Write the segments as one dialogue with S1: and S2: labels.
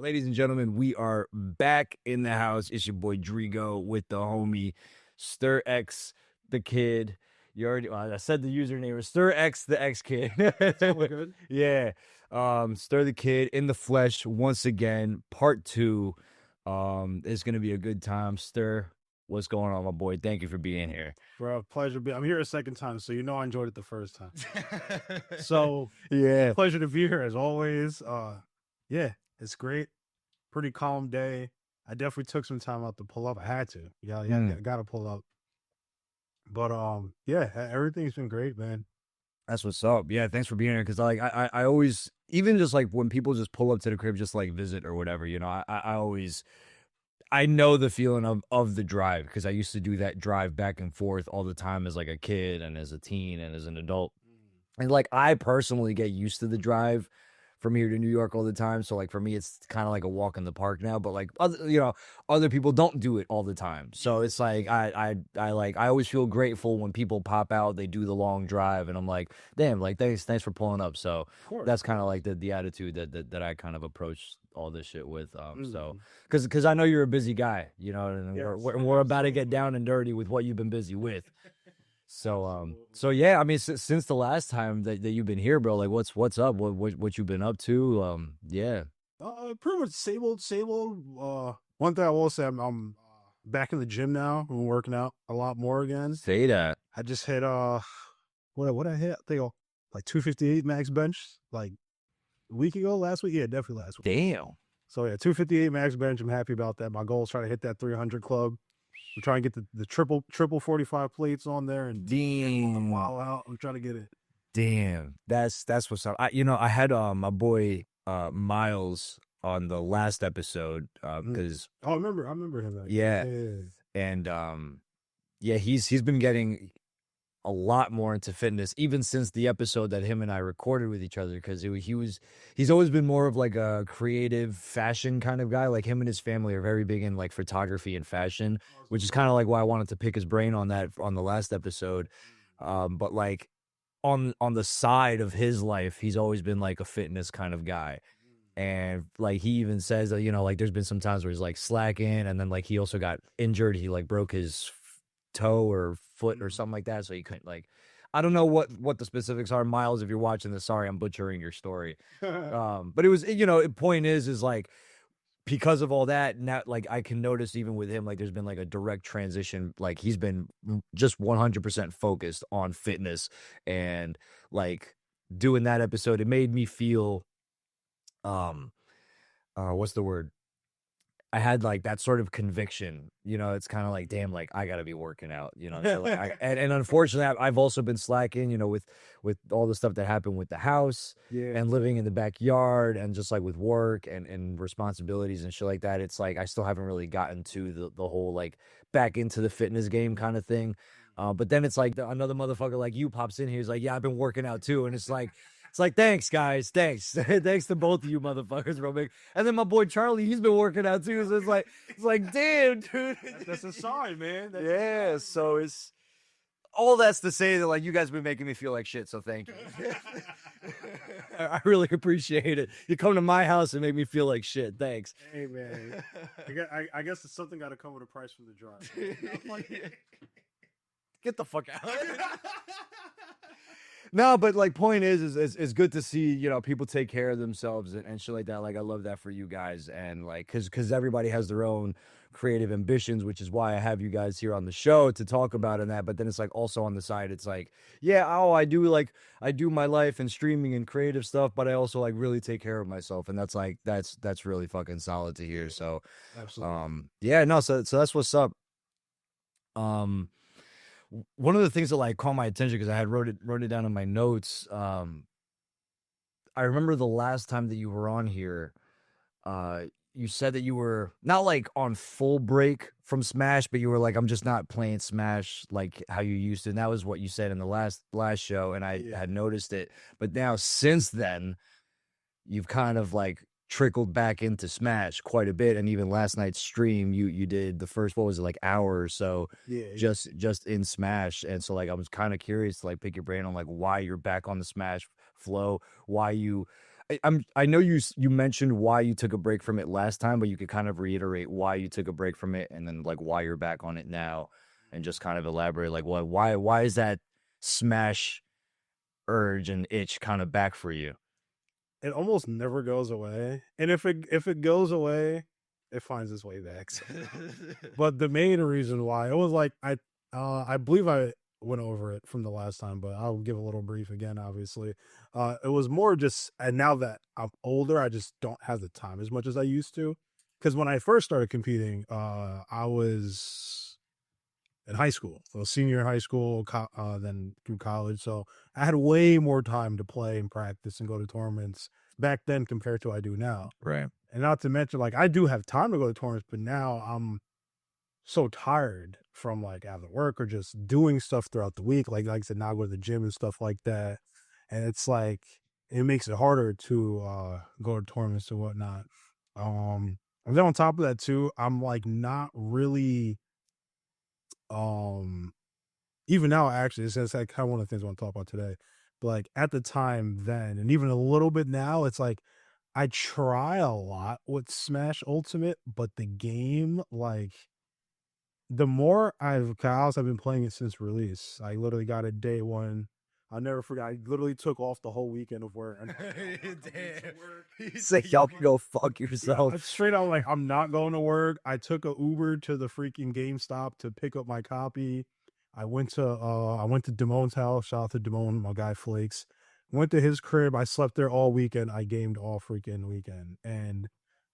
S1: Ladies and gentlemen, we are back in the house. It's your boy Drigo with the homie Ster.X.the.Kid. You already, well, I said the username was Ster.X.the.X.Kid.
S2: It's all good.
S1: Yeah. Ster the Kid in the flesh once again, part 2. It's gonna be a good time. Ster, what's going on, my boy? Thank you for being here.
S2: Bro, pleasure. I'm here a second time, so you know I enjoyed it the first time. So
S1: Yeah.
S2: pleasure to be here as always. Yeah, it's great. Pretty calm day. I definitely took some time out to pull up. I had to. Yeah, I gotta pull up. But yeah, everything's been great, man.
S1: That's what's up. Yeah, thanks for being here. Cause like I always, even just like when people just pull up to the crib, just like visit or whatever, you know, I always, I know the feeling of the drive because I used to do that drive back and forth all the time as like a kid and as a teen and as an adult. And like I personally get used to the drive from here to New York all the time. So like for me, it's kind of like a walk in the park now. But like other people don't do it all the time. So it's like I always feel grateful when people pop out, they do the long drive, and I'm like, damn, like thanks for pulling up. So that's kind of like the attitude that I kind of approach all this shit with. So because I know you're a busy guy, you know, and we're about to get down and dirty with what you've been busy with. So yeah, I mean, since the last time that you've been here, bro, like what's up? What you've been up to? Yeah.
S2: Pretty much same old. One thing I will say, I'm back in the gym now. I'm working out a lot more again.
S1: Say that.
S2: I just hit what I hit? I think like 258 max bench like a week ago, last week. Yeah, definitely last week.
S1: Damn.
S2: So yeah, 258 max bench. I'm happy about that. My goal is trying to hit that 300 club. I'm trying to get the triple 45 plates on there and
S1: damn,
S2: wow out. I'm trying to get it.
S1: Damn, that's what's up. I had my boy Miles on the last episode because
S2: I remember him.
S1: Yeah, and yeah, he's been getting a lot more into fitness even since the episode that him and I recorded with each other, because he's always been more of like a creative fashion kind of guy. Like him and his family are very big in like photography and fashion, which is kind of like why I wanted to pick his brain on that on the last episode. But like on the side of his life, he's always been like a fitness kind of guy. And like he even says that, you know, like there's been some times where he's like slacking, and then like he also got injured. He like broke his toe or foot or something like that, so he couldn't, like, I don't know what the specifics are. Miles, if you're watching this, sorry I'm butchering your story. But it was, you know, point is like because of all that, now like I can notice even with him, like there's been like a direct transition. Like he's been just 100% focused on fitness, and like doing that episode, it made me feel what's the word? I had like that sort of conviction, you know. It's kind of like, damn, like I gotta be working out, you know. So, like, and unfortunately, I've also been slacking, you know, with all the stuff that happened with the house and living in the backyard, and just like with work and responsibilities and shit like that. It's like I still haven't really gotten to the whole like back into the fitness game kind of thing. But then it's like another motherfucker like you pops in here. He's like, yeah, I've been working out too, and it's like. It's like, thanks, guys. Thanks. Thanks to both of you motherfuckers, bro. And then my boy Charlie, he's been working out too. So it's like, damn, dude.
S2: That's a sign, man.
S1: Yeah, so it's all that's to say that like you guys have been making me feel like shit, so thank you. I really appreciate it. You come to my house and make me feel like shit. Thanks.
S2: Hey, man. I guess it's something got to come with a price for the drive.
S1: Get the fuck out. No, but like point is it's good to see, you know, people take care of themselves and shit like that. Like I love that for you guys, and like because everybody has their own creative ambitions, which is why I have you guys here on the show to talk about and that. But then it's like also on the side, it's like, yeah, I do my life and streaming and creative stuff, but I also like really take care of myself, and that's like that's really fucking solid to hear. So
S2: absolutely.
S1: Yeah, no, so that's what's up. One of the things that like caught my attention, because I had wrote it down in my notes. I remember the last time that you were on here, you said that you were not like on full break from Smash, but you were like, I'm just not playing Smash like how you used to. And that was what you said in the last show, and I had noticed it. But now since then, you've kind of like trickled back into Smash quite a bit, and even last night's stream you did the first, what was it, like hour or so just in Smash. And so like I was kind of curious to like pick your brain on like why you're back on the Smash flow, why you I know you mentioned why you took a break from it last time, but you could kind of reiterate why you took a break from it, and then like why you're back on it now, and just kind of elaborate like why is that Smash urge and itch kind of back for you?
S2: It almost never goes away, and if it goes away, it finds its way back. But the main reason why it was like I believe I went over it from the last time, but I'll give a little brief again. Obviously, it was more just, and now that I'm older, I just don't have the time as much as I used to. Because when I first started competing, I was in high school, so senior in high school, then through college. So I had way more time to play and practice and go to tournaments back then compared to I do now.
S1: Right.
S2: And not to mention, like, I do have time to go to tournaments, but now I'm so tired from like either work or just doing stuff throughout the week. Like I said, now I go to the gym and stuff like that. And it's like it makes it harder to go to tournaments and whatnot. And then on top of that too, I'm like not really even now actually, it's like kind of one of the things I want to talk about today. But like at the time then, and even a little bit now, it's like I try a lot with Smash Ultimate, but the game, like, the more I've been playing it since release. I literally got it day one. I'll never forget. I literally took off the whole weekend of work.
S1: Say y'all can go fuck yourself.
S2: Straight out, like, I'm not going to work. I took a Uber to the freaking GameStop to pick up my copy. I went to Damon's house. Shout out to Damon, my guy Flakes. Went to his crib. I slept there all weekend. I gamed all freaking weekend. And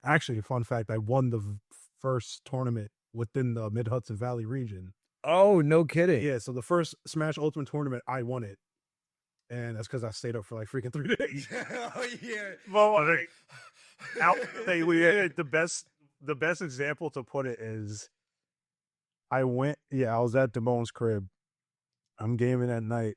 S2: actually, fun fact, I won the first tournament within the Mid-Hudson Valley region.
S1: Oh, no kidding.
S2: Yeah, so the first Smash Ultimate tournament, I won it. And that's because I stayed up for like freaking 3 days.
S1: Oh, yeah.
S2: Well, the best example to put it is I was at Damon's crib. I'm gaming at night.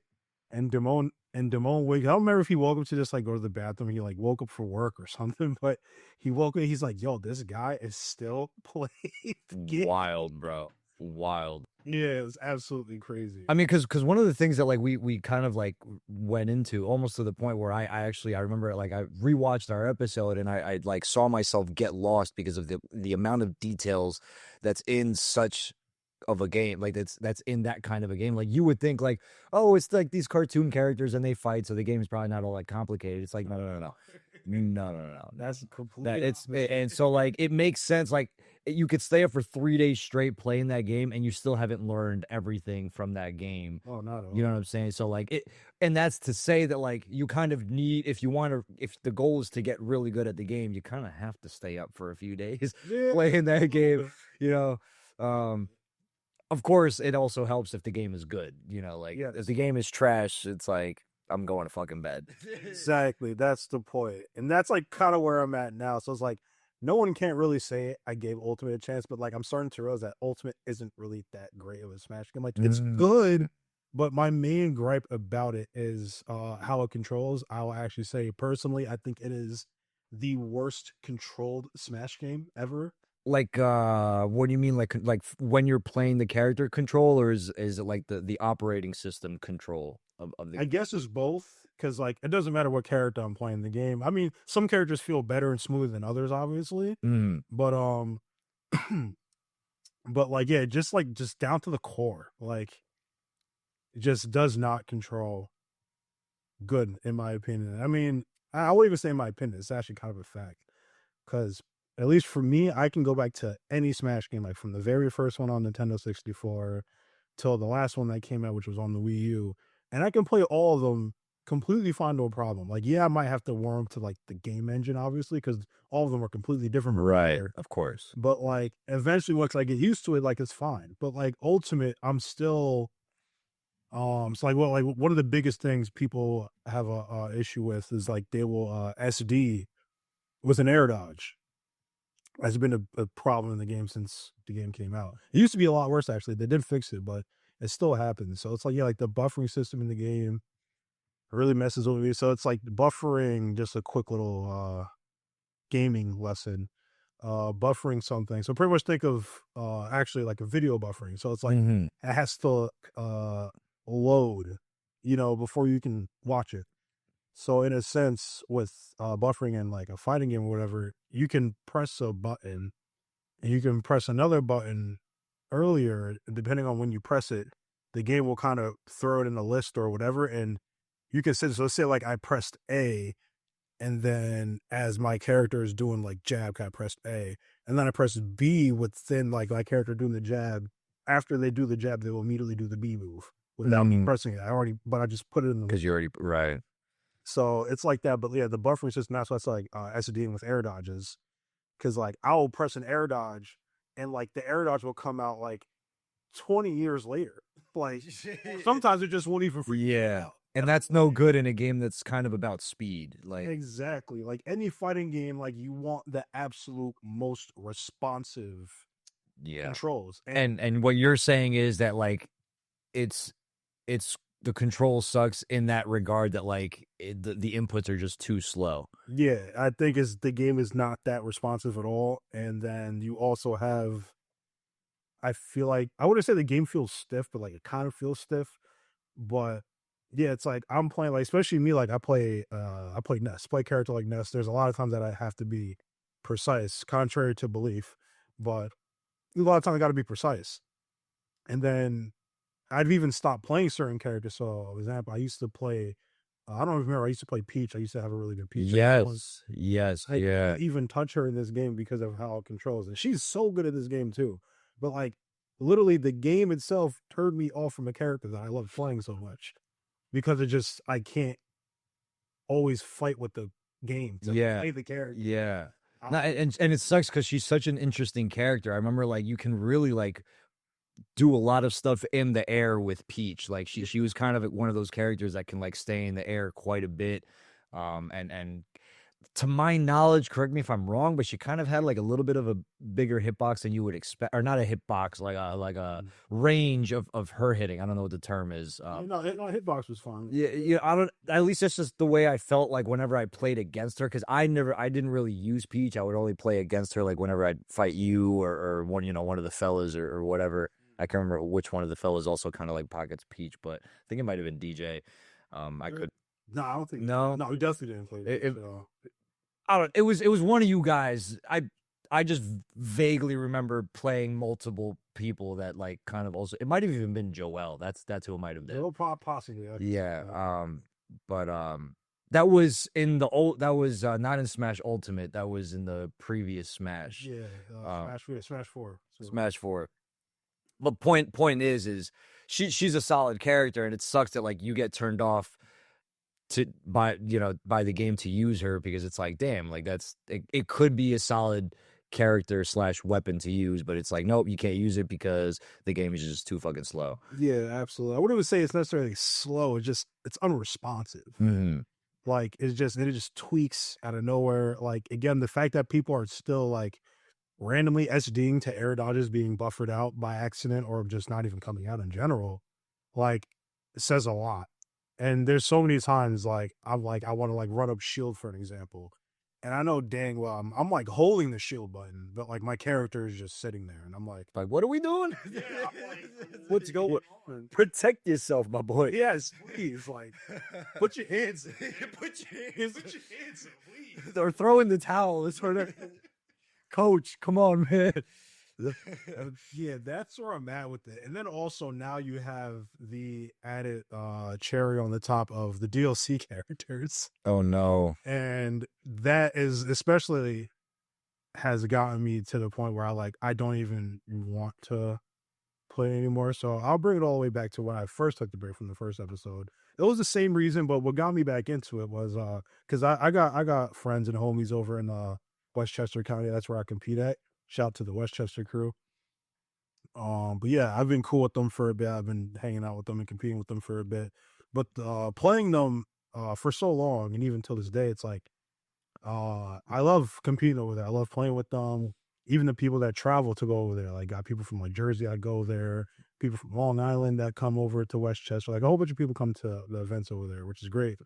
S2: And Damon I don't remember if he woke up to just like go to the bathroom. He like woke up for work or something, but he woke up. He's like, "Yo, this guy is still playing the game."
S1: Wild, bro. Wild.
S2: Yeah, it was absolutely crazy.
S1: I mean, because one of the things that like we kind of like went into almost to the point where I remember like I rewatched our episode and I like saw myself get lost because of the amount of details that's in such of a game, like that's in that kind of a game. Like you would think like, oh, it's like these cartoon characters and they fight, so the game is probably not all that complicated. It's like no.
S2: That's completely
S1: and so like it makes sense. Like you could stay up for 3 days straight playing that game and you still haven't learned everything from that game.
S2: Oh, not at all.
S1: You know what I'm saying? So like it, and that's to say that like you kind of need, if the goal is to get really good at the game, you kind of have to stay up for a few days playing that game. You know, of course, it also helps if the game is good. You know, like if the game is trash, it's like I'm going to fucking bed.
S2: Exactly, that's the point, and that's like kind of where I'm at now. So it's like no one can't really say I gave Ultimate a chance, but like I'm starting to realize that Ultimate isn't really that great of a Smash game. Like it's good, but my main gripe about it is how it controls. I'll actually say personally, I think it is the worst controlled Smash game ever.
S1: Like, what do you mean? Like when you're playing the character control, or is it like the operating system control of the?
S2: I guess it's both, because like it doesn't matter what character I'm playing the game. I mean, some characters feel better and smoother than others, obviously. But but like just down to the core, like it just does not control good, in my opinion. I mean, I won't even say in my opinion. It's actually kind of a fact, because at least for me, I can go back to any Smash game, like from the very first one on Nintendo 64 till the last one that came out, which was on the Wii U, and I can play all of them completely fine, no problem. Like, yeah, I might have to warm to like the game engine, obviously, because all of them are completely different.
S1: Right, of course.
S2: But like, eventually, once I get used to it, like it's fine. But like Ultimate, I'm still, it's like, well, like one of the biggest things people have a issue with is like they will SD with an air dodge. Has been a problem in the game since the game came out. It used to be a lot worse, actually. They did fix it, but it still happens. So it's like, like the buffering system in the game really messes with me. So it's like buffering, just a quick little gaming lesson. Buffering something. So pretty much think of actually like a video buffering. So it's like it has to load, before you can watch it. So in a sense, with buffering in like a fighting game or whatever, you can press a button and you can press another button earlier, depending on when you press it, the game will kind of throw it in a list or whatever. And you can say, so let's say like I pressed A, and then as my character is doing like jab, I pressed A, and then I press B within like my character doing the jab. After they do the jab, they will immediately do the B move without me pressing it. But I just put it in the
S1: because you already right.
S2: so it's like that. But yeah, the buffering system, that's why it's like SDing with air dodges. Cause like I'll press an air dodge and like the air dodge will come out like 20 years later. Like sometimes it just won't even
S1: Yeah. And that's no good in a game that's kind of about speed. Like
S2: exactly. Like any fighting game, like you want the absolute most responsive controls.
S1: And what you're saying is that like it's the control sucks in that regard that like the inputs are just too slow.
S2: Yeah, I think the game is not that responsive at all. And then you also have, I feel like I wouldn't say the game feels stiff, but like it kind of feels stiff. But yeah, it's like I'm playing like especially me, like I play Nest, play character like Nest. There's a lot of times that I have to be precise, contrary to belief, but a lot of times I gotta be precise. And then I've even stopped playing certain characters. So for example, I used to play I don't remember. I used to play Peach. I used to have a really good Peach.
S1: Yes,
S2: I
S1: yeah.
S2: even touch her in this game because of how it controls. And she's so good at this game too. But like literally the game itself turned me off from a character that I love playing so much. Because it just I can't always fight with the game to play the character.
S1: Yeah. No, and it sucks because she's such an interesting character. I remember like you can really like do a lot of stuff in the air with Peach. Like she was kind of one of those characters that can like stay in the air quite a bit. And to my knowledge, correct me if I'm wrong, but she kind of had like a little bit of a bigger hitbox than you would expect, or not a hitbox, like a range of her hitting. I don't know what the term is.
S2: No, hitbox was fun.
S1: Yeah, I don't. At least that's just the way I felt like whenever I played against her, because I didn't really use Peach. I would only play against her like whenever I'd fight you or one of the fellas or whatever. I can't remember which one of the fellas also kind of like pockets Peach, but I think it might have been DJ. I could.
S2: No, I don't think.
S1: No,
S2: we definitely didn't play Peach.
S1: I don't. It was one of you guys. I just vaguely remember playing multiple people that like kind of also. It might have even been Joel. That's who it might have been.
S2: Possibly.
S1: Yeah. But that was in the old. That was not in Smash Ultimate. That was in the previous Smash.
S2: Yeah. Smash 4.
S1: Smash 4. But point is she's a solid character, and it sucks that like you get turned off by the game to use her because it's like, damn, like it could be a solid character / weapon to use, but it's like, nope, you can't use it because the game is just too fucking slow.
S2: Yeah, absolutely. I wouldn't even say it's necessarily slow. It's unresponsive.
S1: Mm-hmm.
S2: Like it just tweaks out of nowhere. Like again, the fact that people are still like randomly SDing to air dodges being buffered out by accident or just not even coming out in general, like it says a lot. And there's so many times like I want to like run up shield for an example. And I know dang well I'm like holding the shield button, but like my character is just sitting there and I'm like,
S1: what are we doing?
S2: Yeah, I'm like,
S1: what's going on? Protect yourself, my boy.
S2: Yes, please. Like put your hands in.
S1: Put your hands in, please. They're throwing the towel. It's sort of coach, come on, man.
S2: Yeah, that's where I'm at with it. And then also now you have the added cherry on the top of the DLC characters.
S1: Oh no.
S2: And that is especially has gotten me to the point where I don't even want to play anymore. So I'll bring it all the way back to when I first took the break from the first episode. It was the same reason, but what got me back into it was because I got friends and homies over in Westchester County. That's where I compete at. Shout out to the Westchester crew. But yeah, I've been cool with them for a bit. I've been hanging out with them and competing with them for a bit. But playing them for so long, and even till this day, it's like I love competing over there. I love playing with them. Even the people that travel to go over there, like got people from like Jersey, I go there. People from Long Island that come over to Westchester. Like a whole bunch of people come to the events over there, which is great.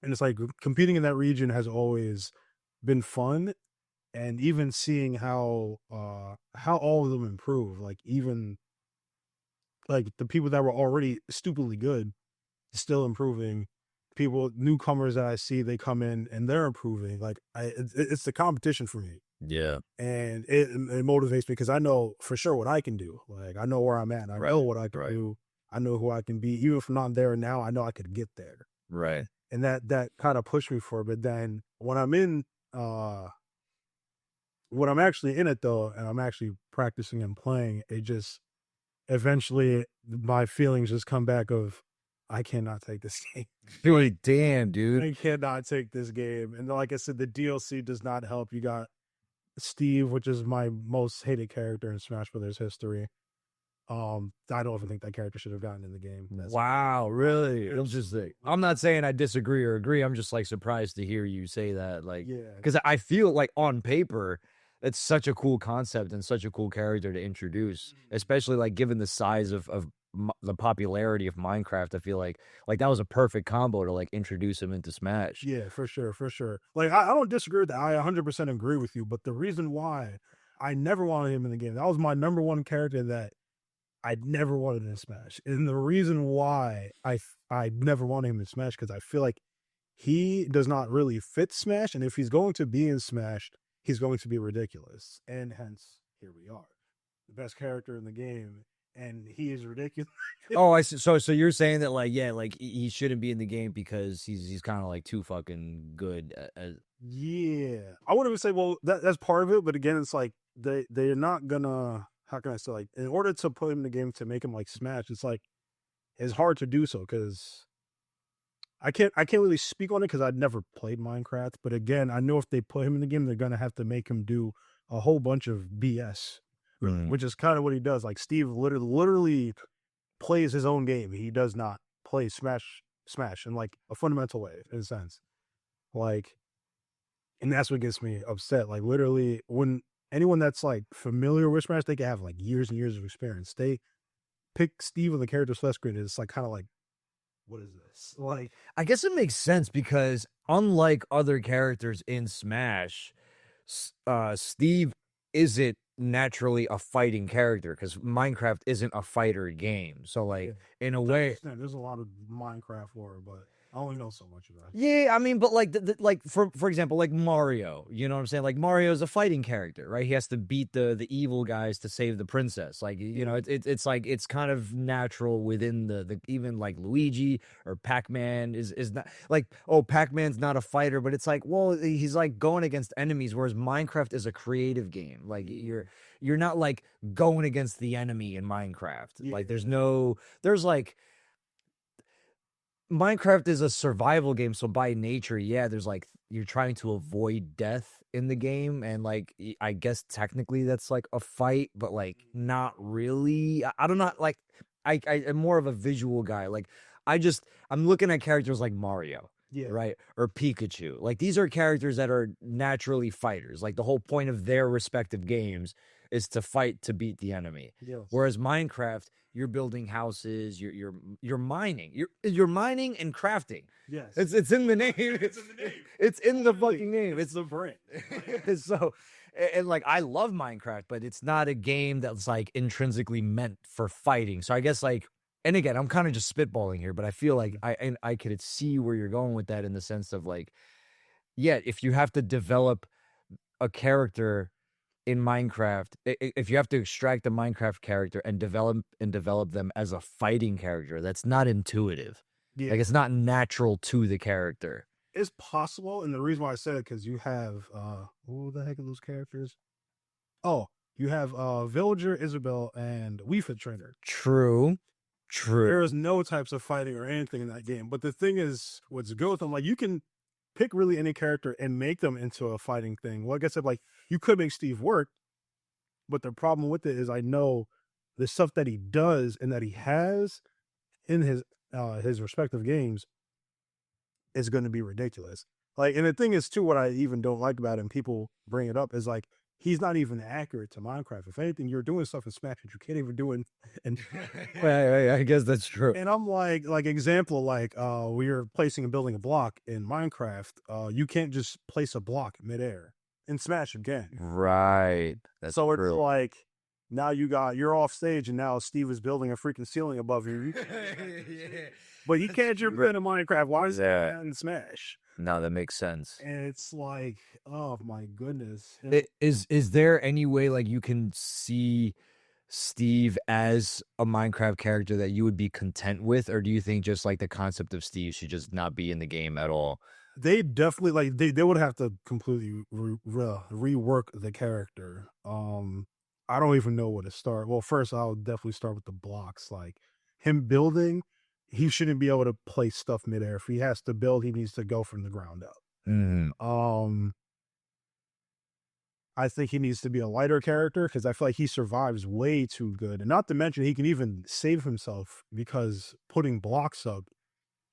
S2: And it's like competing in that region has always been fun. And even seeing how all of them improve, like even like the people that were already stupidly good still improving, people, newcomers that I see, they come in and they're improving. Like it's the competition for me.
S1: Yeah.
S2: And it motivates me because I know for sure what I can do. Like I know where I'm at. I know what I can do. I know who I can be. Even if I'm not there now, I know I could get there.
S1: Right.
S2: And that kind of pushed me for it. But then when I'm in, when I'm actually in it though, and I'm actually practicing and playing, it just eventually my feelings just come back of, I cannot take this game.
S1: You're like, damn, dude.
S2: I cannot take this game. And like I said, the DLC does not help. You got Steve, which is my most hated character in Smash Brothers history. I don't even think that character should have gotten in the game.
S1: Wow, really? Interesting. I'm not saying I disagree or agree. I'm just like surprised to hear you say that. Like, because I feel like on paper, it's such a cool concept and such a cool character to introduce, especially like given the size of the popularity of Minecraft. I feel like that was a perfect combo to like introduce him into Smash.
S2: Yeah, for sure, for sure. Like I don't disagree with that. I 100% agree with you. But the reason why I never wanted him in the game, that was my number one character that I never wanted in Smash. And the reason why I never wanted him in Smash, because I feel like he does not really fit Smash. And if he's going to be in Smash, he's going to be ridiculous. And hence, here we are. The best character in the game. And he is ridiculous.
S1: Oh, I see. So you're saying that like, yeah, like he shouldn't be in the game because he's kind of like too fucking good.
S2: Yeah. I wouldn't even say, well, that's part of it. But again, it's like they're not gonna, how can I say, like, in order to put him in the game to make him like Smash, it's like, it's hard to do so because I can't really speak on it because I'd never played Minecraft. But again, I know if they put him in the game, they're gonna have to make him do a whole bunch of BS, which is kind of what he does. Like Steve literally plays his own game. He does not play Smash in like a fundamental way, in a sense. Like, and that's what gets me upset. Like literally, when anyone that's like familiar with Smash, they can have like years and years of experience. They pick Steve on the character select screen. It's like kind of like, what is this? Like,
S1: I guess it makes sense because unlike other characters in Smash, Steve isn't naturally a fighting character because Minecraft isn't a fighter game. So like in a way,
S2: there's a lot of Minecraft lore, but I only know so much about it.
S1: Yeah, I mean, but like, like for example, like Mario, you know what I'm saying? Like Mario's a fighting character, right? He has to beat the evil guys to save the princess. Like, you know, it's like it's kind of natural within the even like Luigi or Pac-Man is not like, oh, Pac-Man's not a fighter, but it's like, well, he's like going against enemies, whereas Minecraft is a creative game. Like you're not like going against the enemy in Minecraft. Like there's like. Minecraft is a survival game, so by nature, yeah, there's like you're trying to avoid death in the game, and like I guess technically that's like a fight, but like not really. I don't know, like I'm more of a visual guy. Like I'm looking at characters like Mario, right, or Pikachu. Like these are characters that are naturally fighters. Like the whole point of their respective games is to fight to beat the enemy. Whereas Minecraft, you're building houses, you're mining, you're mining and crafting.
S2: Yes,
S1: it's in the name. It's in the name. It's in the fucking name.
S2: It's the brand.
S1: So, and like I love Minecraft, but it's not a game that's like intrinsically meant for fighting. So I guess like, and again, I'm kind of just spitballing here, but I feel like I could see where you're going with that in the sense of like, yeah, if you have to develop a character in Minecraft, if you have to extract a Minecraft character and develop them as a fighting character, that's not intuitive. Like it's not natural to the character.
S2: It's possible, and the reason why I said it because you have who the heck are those characters? Oh, you have Villager, Isabel, and Wii Fit Trainer.
S1: True.
S2: There is no types of fighting or anything in that game. But the thing is, what's good with them, like you can pick really any character and make them into a fighting thing. Well, like I said, like you could make Steve work, but the problem with it is I know the stuff that he does and that he has in his respective games is going to be ridiculous. Like, and the thing is too, what I even don't like about him, people bring it up, is like he's not even accurate to Minecraft. If anything, you're doing stuff in Smash that you can't even do in.
S1: Well, I guess that's true.
S2: And I'm like example, like we are placing and building a block in Minecraft. You can't just place a block midair. In Smash again.
S1: Right.
S2: That's so true. It's like now you're off stage and now Steve is building a freaking ceiling above you. But you can't jump into Minecraft. Why is that in Smash?
S1: No, that makes sense.
S2: And it's like, oh my goodness.
S1: Is there any way like you can see Steve as a Minecraft character that you would be content with, or do you think just like the concept of Steve should just not be in the game at all?
S2: They definitely like they would have to completely rework the character. I don't even know where to start. Well, first I'll definitely start with the blocks. Like him building, he shouldn't be able to place stuff midair. If he has to build, he needs to go from the ground up. I think he needs to be a lighter character because I feel like he survives way too good. And not to mention, he can even save himself because putting blocks up,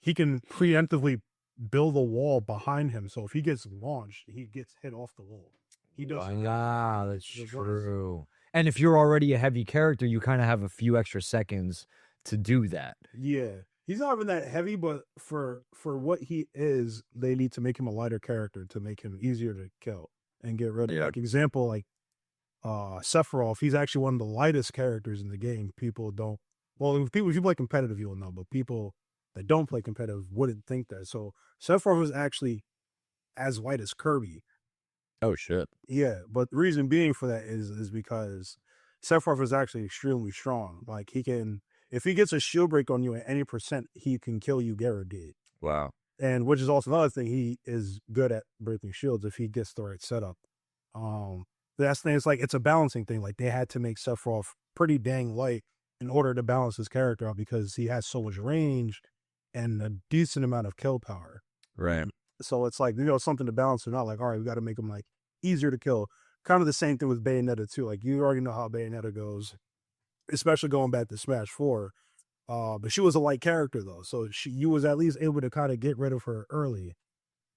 S2: he can preemptively build a wall behind him. So if he gets launched, he gets hit off the wall. He does.
S1: Ah, that's true. And if you're already a heavy character, you kind of have a few extra seconds to do that.
S2: Yeah. He's not even that heavy, but for what he is, they need to make him a lighter character to make him easier to kill and get rid of. Like example, like Sephiroth, he's actually one of the lightest characters in the game. People don't, well, if you play competitive, you'll know, but people that don't play competitive wouldn't think that. So Sephiroth is actually as light as Kirby.
S1: Oh shit.
S2: Yeah, but the reason being for that is because Sephiroth is actually extremely strong. Like he can, if he gets a shield break on you at any percent, he can kill you guaranteed.
S1: Wow.
S2: And which is also another thing, he is good at breaking shields if he gets the right setup. That's the thing, it's like it's a balancing thing. Like they had to make Sephiroth pretty dang light in order to balance his character out because he has so much range and a decent amount of kill power.
S1: Right.
S2: So it's like, something to balance or not. Like, all right, we got to make him like easier to kill. Kind of the same thing with Bayonetta too. Like you already know how Bayonetta goes, especially going back to Smash 4. But she was a light character though, so you was at least able to kind of get rid of her early,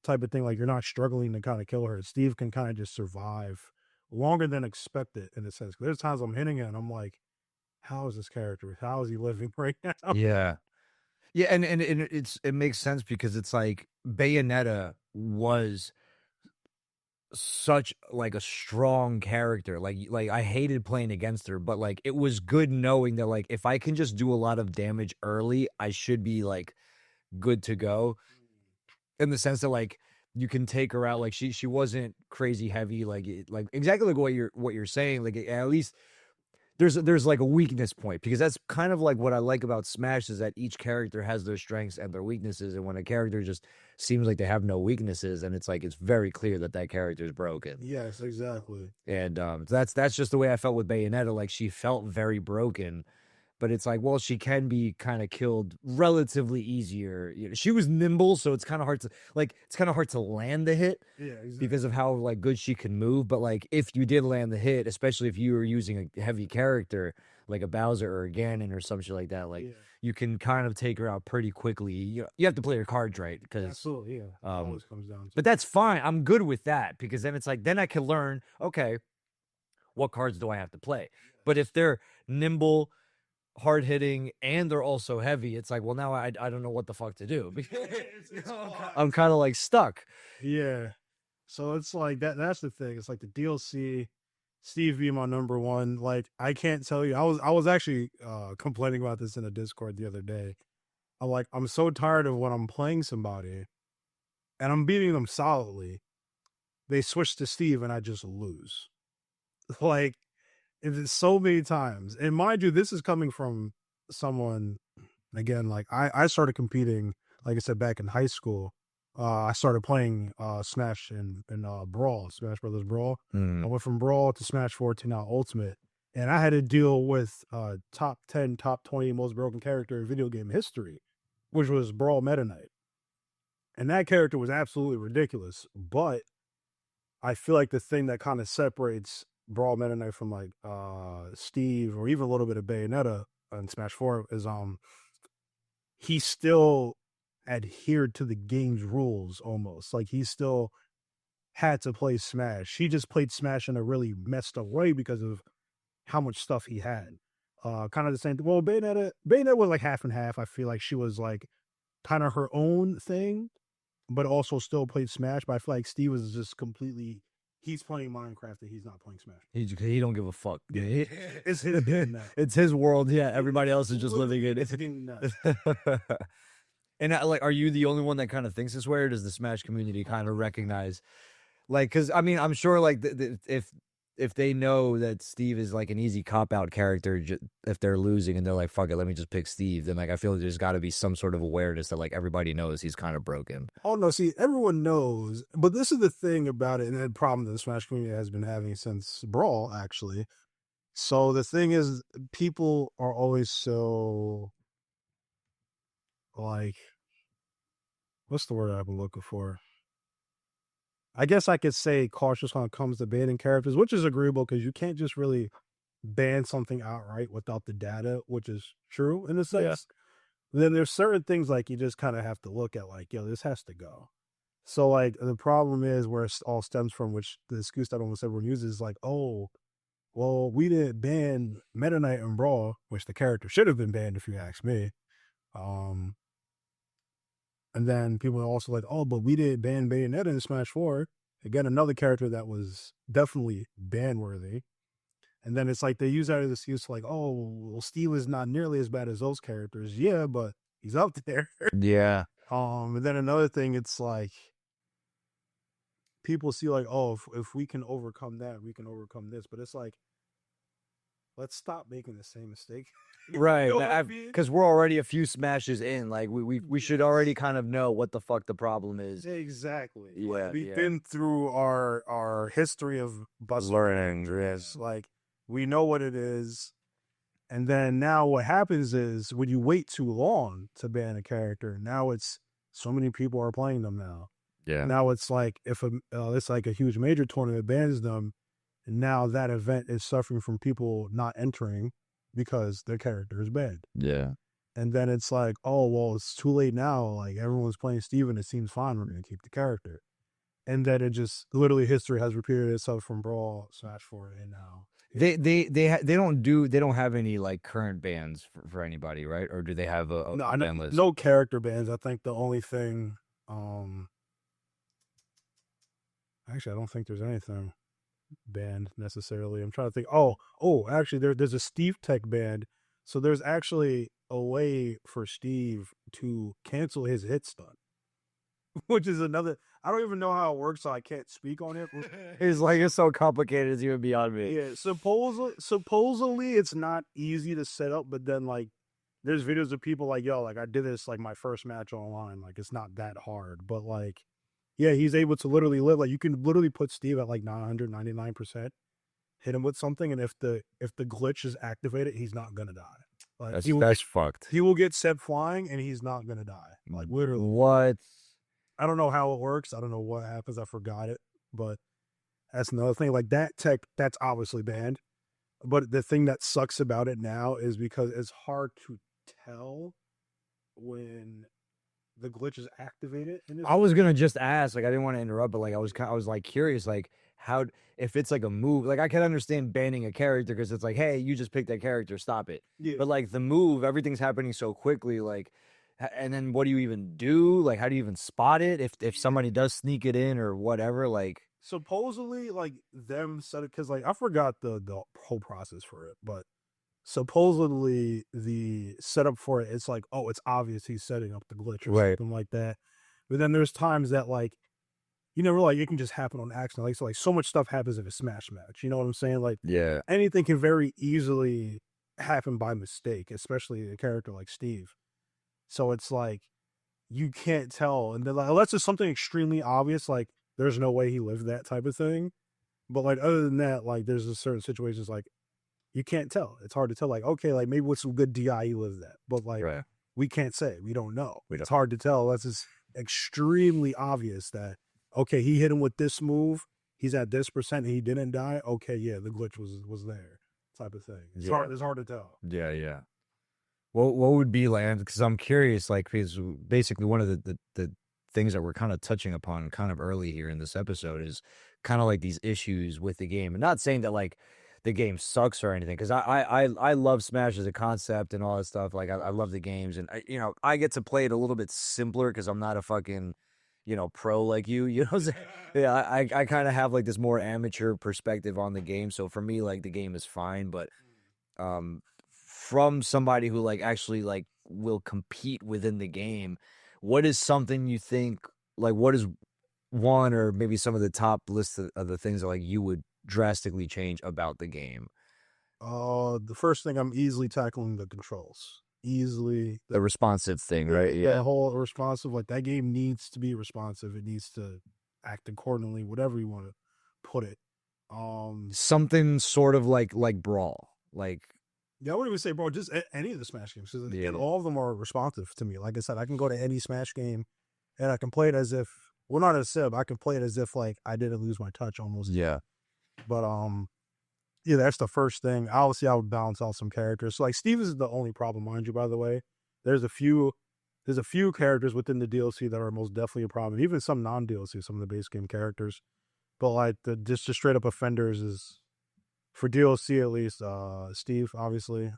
S2: type of thing. Like you're not struggling to kind of kill her. Steve can kind of just survive longer than expected in a sense. There's times I'm hitting it and I'm like, how is this character? How is he living right now?
S1: Yeah. Yeah, and it makes sense because it's like Bayonetta was such like a strong character. Like I hated playing against her, but like it was good knowing that like if I can just do a lot of damage early, I should be like good to go. In the sense that like you can take her out, like she wasn't crazy heavy, like exactly like what you're saying. Like at least there's like a weakness point, because that's kind of like what I like about Smash is that each character has their strengths and their weaknesses, and when a character just seems like they have no weaknesses, and it's like it's very clear that character is broken.
S2: Yes, exactly.
S1: And that's just the way I felt with Bayonetta. Like she felt very broken, but it's like, well, she can be kind of killed relatively easier. She was nimble, so it's kind of hard to land the hit.
S2: Yeah, exactly.
S1: Because of how like good she can move. But like if you did land the hit, especially if you were using a heavy character like a Bowser or a Ganon or some shit like that, like you can kind of take her out pretty quickly. You have to play your cards right, because
S2: absolutely, yeah. Always comes down to.
S1: But that's fine. I'm good with that, because then it's like then I can learn, okay, what cards do I have to play? But if they're nimble, hard hitting, and they're also heavy, it's like, well, now I don't know what the fuck to do. I'm kind of like stuck.
S2: Yeah. So it's like that's the thing. It's like the DLC, Steve being my number one. Like I can't tell you. I was actually complaining about this in a Discord the other day. I'm like, I'm so tired of when I'm playing somebody and I'm beating them solidly, they switch to Steve and I just lose. Like it's so many times. And mind you, this is coming from someone, again, like I started competing, like I said, back in high school. I started playing Smash and Brawl, Smash Brothers Brawl. I went from Brawl to Smash 4 to now Ultimate. And I had to deal with top 10, top 20 most broken character in video game history, which was Brawl Meta Knight. And that character was absolutely ridiculous. But I feel like the thing that kind of separates Brawl Meta Knight from like Steve or even a little bit of Bayonetta in Smash 4 is he still adhered to the game's rules almost. Like he still had to play Smash. He just played Smash in a really messed up way because of how much stuff he had. Kind of the same thing. Well, Bayonetta was like half and half. I feel like she was like kind of her own thing, but also still played Smash. But I feel like Steve was just completely, he's playing Minecraft and he's not playing Smash.
S1: He don't give a fuck. Yeah,
S2: it's his
S1: it's his world. Yeah, everybody else is just living in it.
S2: It's getting nuts.
S1: And like, are you the only one that kind of thinks this way, or does the Smash community kind of recognize, like, because I mean, I'm sure like if they know that Steve is like an easy cop out character, if they're losing and they're like, fuck it, let me just pick Steve, then like I feel like there's got to be some sort of awareness that like everybody knows he's kind of broken.
S2: Oh no, see, everyone knows, but this is the thing about it, and the problem that the Smash community has been having since Brawl, actually. So the thing is, people are always so like, what's the word I've been looking for? I guess I could say cautious when it comes to banning characters, which is agreeable because you can't just really ban something outright without the data, which is true in a sense. Then there's certain things like you just kind of have to look at, like, yo, this has to go. So like the problem is where it all stems from, which the excuse that almost everyone uses is like, oh, well, we didn't ban Meta Knight and Brawl, which the character should have been banned if you ask me. And then people are also like, oh, but we didn't ban Bayonetta in Smash 4. Again, another character that was definitely ban worthy. And then it's like they use that as an excuse like, oh, well, Steve is not nearly as bad as those characters. Yeah, but he's up there.
S1: Yeah.
S2: And then another thing, it's like people see like, oh, if we can overcome that, we can overcome this. But it's like, let's stop making the same mistake.
S1: Right, because we're already a few smashes in. Like we should already kind of know what the fuck the problem is.
S2: Exactly.
S1: Yeah,
S2: like, we've been through our history of
S1: learning.
S2: Yes, like we know what it is, and then now what happens is when you wait too long to ban a character, now it's so many people are playing them now.
S1: Yeah.
S2: Now it's like if it's like a huge major tournament bans them, and now that event is suffering from people not entering because their character is banned.
S1: Yeah.
S2: And then it's like, oh, well, it's too late now. Like everyone's playing Steven. It seems fine. We're going to keep the character. And then it just literally history has repeated itself from Brawl, Smash 4, and now.
S1: They don't have any like current bans for anybody, right? Or do they have a ban list?
S2: No character bans. I think the only thing, actually, I don't think there's anything banned necessarily. I'm trying to think. Actually, there's a Steve Tech band. So there's actually a way for Steve to cancel his hit stun, which is another. I don't even know how it works, so I can't speak on it.
S1: It's so complicated, it's even beyond me.
S2: Yeah, supposedly it's not easy to set up, but then like there's videos of people like, yo, like I did this like my first match online, like it's not that hard, but like yeah, he's able to literally live. Like you can literally put Steve at like 999%, hit him with something, and if the glitch is activated, he's not gonna die. Like
S1: that's fucked.
S2: He will get set flying, and he's not gonna die. Like literally.
S1: What?
S2: I don't know how it works. I don't know what happens. I forgot it, but that's another thing. Like that tech, that's obviously banned. But the thing that sucks about it now is because it's hard to tell when the glitch is activated.
S1: I was gonna just ask, like I didn't want to interrupt, but like I was like curious, like how if it's like a move, like I can understand banning a character because it's like, hey, you just picked that character, stop it.
S2: Yeah.
S1: But like the move, everything's happening so quickly, like, and then what do you even do? Like, how do you even spot it if somebody does sneak it in or whatever? Like,
S2: supposedly, like them said it because like I forgot the whole process for it, but supposedly the setup for it, it's like, oh, it's obvious he's setting up the glitch or something like that. But then there's times that like you never like it can just happen on accident. Like so much stuff happens in a Smash match. You know what I'm saying? Like
S1: yeah,
S2: anything can very easily happen by mistake, especially a character like Steve. So it's like you can't tell, and then like, unless it's something extremely obvious, like there's no way he lived that type of thing. But like other than that, like there's a certain situations like you can't tell. It's hard to tell. Like okay, like maybe with some good DI he lived that, but like we can't say. We don't know. It's hard to tell unless it's extremely obvious that okay, he hit him with this move. He's at this percent. And he didn't die. Okay, yeah, the glitch was there, type of thing. It's hard. It's hard to tell.
S1: Yeah, yeah. What would be like? Because I'm curious. Like, because basically one of the things that we're kind of touching upon kind of early here in this episode is kind of like these issues with the game, and not saying that like the game sucks or anything, because I love Smash as a concept and all that stuff. Like I love the games, and I get to play it a little bit simpler because I'm not a fucking pro like you. You know what I'm saying? Yeah, I kind of have like this more amateur perspective on the game, so for me like the game is fine, but from somebody who like actually like will compete within the game, what is something you think, like, what is one or maybe some of the top lists of the things that like you would drastically change about the game?
S2: The first thing, I'm easily tackling the controls. Easily,
S1: The responsive thing, right?
S2: the
S1: Yeah.
S2: whole responsive. Like that game needs to be responsive. It needs to act accordingly. Whatever you want to put it.
S1: Something sort of like Brawl. Like,
S2: Yeah, I wouldn't even say, bro, just any of the Smash games. Because
S1: yeah.
S2: all of them are responsive to me. Like I said, I can go to any Smash game and I can play it as if, well, not as Sib. I can play it as if like I didn't lose my touch almost.
S1: Yeah.
S2: But yeah, that's the first thing. Obviously, I would balance out some characters. So like Steve is the only problem, mind you. By the way, there's a few characters within the DLC that are most definitely a problem. Even some non-DLC, some of the base game characters. But like the just straight up offenders is, for DLC at least, Steve, obviously.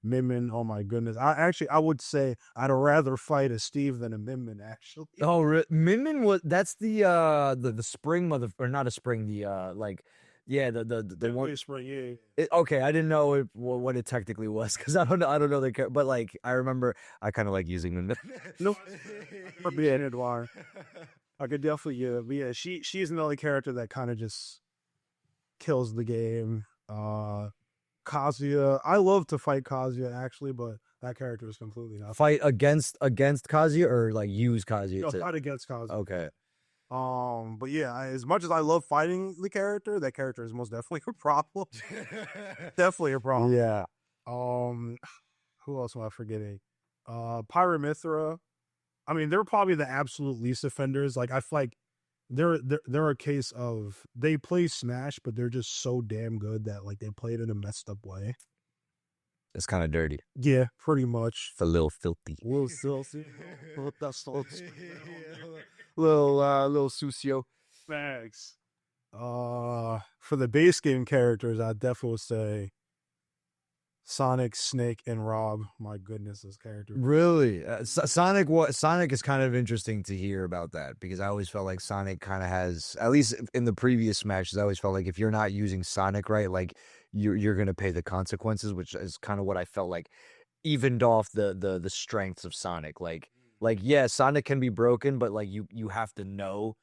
S2: Min Min, oh my goodness. I would say I'd rather fight a Steve than a Min Min, actually.
S1: Oh, Min Min was, that's the spring mother, or not a spring, the like, yeah, the one
S2: Spring, yeah.
S1: okay, I didn't know what it technically was because I don't know the, but like I remember I kind of like using Min Min.
S2: No, for being Edouard. I could definitely, yeah, but yeah, she's another character that kind of just kills the game. Kazuya, I love to fight Kazuya actually, but that character is completely not.
S1: Fight against Kazuya or like use Kazuya?
S2: No, fight against Kazuya.
S1: Okay.
S2: But yeah, as much as I love fighting the character, that character is most definitely a problem. Definitely a problem.
S1: Yeah.
S2: Who else am I forgetting? Pyramithra. I mean, they're probably the absolute least offenders. Like I feel like they're a case of they play Smash, but they're just so damn good that like they play it in a messed up way.
S1: It's kind of dirty.
S2: Yeah, pretty much.
S1: It's a little filthy.
S2: Little filthy. Little sucio. Thanks. For the base game characters, I definitely would say Sonic, Snake, and Rob. My goodness, those characters.
S1: Really? Sonic is kind of interesting to hear about that because I always felt like Sonic kind of has, at least in the previous Smashes, I always felt like if you're not using Sonic right, like you're gonna pay the consequences, which is kind of what I felt like evened off the strengths of Sonic. Like yeah, Sonic can be broken, but like you have to know.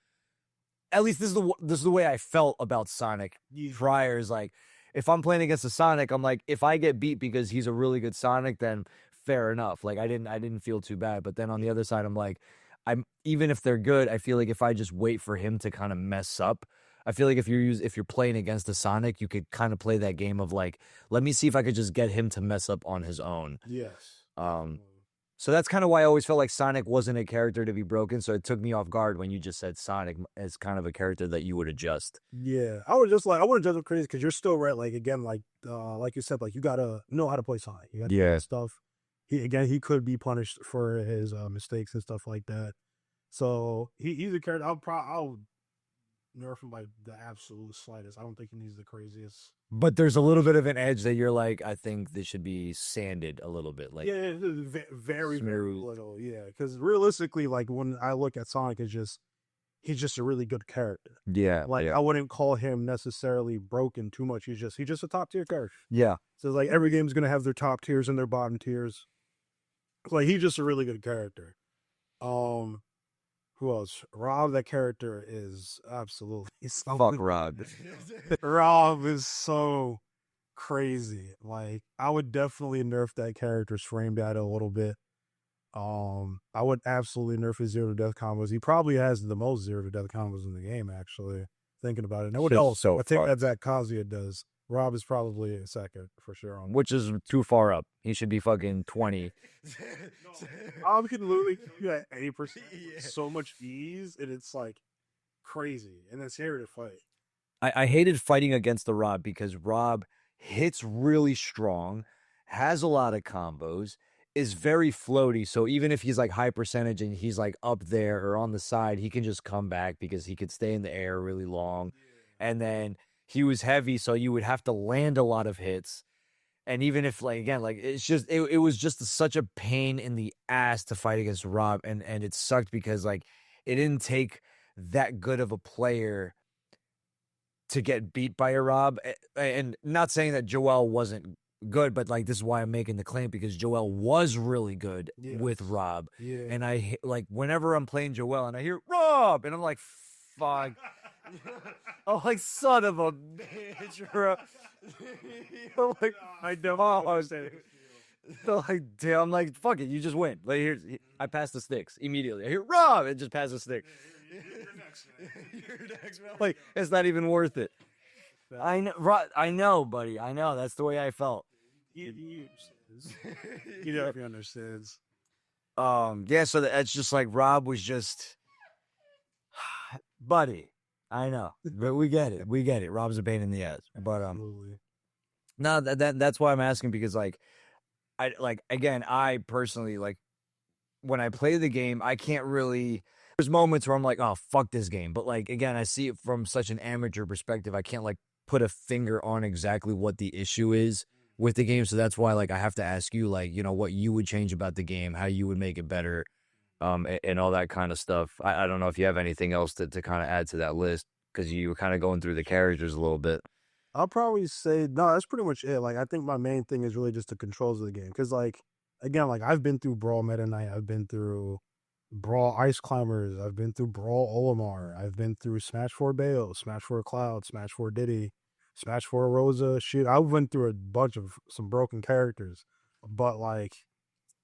S1: At least this is the way I felt about Sonic prior. Is like, if I'm playing against a Sonic, I'm like, if I get beat because he's a really good Sonic, then fair enough. Like I didn't feel too bad. But then on the other side, I'm like, even if they're good, I feel like if I just wait for him to kind of mess up, I feel like if you're playing against a Sonic, you could kind of play that game of like, let me see if I could just get him to mess up on his own.
S2: Yes.
S1: So that's kind of why I always felt like Sonic wasn't a character to be broken. So it took me off guard when you just said Sonic as kind of a character that you would adjust.
S2: Yeah, I would just like, I wouldn't judge him crazy because you're still right. Like again, like you said, like you gotta know how to play Sonic. You gotta do stuff. He could be punished for his mistakes and stuff like that. So he's a character. I'll nerf him by the absolute slightest. I don't think he needs the craziest.
S1: But there's a little bit of an edge that you're like, I think this should be sanded a little bit. Like,
S2: yeah, very little. Yeah, because realistically, like when I look at Sonic, he's just a really good character.
S1: Yeah,
S2: like I wouldn't call him necessarily broken too much. He's just a top tier character.
S1: Yeah.
S2: So like every game's gonna have their top tiers and their bottom tiers. Like he's just a really good character. Who else? Rob, that character is absolutely so
S1: fuck Rob.
S2: Rob is so crazy. Like I would definitely nerf that character's frame data a little bit. I would absolutely nerf his zero to death combos. He probably has the most zero to death combos in the game, actually. Thinking about it. No one else. So I think that Kazuya does. Rob is probably a second for sure.
S1: Which is too far up. He should be fucking 20.
S2: Rob can literally do that 80%. So much ease, and it's like crazy. And it's scary to fight.
S1: I hated fighting against the Rob because Rob hits really strong, has a lot of combos, is very floaty. So even if he's like high percentage and he's like up there or on the side, he can just come back because he could stay in the air really long. Yeah. And then he was heavy, so you would have to land a lot of hits. And even if, like, again, like, it's just, it was just such a pain in the ass to fight against Rob. And it sucked because, like, it didn't take that good of a player to get beat by a Rob. And not saying that Joel wasn't good, but like this is why I'm making the claim because Joel was really good
S2: Yes.
S1: with Rob,
S2: Yeah.
S1: and I like whenever I'm playing Joel and I hear Rob, and I'm like, fuck. Oh, like son of a bitch, bro. Like,
S2: I don't understand.
S1: like, damn, I'm like, fuck it, you just win. Like, I pass the sticks immediately. I hear Rob, and just pass the stick.
S2: You're next.
S1: You're next, bro. Like, it's not even worth it. I know, buddy. I know. That's the way I felt.
S2: He definitely understands.
S1: Yeah. So that's just like Rob was just, buddy. I know, but we get it. We get it. Rob's a pain in the ass, but
S2: Absolutely.
S1: no, that's why I'm asking because like, I personally like when I play the game, I can't really. There's moments where I'm like, oh fuck this game, but like again, I see it from such an amateur perspective. I can't like put a finger on exactly what the issue is with the game. So that's why like I have to ask you like, what you would change about the game, how you would make it better, and all that kind of stuff. I don't know if you have anything else to kind of add to that list because you were kind of going through the characters a little bit.
S2: I'll probably say no, that's pretty much it. Like I think my main thing is really just the controls of the game. Cause like again, like I've been through Brawl Meta Knight, I've been through Brawl Ice Climbers, I've been through Brawl Olimar, I've been through Smash 4 Bale, Smash 4 Cloud, Smash 4 Diddy, Smash 4 Rosa. Shit, I went through a bunch of some broken characters. But like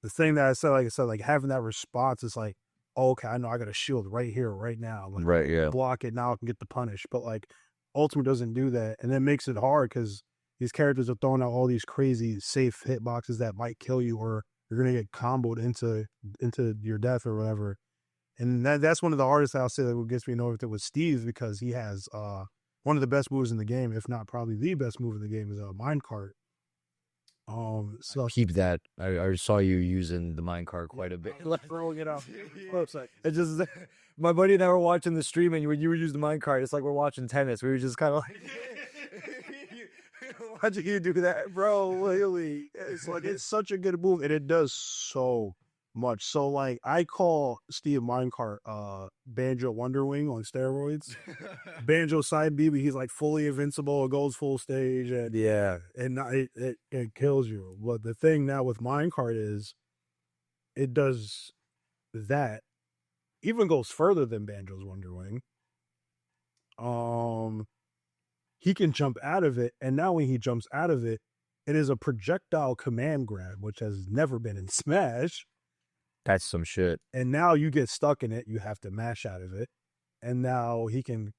S2: the thing that I said, like having that response is like, oh, okay, I know I got a shield right here, right now. Like,
S1: Right, yeah.
S2: block it now, I can get the punish. But like Ultimate doesn't do that, and it makes it hard because these characters are throwing out all these crazy safe hitboxes that might kill you, or you're gonna get comboed into your death or whatever. And that's one of the hardest I'll say that what gets me annoyed with Steve because he has one of the best moves in the game, if not probably the best move in the game, is a minecart. So
S1: Keep that. I saw you using the minecart quite a bit.
S2: throwing it out.
S1: It just my buddy and I were watching the stream, and when you were using the minecart, it's like we're watching tennis. We were just kind of like
S2: watching you do that, bro. Really, it's like it's such a good move, and it does so much. So like, I call Steve Minecart Banjo Wonderwing on steroids. Banjo side B, but he's like fully invincible. It goes full stage, and
S1: yeah.
S2: and it kills you. But the thing now with Minecart is, it does that. Even goes further than Banjo's Wonderwing. He can jump out of it, and now when he jumps out of it, it is a projectile command grab, which has never been in Smash.
S1: That's some shit.
S2: And now you get stuck in it, you have to mash out of it. And now he can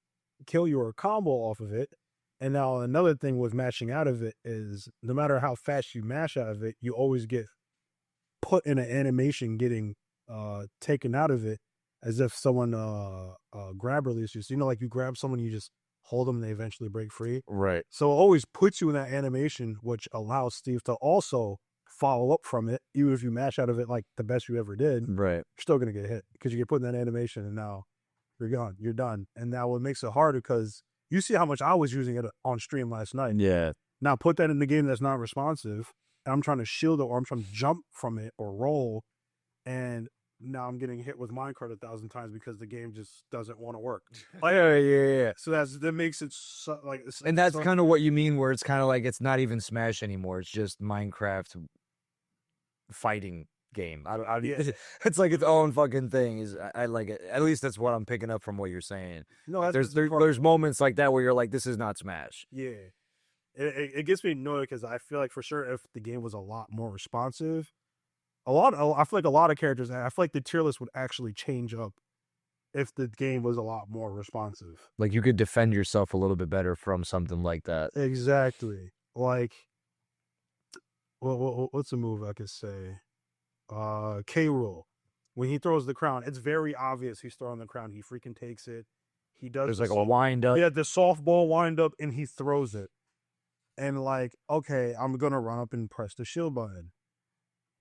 S2: kill you or combo off of it. And now another thing with mashing out of it is no matter how fast you mash out of it, you always get put in an animation getting taken out of it as if someone grab release you. So, like you grab someone, you just hold them and they eventually break free.
S1: Right.
S2: So it always puts you in that animation, which allows Steve to also follow up from it. Even if you mash out of it like the best you ever did,
S1: right,
S2: you're still going to get hit because you get put in that animation and now you're gone. You're done. And now what makes it harder because you see how much I was using it on stream last night.
S1: Yeah.
S2: Now put that in the game that's not responsive. And I'm trying to shield it or I'm trying to jump from it or roll. And now I'm getting hit with minecart 1,000 times because the game just doesn't want to work.
S1: Yeah.
S2: So that makes it like,
S1: and that's kind of what you mean, where it's kind of like it's not even Smash anymore. It's just Minecraft fighting game. It's like its own fucking thing. I like it. At least that's what I'm picking up from what you're saying.
S2: No,
S1: there's moments like that where you're like, this is not Smash.
S2: Yeah, it gets me annoyed because I feel like for sure if the game was a lot more responsive. I feel like a lot of characters, I feel like the tier list would actually change up if the game was a lot more responsive.
S1: Like you could defend yourself a little bit better from something like that.
S2: Exactly. Like, what's a move I could say? K. Rool. When he throws the crown, it's very obvious he's throwing the crown. He freaking takes it. He does.
S1: There's like a wind up.
S2: Yeah, the softball wind up, and he throws it. And like, okay, I'm gonna run up and press the shield button.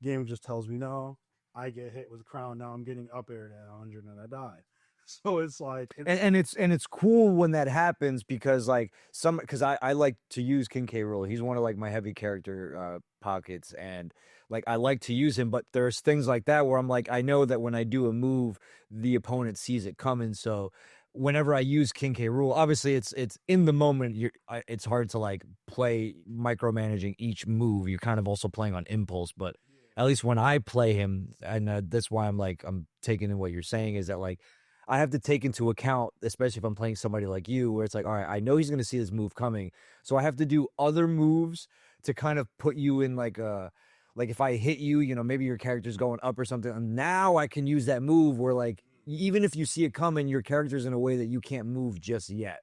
S2: Game just tells me no. I get hit with crown. Now I'm getting up aired at 100 and I die. So it's like,
S1: and it's cool when that happens because like because I like to use King K. Rool. He's one of like my heavy character pockets, and like I like to use him. But there's things like that where I'm like, I know that when I do a move, the opponent sees it coming. So whenever I use King K. Rool, obviously it's in the moment. It's hard to like play micromanaging each move. You're kind of also playing on impulse, but at least when I play him, and that's why I'm taking in what you're saying is that like I have to take into account, especially if I'm playing somebody like you, where it's like, all right, I know he's going to see this move coming, so I have to do other moves to kind of put you in like a. Like if I hit you, you know, maybe your character's going up or something, and now I can use that move where like even if you see it coming, your character's in a way that you can't move just yet.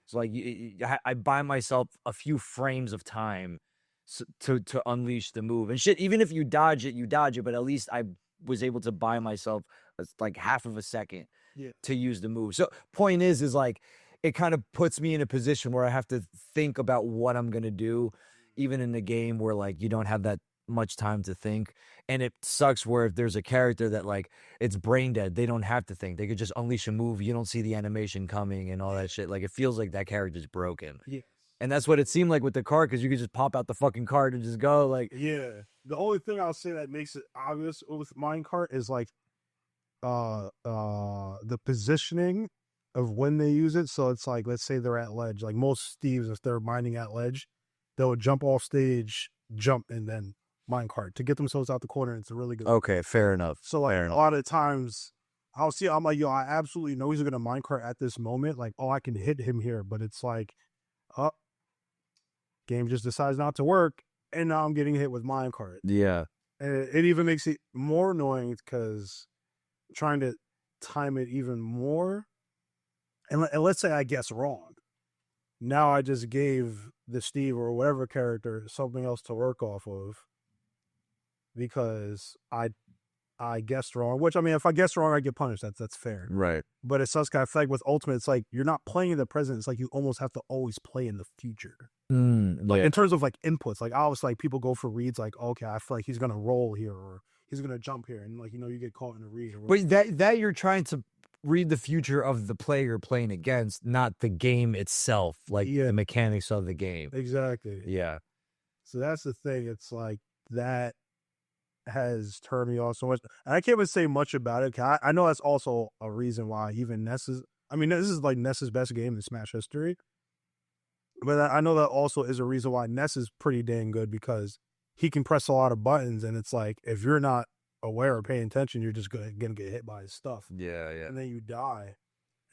S1: So like I buy myself a few frames of time to unleash the move and shit. Even if you dodge it, but at least I was able to buy myself like half of a second to use the move. So point is like it kind of puts me in a position where I have to think about what I'm gonna do, even in the game where like you don't have that much time to think. And it sucks where if there's a character that like it's brain dead, they don't have to think, they could just unleash a move, you don't see the animation coming and all that shit. Like it feels like that character's broken. And that's what it seemed like with the card, because you could just pop out the fucking card and just go like
S2: the only thing I'll say that makes it obvious with minecart is like the positioning of when they use it. So it's like, let's say they're at ledge, like most Steves, if they're mining at ledge, they'll jump off stage, jump, and then minecart to get themselves out the corner. It's a really good.
S1: Okay, fair enough.
S2: So like a lot of times I'll see, I'm like, yo, I absolutely know he's gonna minecart at this moment. Like, oh, I can hit him here, but it's like, game just decides not to work, and now I'm getting hit with minecart.
S1: Yeah.
S2: And it even makes it more annoying because trying to time it even more. And let's say I guess wrong. Now I just gave the Steve or whatever character something else to work off of because I guessed wrong. Which, I mean, if I guess wrong, I get punished. That's fair.
S1: Right.
S2: But it's such kind of like with Ultimate, it's like you're not playing in the present. It's like you almost have to always play in the future. Like in terms of like inputs, like I was like people go for reads, like okay, I feel like he's gonna roll here or he's gonna jump here, and like you get caught in a read.
S1: But that you're trying to read the future of the player you're playing against, not the game itself, like the mechanics of the game.
S2: Exactly.
S1: Yeah.
S2: So that's the thing. It's like that has turned me off so much. And I can't even say much about it. I know that's also a reason why even Ness's, I mean, this is like Ness's best game in Smash history. But I know that also is a reason why Ness is pretty dang good, because he can press a lot of buttons, and it's like if you're not aware or paying attention, you're just gonna get hit by his stuff.
S1: Yeah.
S2: And then you die.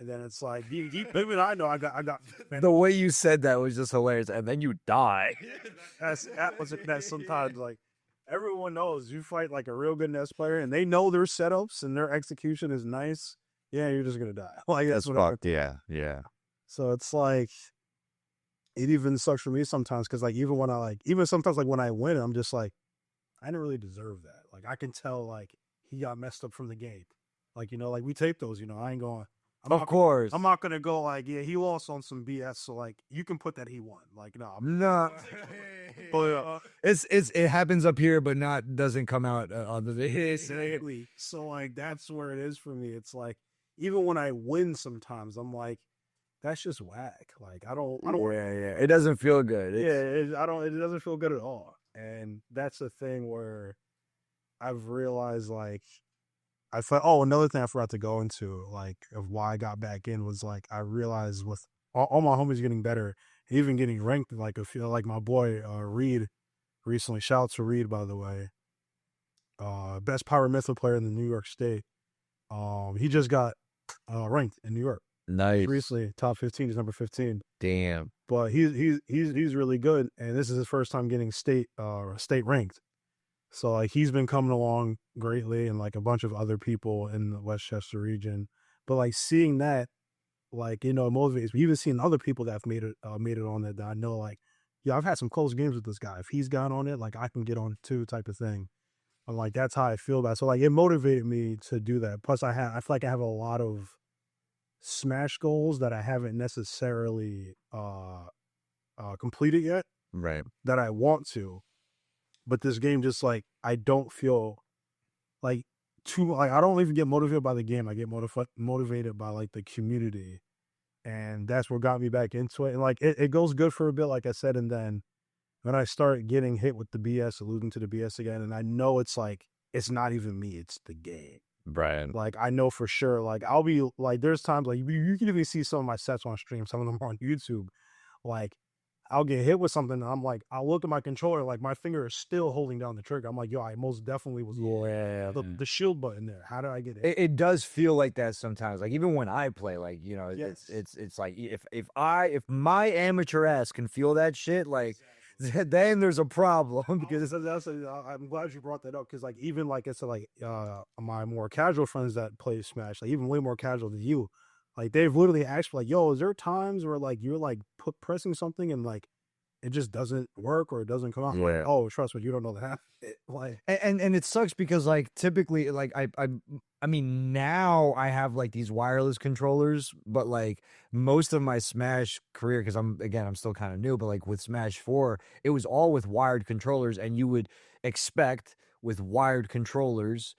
S2: And then it's like, even I know I got.
S1: The way you said that was just hilarious. And then you die.
S2: That sometimes like everyone knows you fight like a real good NES player, and they know their setups and their execution is nice. Yeah, you're just gonna die. Like that's what.
S1: Fucked. Yeah.
S2: So it's like, it even sucks for me sometimes because like even sometimes like when I win, I'm just like, I didn't really deserve that. Like I can tell like he got messed up from the gate. Like like we taped those. I ain't going.
S1: Of course.
S2: I'm not gonna go like, yeah, he lost on some BS. So like you can put that he won. Like no.
S1: But it happens up here, but doesn't come out on the video.
S2: Exactly. So like that's where it is for me. It's like even when I win, sometimes I'm like, that's just whack. Like I don't.
S1: Yeah. It doesn't feel good.
S2: It doesn't feel good at all. And that's the thing where I've realized like. I thought, another thing I forgot to go into, like, of why I got back in was, like, I realized with all my homies getting better, even getting ranked, like, like my boy, Reed, recently, shout out to Reed, by the way, best Power Mythic player in the New York State. He just got ranked in New York.
S1: Nice.
S2: Recently, top 15, he's number 15.
S1: Damn.
S2: But he's really good, and this is his first time getting state ranked. So like he's been coming along greatly, and like a bunch of other people in the Westchester region. But like seeing that, like it motivates me. Even seeing other people that have made it on that I know, like, yeah, I've had some close games with this guy. If he's got on it, like I can get on it too, type of thing. I'm like, that's how I feel about it. So like it motivated me to do that. Plus I feel like I have a lot of Smash goals that I haven't necessarily completed yet.
S1: Right.
S2: That I want to. But this game just like, I don't feel like I don't even get motivated by the game. I get motivated by like the community, and that's what got me back into it. And like, it goes good for a bit, like I said. And then when I start getting hit with the BS, alluding to the BS again, and I know it's like, it's not even me, it's the game.
S1: Right.
S2: Like, I know for sure, like, I'll be like, there's times like you can even see some of my sets on stream, some of them are on YouTube. Like, I'll get hit with something, and I'm like, I'll look at my controller, like my finger is still holding down the trigger. I'm like, yo, I most definitely was
S1: Yeah.
S2: the shield button there. How did I get it?
S1: It does feel like that sometimes. Like even when I play, like
S2: Yes.
S1: it's like if my amateur ass can feel that shit, like then there's a problem because
S2: I'm glad you brought that up because like even like it's like my more casual friends that play Smash, like even way more casual than you, like they've literally asked like, yo, is there times where like you're like pressing something and like it just doesn't work or it doesn't come out? I'm like,
S1: yeah.
S2: oh, trust me, you don't know that. Like,
S1: And it sucks because like typically like I mean now I have like these wireless controllers, but like most of my Smash career, because I'm still kind of new, but like with Smash 4 it was all with wired controllers, and you would expect with wired controllers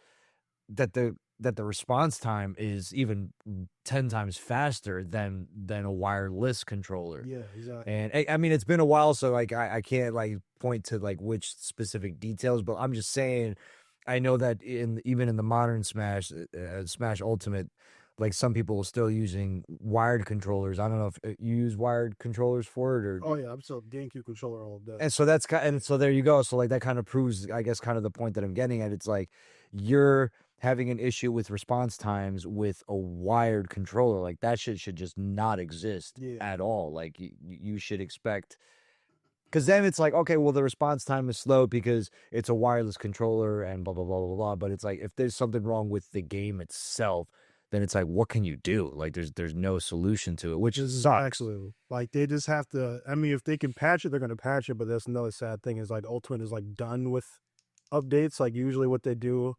S1: that the response time is even 10 times faster than a wireless controller.
S2: yeah, exactly.
S1: And I mean, it's been a while, so like I can't like point to like which specific details, but I'm just saying, I know that even in the modern Smash, Smash Ultimate, like some people are still using wired controllers. I don't know if you use wired controllers for it or.
S2: Oh yeah, I'm still GameCube controller all day.
S1: And so that's and so there you go. So like that kind of proves, I guess, kind of the point that I'm getting at. It's like you're having an issue with response times with a wired controller. Like that shit should just not exist
S2: Yeah.
S1: at all. Like you should expect, because then it's like, okay, well the response time is slow because it's a wireless controller and blah blah blah blah blah. But it's like if there's something wrong with the game itself, then it's like, what can you do? Like there's no solution to it, which sucks.
S2: Absolutely. Like they just have to. I mean, if they can patch it, they're gonna patch it. But that's another sad thing is like Ultimate is like done with updates. Like usually what they do,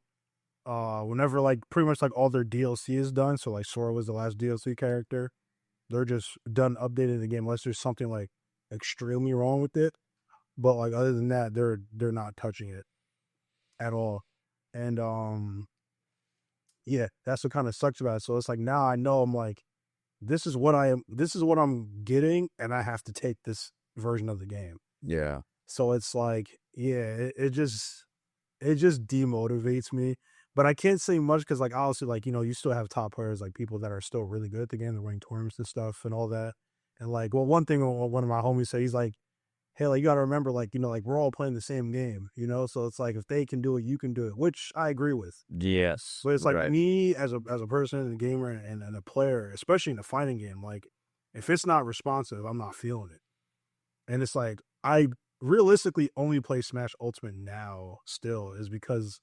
S2: whenever like pretty much like all their DLC is done. So like Sora was the last DLC character. They're just done updating the game unless there's something like extremely wrong with it. But like other than that, they're not touching it at all. And yeah, that's what kind of sucks about it. So it's like now I know I'm like, this is what I'm getting, and I have to take this version of the game.
S1: Yeah.
S2: So it's like, yeah, it just demotivates me. But I can't say much because like obviously like, you still have top players, like people that are still really good at the game, they're winning tournaments and stuff and all that. And like, well, one thing one of my homies said, he's like, hey, like you gotta remember, like, like we're all playing the same game, so it's like if they can do it, you can do it, which I agree with.
S1: Yes.
S2: So it's like
S1: right.
S2: me as a person and a gamer and a player, especially in a fighting game, like if it's not responsive, I'm not feeling it. And it's like I realistically only play Smash Ultimate now still is because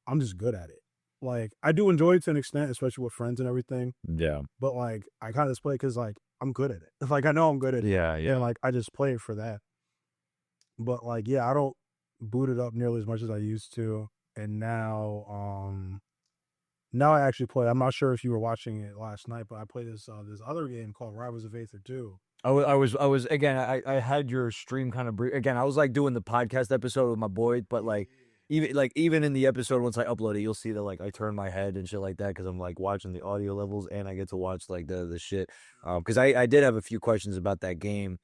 S2: I'm just good at it. Like I do enjoy it to an extent, especially with friends and everything.
S1: Yeah.
S2: But like I kind of just play because like I'm good at it. Like I know I'm good at it.
S1: Yeah. Yeah.
S2: And like I just play it for that. But like, yeah, I don't boot it up nearly as much as I used to. And now I actually play. I'm not sure if you were watching it last night, but I played this other game called Rivals of Aether 2.
S1: I was again. I had your stream kind of brief. Again, I was like doing the podcast episode with my boy, but like even in the episode once I upload it, you'll see that like I turn my head and shit like that because I'm like watching the audio levels and I get to watch like the shit. Because I did have a few questions about that game.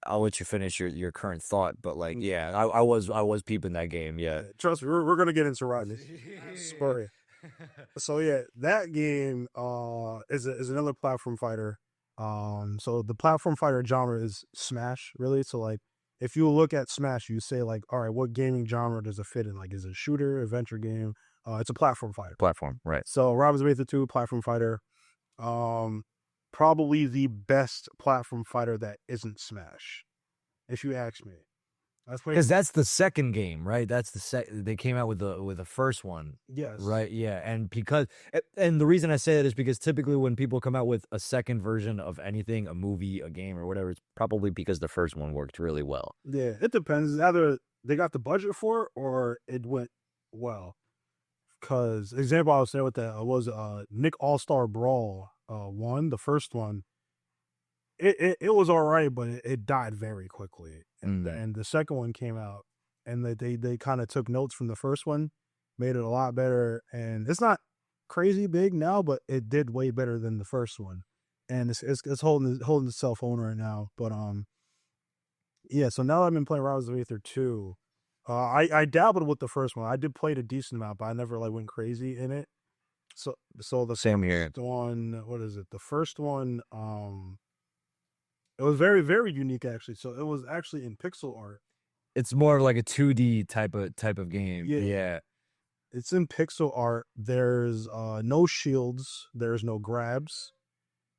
S1: I'll let you finish your current thought, but like yeah, I was peeping that game. Yeah,
S2: trust me, we're gonna get into Rodney. Spur. So yeah, that game is another platform fighter. So the platform fighter genre is Smash, really. So like if you look at Smash, you say like, all right, what gaming genre does it fit in? Like, is it a shooter, adventure game? It's a platform fighter.
S1: platform, right?
S2: So Rivals of Aether 2, platform fighter. Probably the best platform fighter that isn't Smash, if you ask me.
S1: Because that's the second game, right? That's they came out with the first one.
S2: Yes.
S1: Right. Yeah. And the reason I say that is because typically when people come out with a second version of anything, a movie, a game, or whatever, it's probably because the first one worked really well.
S2: Yeah, it depends. Either they got the budget for it or it went well. Because example I was saying with that was Nick All-Star Brawl 1, the first one. It was all right, but it died very quickly. And the second one came out, and they kind of took notes from the first one, made it a lot better. And it's not crazy big now, but it did way better than the first one. And it's holding itself on right now. But yeah, so now I've been playing Rivals of Aether 2. I dabbled with the first one. I did play it a decent amount, but I never like went crazy in it. So the
S1: Same here.
S2: first one, what is it? The first one, it was very, very unique actually. So it was actually in pixel art.
S1: It's more of like a 2D type of game. Yeah.
S2: It's in pixel art. There's no shields, there's no grabs,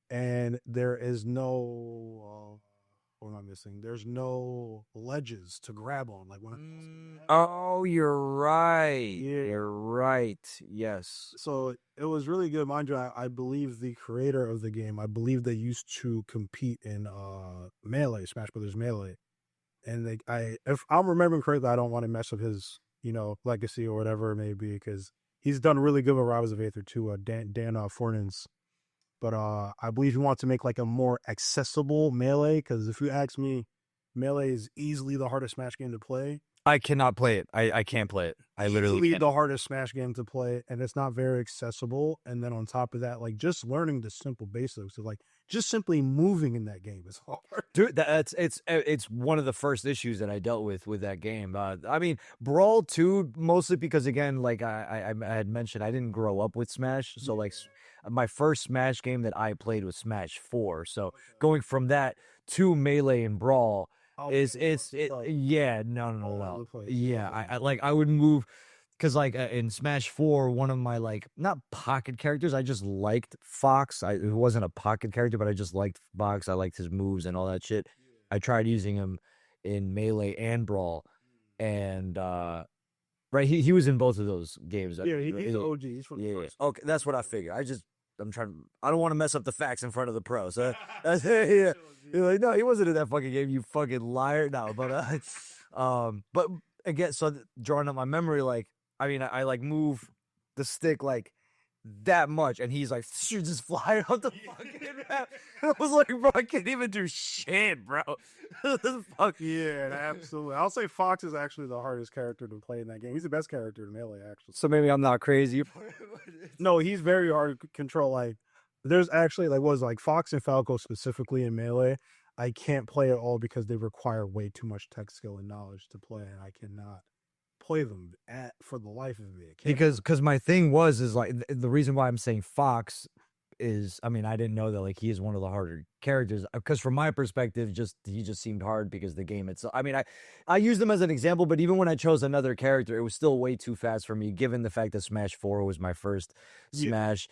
S2: and there is no what am I missing? There's no ledges to grab on. Like when
S1: Oh, you're right.
S2: Yeah.
S1: You're right. Yes.
S2: So it was really good. Mind you, I believe the creator of the game, I believe they used to compete in Melee, Smash Brothers Melee. And if I'm remembering correctly, I don't want to mess up his, legacy or whatever it may be, because he's done really good with Rise of Aether too, Dan Fornins. But I believe he wants to make like a more accessible Melee, because if you ask me, Melee is easily the hardest Smash game to play.
S1: I cannot play it. I can't play it. I literally can't.
S2: The hardest Smash game to play, and it's not very accessible. And then on top of that, like just learning the simple basics of like just simply moving in that game is hard.
S1: Dude, it's one of the first issues that I dealt with that game. I mean, Brawl 2, mostly because again, like I had mentioned, I didn't grow up with Smash, so like my first Smash game that I played was Smash 4. So going from that to Melee and Brawl. No. Yeah, I would move because like in Smash 4, one of my like not pocket characters, I just liked Fox. It wasn't a pocket character, but I just liked Fox. I liked his moves and all that shit. I tried using him in Melee and Brawl, and right, he was in both of those games.
S2: Yeah, he's an OG. He's from
S1: the first. Okay, that's what I figured. I don't want to mess up the facts in front of the pro. So that's yeah. You're like, no, he wasn't in that fucking game, you fucking liar. No, but again, so drawing up my memory, like, I mean, I like move the stick like that much, and he's like, just flying off the fucking map. I was like, bro, I can't even do shit, bro.
S2: Fuck yeah, absolutely. I'll say Fox is actually the hardest character to play in that game. He's the best character in Melee, actually.
S1: So maybe I'm not crazy.
S2: No, he's very hard to control. Like, there's actually like Fox and Falco specifically in Melee. I can't play at all because they require way too much tech skill and knowledge to play, and I cannot play them for the life of me.
S1: Because my thing is like the reason why I'm saying Fox is, I mean, I didn't know that like he is one of the harder characters, because from my perspective, he just seemed hard because the game itself. I mean, I used them as an example, but even when I chose another character, it was still way too fast for me, given the fact that Smash 4 was my first Smash,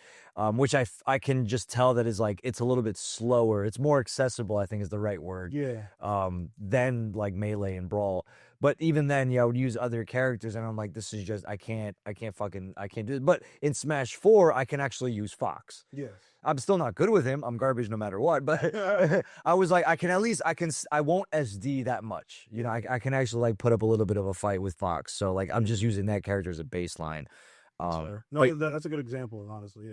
S1: which I can just tell that is like it's a little bit slower. It's more accessible, I think is the right word. Than like Melee and Brawl. But even then, I would use other characters, and I'm like, this is just I can't do it. But in Smash 4, I can actually use Fox.
S2: Yes.
S1: I'm still not good with him. I'm garbage no matter what. But I was like, I won't SD that much. I can actually like put up a little bit of a fight with Fox. So like I'm just using that character as a baseline.
S2: That's a good example, honestly.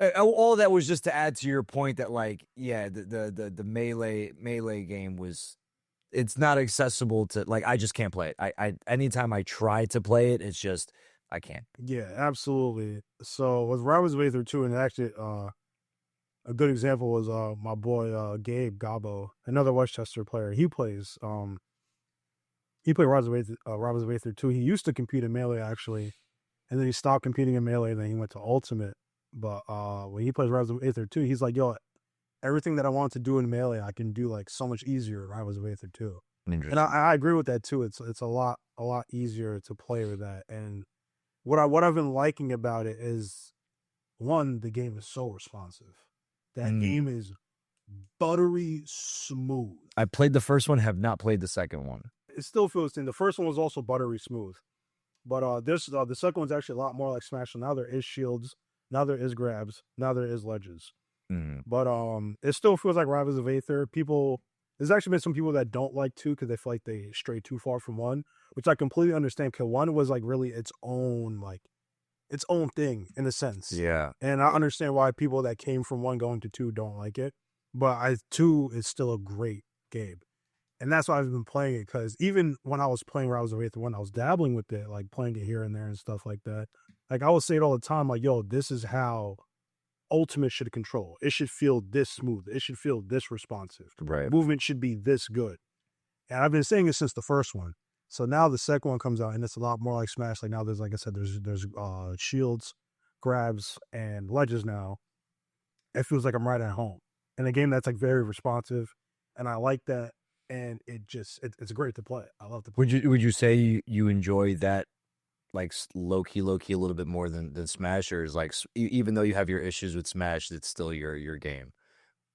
S2: Yeah.
S1: All that was just to add to your point that like, yeah, the Melee game was. It's not accessible to like. I just can't play it. I anytime I try to play it, it's just I can't.
S2: Yeah, absolutely. So with Rise of Aether 2, and actually, a good example was my boy Gabe Gabo, another Westchester player. He played Rise of Aether 2. He used to compete in Melee actually, and then he stopped competing in Melee. And then he went to Ultimate. But when he plays Rise of Aether 2, he's like, yo, everything that I want to do in Melee, I can do like so much easier in Rise of Aether 2. And I agree with that too. It's a lot easier to play with that. And what I've been liking about it is, one, the game is so responsive. That game is buttery smooth.
S1: I played the first one, have not played the second one.
S2: It still feels the first one was also buttery smooth, but the second one's actually a lot more like Smash. So now there is shields, now there is grabs, now there is ledges. But it still feels like Rise of Aether. There's actually been some people that don't like 2 because they feel like they stray too far from 1, which I completely understand, because 1 was like really its own thing in a sense.
S1: Yeah.
S2: And I understand why people that came from 1 going to 2 don't like it. But 2 is still a great game. And that's why I've been playing it, because even when I was playing Rise of Aether 1, I was dabbling with it, like playing it here and there and stuff like that. Like I would say it all the time, like, yo, this is how Ultimate should control. It should feel this smooth. It should feel this responsive.
S1: Right.
S2: Movement should be this good. And I've been saying it since the first one. So now the second one comes out, and it's a lot more like Smash. Like now, there's like I said, there's shields, grabs, and ledges now. It feels like I'm right at home in a game that's like very responsive, and I like that. And it's great to play. I love to play.
S1: Would you say you enjoy that like low key a little bit more than Smash, or is like even though you have your issues with Smash, it's still your game?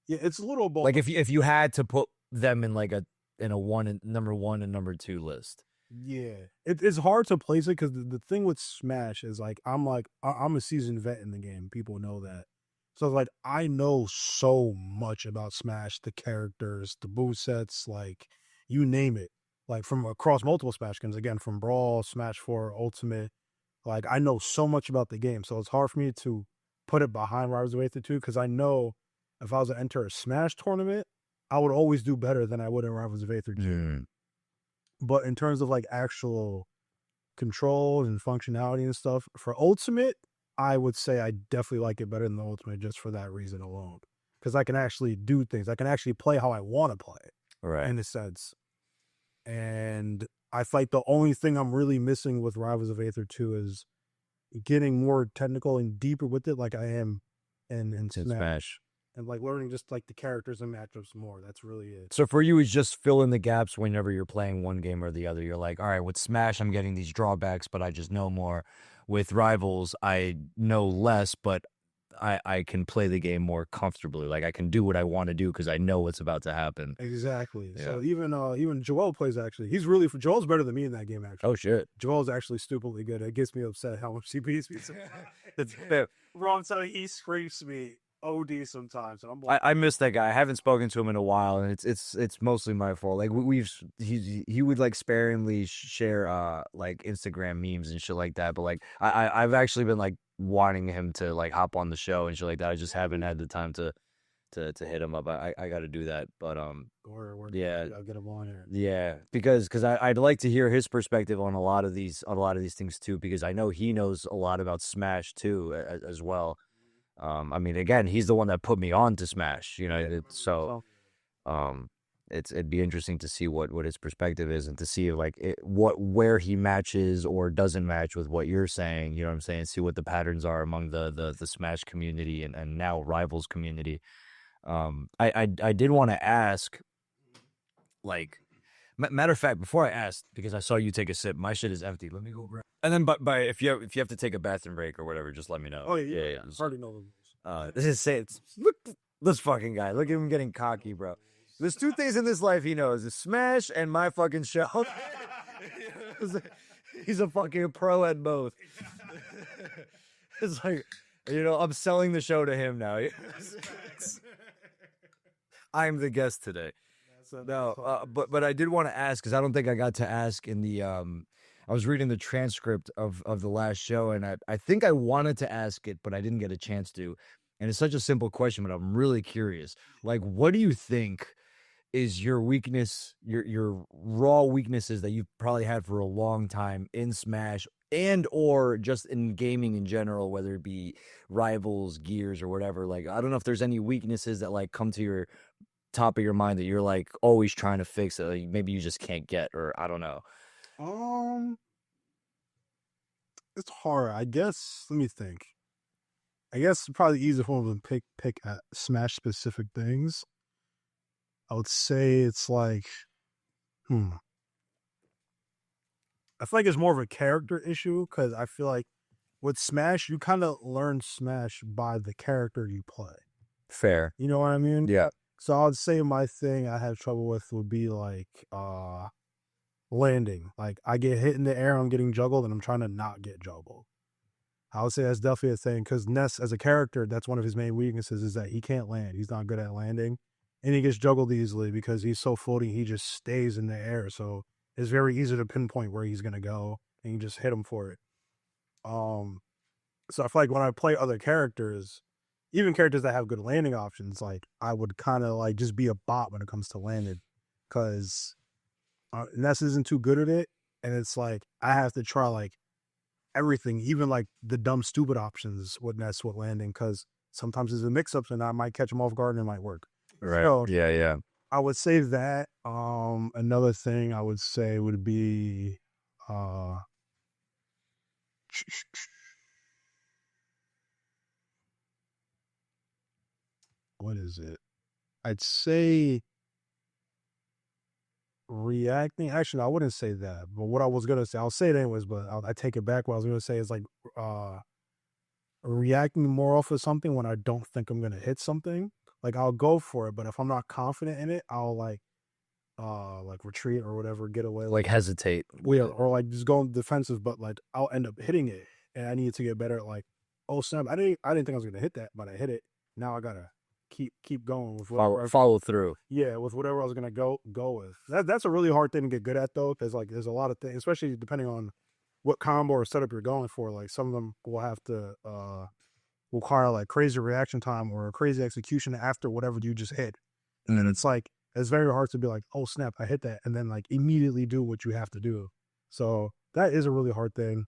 S2: Yeah, it's a little both.
S1: Like if you had to put them in like a number one and number two list.
S2: Yeah, it's hard to place it because the thing with Smash is like I'm a seasoned vet in the game. People know that, so like I know so much about Smash, the characters, the movesets, like you name it, like from across multiple Smash games. Again, from Brawl, Smash 4, Ultimate. Like I know so much about the game, so it's hard for me to put it behind Rivals of Aether 2 because I know if I was to enter a Smash tournament, I would always do better than I would in Rivals of Aether 2.
S1: Mm.
S2: But in terms of like actual controls and functionality and stuff for Ultimate, I would say I definitely like it better than the Ultimate just for that reason alone. Because I can actually do things. I can actually play how I want to play.
S1: Right.
S2: In a sense. And I feel like the only thing I'm really missing with Rivals of Aether 2 is getting more technical and deeper with it like I am in Smash. And like learning just like the characters and matchups more. That's really it.
S1: So for you, it's just fill in the gaps whenever you're playing one game or the other. You're like, all right, with Smash, I'm getting these drawbacks, but I just know more. With Rivals, I know less, but I can play the game more comfortably. Like I can do what I want to do because I know what's about to happen.
S2: Exactly.
S1: Yeah.
S2: So even Joel plays actually. Joel's better than me in that game actually.
S1: Oh shit.
S2: Joel's actually stupidly good. It gets me upset how much he beats me sometimes. That's fair. Bro, I'm telling you, he scrapes me OD sometimes, and I'm like,
S1: I miss that guy. I haven't spoken to him in a while, and it's mostly my fault. Like he would like sparingly share like Instagram memes and shit like that. But like I've actually been like wanting him to like hop on the show and shit like that. I just haven't had the time to hit him up. I got to do that. But yeah,
S2: I'll get him on here.
S1: Yeah, because I'd like to hear his perspective on a lot of these things too. Because I know he knows a lot about Smash too as well. I mean, again, he's the one that put me on to Smash, you know, it'd be interesting to see what his perspective is and to see like where he matches or doesn't match with what you're saying, you know what I'm saying? See what the patterns are among the Smash community and now Rivals community. I did want to ask, like, matter of fact, before I asked, because I saw you take a sip, my shit is empty. Let me go grab. And then, but if you have to take a bathroom break or whatever, just let me know.
S2: Oh yeah.
S1: I
S2: already know the rules.
S1: This is say look this fucking guy. Look at him getting cocky, bro. There's two things in this life he knows: is Smash and my fucking show. He's a fucking pro at both. It's like, you know, I'm selling the show to him now. I'm the guest today. No, but I did want to ask because I don't think I got to ask in the I was reading the transcript of the last show and I think I wanted to ask it, but I didn't get a chance to. And it's such a simple question, but I'm really curious. Like, what do you think is your weakness, your raw weaknesses that you've probably had for a long time in Smash and or just in gaming in general, whether it be Rivals, Gears, or whatever? Like, I don't know if there's any weaknesses that like come to your top of your mind that you're like always trying to fix it, like maybe you just can't get, or I don't know.
S2: It's hard. I guess. Let me think. I guess probably the easiest one to pick at Smash specific things. I would say it's like, I feel like it's more of a character issue because I feel like with Smash you kind of learn Smash by the character you play.
S1: Fair.
S2: You know what I mean?
S1: Yeah.
S2: So I would say my thing I have trouble with would be like landing. Like I get hit in the air, I'm getting juggled, and I'm trying to not get juggled. I would say that's definitely a thing because Ness, as a character, that's one of his main weaknesses is that he can't land. He's not good at landing, and he gets juggled easily because he's so floating. He just stays in the air, so it's very easy to pinpoint where he's gonna go, and you just hit him for it. So I feel like when I play other characters, even characters that have good landing options, like I would kind of like just be a bot when it comes to landing, because Ness isn't too good at it, and it's like I have to try like everything, even like the dumb stupid options with Ness with landing, because sometimes there's a mix-ups and I might catch him off guard and it might work.
S1: Right.
S2: So,
S1: yeah.
S2: I would say that, Another thing I would say would be, uh, what is it? I'd say reacting. Actually, no, I wouldn't say that. But what I was gonna say, I'll say it anyways. But I take it back. What I was gonna say is like, uh, reacting more off of something when I don't think I'm gonna hit something. Like I'll go for it, but if I'm not confident in it, I'll like retreat or whatever, get away,
S1: Like hesitate.
S2: or like just go on defensive. But like I'll end up hitting it, and I need to get better at like, oh snap, I didn't think I was gonna hit that, but I hit it. Now I gotta keep going with whatever.
S1: Follow through.
S2: Yeah, with whatever I was gonna go with. That's a really hard thing to get good at though, because like there's a lot of things, especially depending on what combo or setup you're going for. Like some of them will have to require like crazy reaction time or crazy execution after whatever you just hit. And then it's like it's very hard to be like, oh snap, I hit that, and then like immediately do what you have to do. So that is a really hard thing.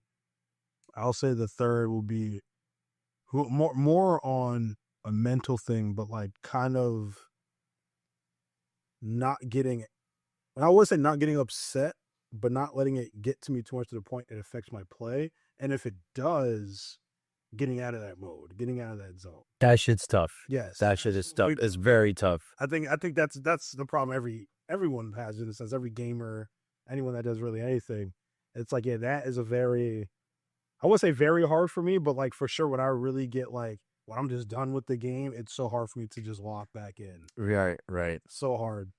S2: I'll say the third will be more on a mental thing, but like kind of not getting, and I would say not getting upset, but not letting it get to me too much to the point it affects my play. And if it does, getting out of that mode, getting out of that zone.
S1: That shit's tough.
S2: Yes,
S1: That shit is tough. It's very tough.
S2: I think that's the problem everyone has in a sense. Every gamer, anyone that does really anything, it's like, yeah, that is a very, I would say very hard for me, but like for sure when I really get like when I'm just done with the game, it's so hard for me to just lock back in.
S1: Right.
S2: So hard.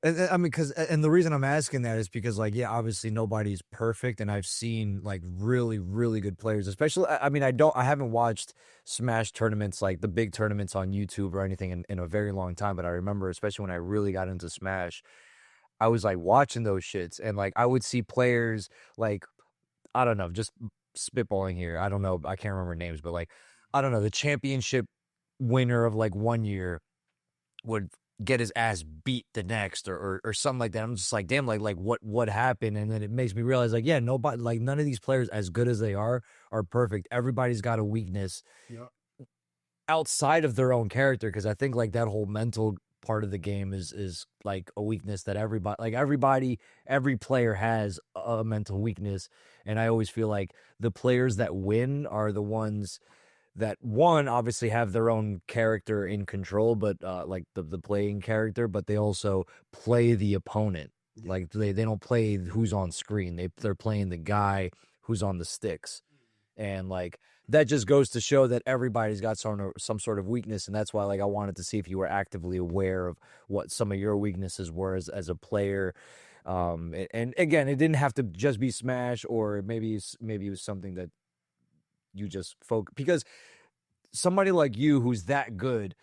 S1: And I mean, and the reason I'm asking that is because, like, yeah, obviously nobody's perfect, and I've seen like really, really good players. Especially, I mean, I haven't watched Smash tournaments, like the big tournaments on YouTube or anything, in a very long time. But I remember, especially when I really got into Smash, I was like watching those shits, and like I would see players like, I don't know, just spitballing here. I don't know, I can't remember names, but like, I don't know, the championship winner of like one year would get his ass beat the next, or something like that. I'm just like, damn, like what happened? And then it makes me realize, like, yeah, nobody, like none of these players, as good as they are perfect. Everybody's got a weakness
S2: Yeah.
S1: outside of their own character, because I think like that whole mental part of the game is like a weakness that every player has a mental weakness. And I always feel like the players that win are the ones that, one, obviously have their own character in control, but like the playing character, but they also play the opponent.
S2: Yeah.
S1: Like they don't play who's on screen. They're playing the guy who's on the sticks. And like that just goes to show that everybody's got some sort of weakness. And that's why, like, I wanted to see if you were actively aware of what some of your weaknesses were as a player. And again, it didn't have to just be Smash, or maybe it was something that you just focus, because somebody like you who's that good,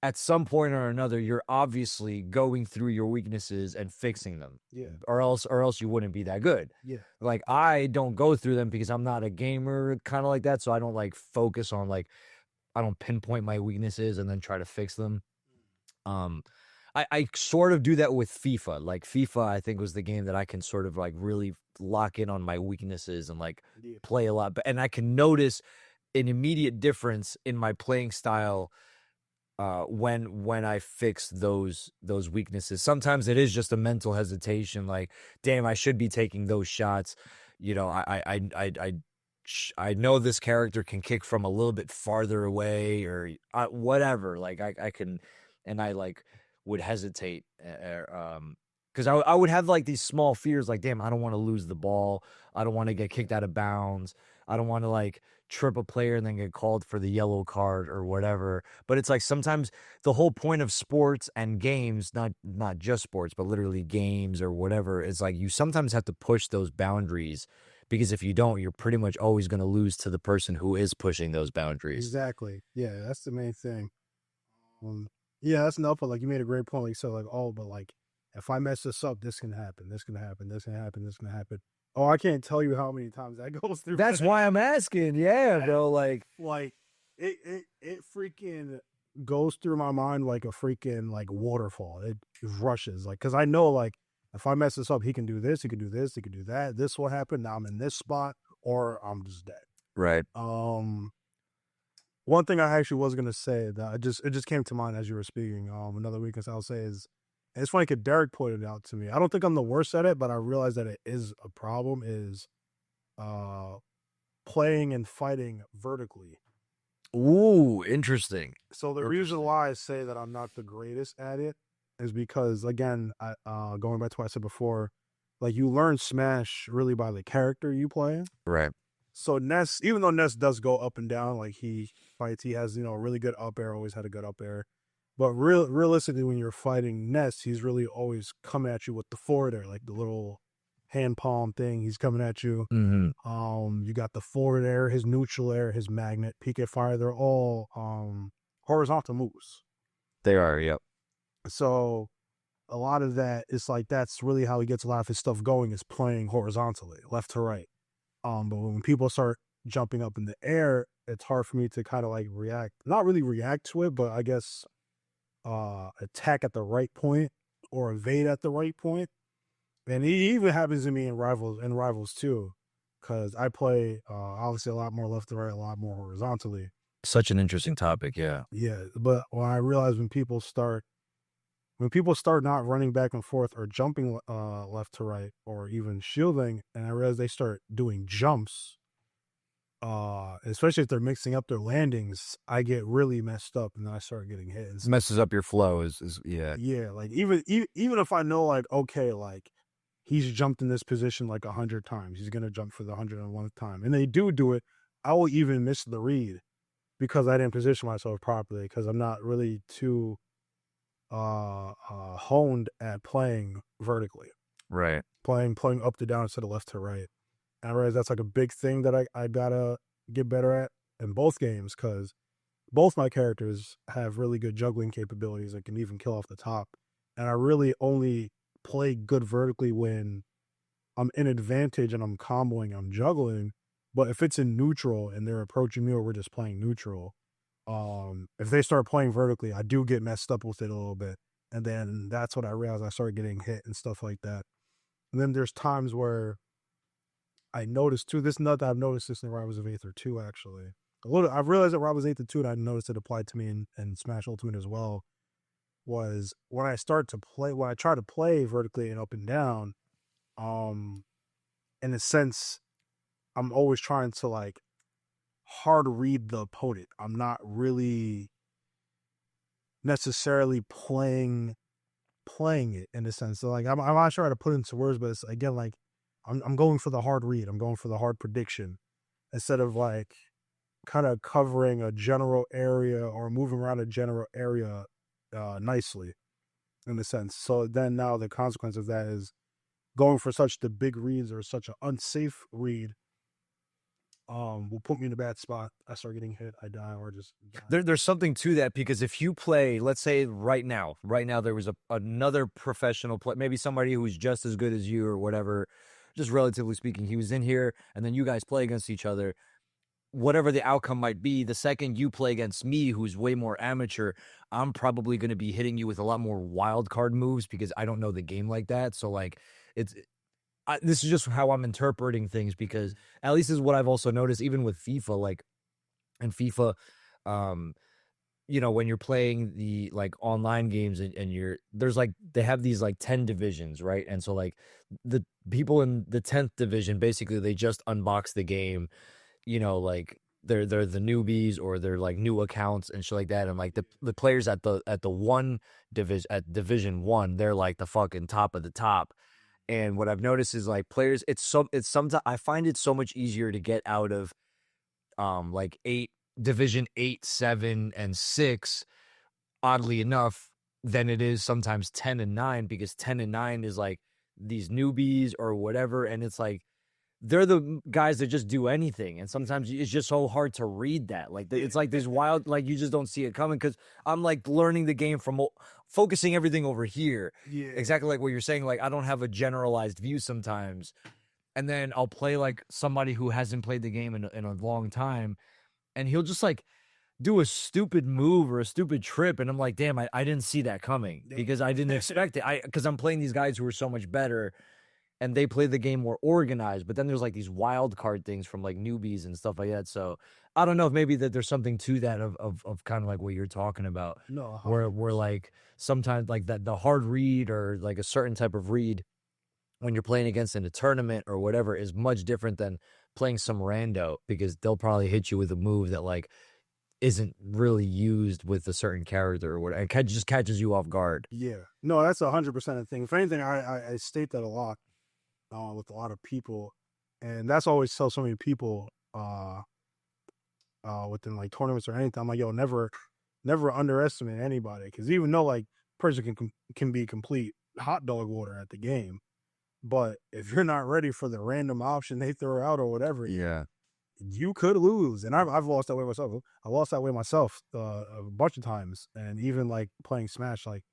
S1: at some point or another, you're obviously going through your weaknesses and fixing them.
S2: Yeah.
S1: Or else you wouldn't be that good.
S2: Yeah.
S1: Like, I don't go through them because I'm not a gamer kind of like that. So I don't like focus on, like, I don't pinpoint my weaknesses and then try to fix them. I sort of do that with FIFA. Like FIFA, I think, was the game that I can sort of like really lock in on my weaknesses and like play a lot. And I can notice an immediate difference in my playing style when I fix those weaknesses. Sometimes it is just a mental hesitation, like, damn, I should be taking those shots. You know, I know this character can kick from a little bit farther away, or whatever. Like I can, and I like would hesitate, because I would have like these small fears, like, damn, I don't want to lose the ball. I don't want to get kicked out of bounds. I don't want to like trip a player and then get called for the yellow card or whatever. But it's like sometimes the whole point of sports and games, not just sports, but literally games or whatever, is like you sometimes have to push those boundaries, because if you don't, you're pretty much always going to lose to the person who is pushing those boundaries.
S2: Exactly. Yeah, that's the main thing. Yeah, that's enough. But like you made a great point. Like, so like, oh, but like if I mess this up, this can happen. This can happen. This can happen. This can happen. Oh, I can't tell you how many times that goes through.
S1: That's why I'm asking. Yeah, bro. Like
S2: it freaking goes through my mind like a freaking like waterfall. It rushes, like, because I know, like, if I mess this up, he can do this, he can do this, he can do that. This will happen. Now I'm in this spot, or I'm just dead.
S1: right.
S2: One thing I actually was gonna say that it just came to mind as you were speaking. Another weakness I'll say is And it's funny because Derek pointed it out to me. I don't think I'm the worst at it, but I realize that it is a problem. Is uh playing and fighting vertically.
S1: Ooh, interesting.
S2: So the reason why I say that I'm not the greatest at it is because, again, going back to what I said before, like you learn Smash really by the character you play.
S1: Right.
S2: So Ness, even though Ness does go up and down, like he fights, he has, a really good up air, always had a good up air. But realistically, when you're fighting Ness, he's really always coming at you with the forward air, like the little hand palm thing. He's coming at you. You got the forward air, his neutral air, his magnet, PK fire. They're all horizontal moves.
S1: They are, yep.
S2: So a lot of that is like that's really how he gets a lot of his stuff going, is playing horizontally, left to right. But when people start jumping up in the air, it's hard for me to kind of like not really react to it, but I guess attack at the right point or evade at the right point. And it even happens to me in rivals too, because I play obviously a lot more left to right, a lot more horizontally.
S1: Such an interesting topic, yeah.
S2: Yeah, but when I realize when people start not running back and forth or jumping left to right or even shielding, and I realize they start doing jumps, especially if they're mixing up their landings, I get really messed up and then I start getting hit.
S1: It messes up your flow is yeah.
S2: Yeah, like even if I know like, okay, like he's jumped in this position like 100 times, he's gonna jump for the 101th time, and they do it, I will even miss the read because I didn't position myself properly, because I'm not really too honed at playing vertically,
S1: right?
S2: Playing up to down instead of left to right. And I realize that's like a big thing that I gotta get better at in both games, because both my characters have really good juggling capabilities that can even kill off the top. And I really only play good vertically when I'm in advantage and I'm comboing, I'm juggling. But if it's in neutral and they're approaching me or we're just playing neutral, if they start playing vertically, I do get messed up with it a little bit. And then that's what I realized, I started getting hit and stuff like that. And then there's times where I noticed too, this nut that I've noticed this in Rivals of Aether 2, actually. I've realized that Rivals of Aether 2, and I noticed it applied to me in Smash Ultimate as well, was when I try to play vertically and up and down, in a sense, I'm always trying to like hard read the opponent. I'm not really necessarily playing it in a sense. So like I'm not sure how to put it into words, but it's again like I'm going for the hard read. I'm going for the hard prediction instead of like kind of covering a general area or moving around a general area nicely in a sense. So then now the consequence of that is going for such the big reads or such an unsafe read will put me in a bad spot. I start getting hit, I die, or just die.
S1: There's something to that, because if you play, let's say right now there was another professional play, maybe somebody who's just as good as you or whatever, just relatively speaking, he was in here, and then you guys play against each other. Whatever the outcome might be, the second you play against me, who's way more amateur, I'm probably going to be hitting you with a lot more wild card moves because I don't know the game like that. So like this is just how I'm interpreting things, because at least is what I've also noticed, even with FIFA, like in FIFA, when you're playing the like online games and there's like, they have these like 10 divisions, right? And so like the people in the 10th division, basically they just unbox the game, like they're the newbies or they're like new accounts and shit like that. And like the players at the one division, at Division 1, they're like the fucking top of the top. And what I've noticed is like players, it's sometimes I find it so much easier to get out of like Division 8, 7, and 6, oddly enough, than it is sometimes 10 and 9, because 10 and 9 is like these newbies or whatever, and it's like they're the guys that just do anything, and sometimes it's just so hard to read that. Like it's like this wild, like you just don't see it coming, because I'm like learning the game from focusing everything over here.
S2: Yeah,
S1: exactly like what you're saying. Like I don't have a generalized view sometimes, and then I'll play like somebody who hasn't played the game in a long time, and he'll just like do a stupid move or a stupid trip, and I'm like, damn, I didn't see that coming, because I didn't expect it. Because I'm playing these guys who are so much better. and they play the game more organized. But then there's like these wild card things from like newbies and stuff like that. So I don't know if maybe that there's something to that of kind of like what you're talking about.
S2: No,
S1: where
S2: 100%.
S1: like sometimes like that the hard read or like a certain type of read when you're playing against in a tournament or whatever is much different than playing some rando, because they'll probably hit you with a move that like isn't really used with a certain character or whatever, and just catches you off guard.
S2: Yeah, no, that's 100% a thing. If anything, I state that a lot with a lot of people, and that's always tell so many people within like tournaments or anything. I'm like, yo, never underestimate anybody, because even though like person can be complete hot dog water at the game, but if you're not ready for the random option they throw out or whatever,
S1: Yeah.
S2: you could lose. And I've lost that way myself. I lost that way myself a bunch of times. And even like playing Smash, like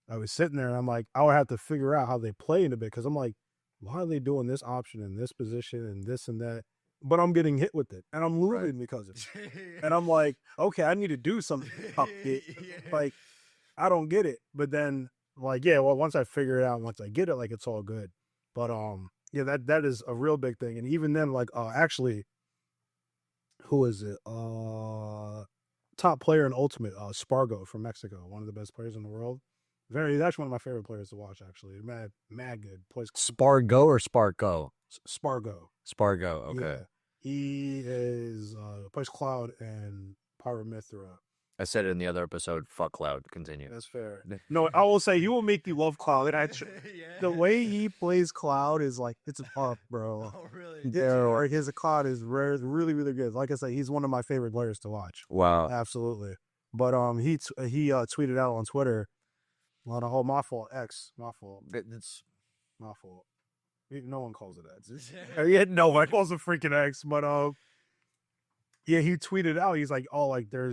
S2: I was sitting there and I'm like, I would have to figure out how they play in a bit, because I'm like, why are they doing this option in this position and this and that? But I'm getting hit with it and I'm losing because of it. And I'm like, okay, I need to do something about it. Like, I don't get it. But then like, yeah, well, once I figure it out, once I get it, like it's all good. But yeah, that is a real big thing. And even then, like actually, who is it? Top player in Ultimate, Spargo from Mexico, one of the best players in the world. That's one of my favorite players to watch, actually. Mad good. Plays
S1: Spargo or Sparko?
S2: Spargo.
S1: Spargo, okay.
S2: Yeah. He is plays Cloud and Pyramithra.
S1: I said it in the other episode. Fuck Cloud. Continue.
S2: That's fair. No, I will say he will make you love Cloud. And the way he plays Cloud is like, it's up, bro.
S1: Oh, really?
S2: Yeah, his Cloud is really, really good. Like I said, he's one of my favorite players to watch.
S1: Wow.
S2: Absolutely. But he tweeted out on Twitter, "Oh, my fault, X, my fault.
S1: It's
S2: my fault. No one calls it X. Yeah, no one calls it freaking X. But yeah, he tweeted out. He's like, oh, like there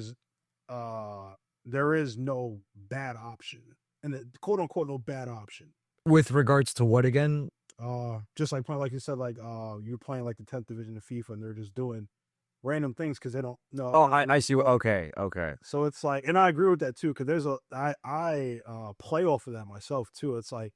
S2: is no bad option, and quote unquote no bad option.
S1: With regards to what again?
S2: Just like like you said, like you're playing like the 10th division of FIFA, and they're just doing random things because they don't know.
S1: Oh, I see. Okay.
S2: So it's like, and I agree with that too, because I play off of that myself too. It's like,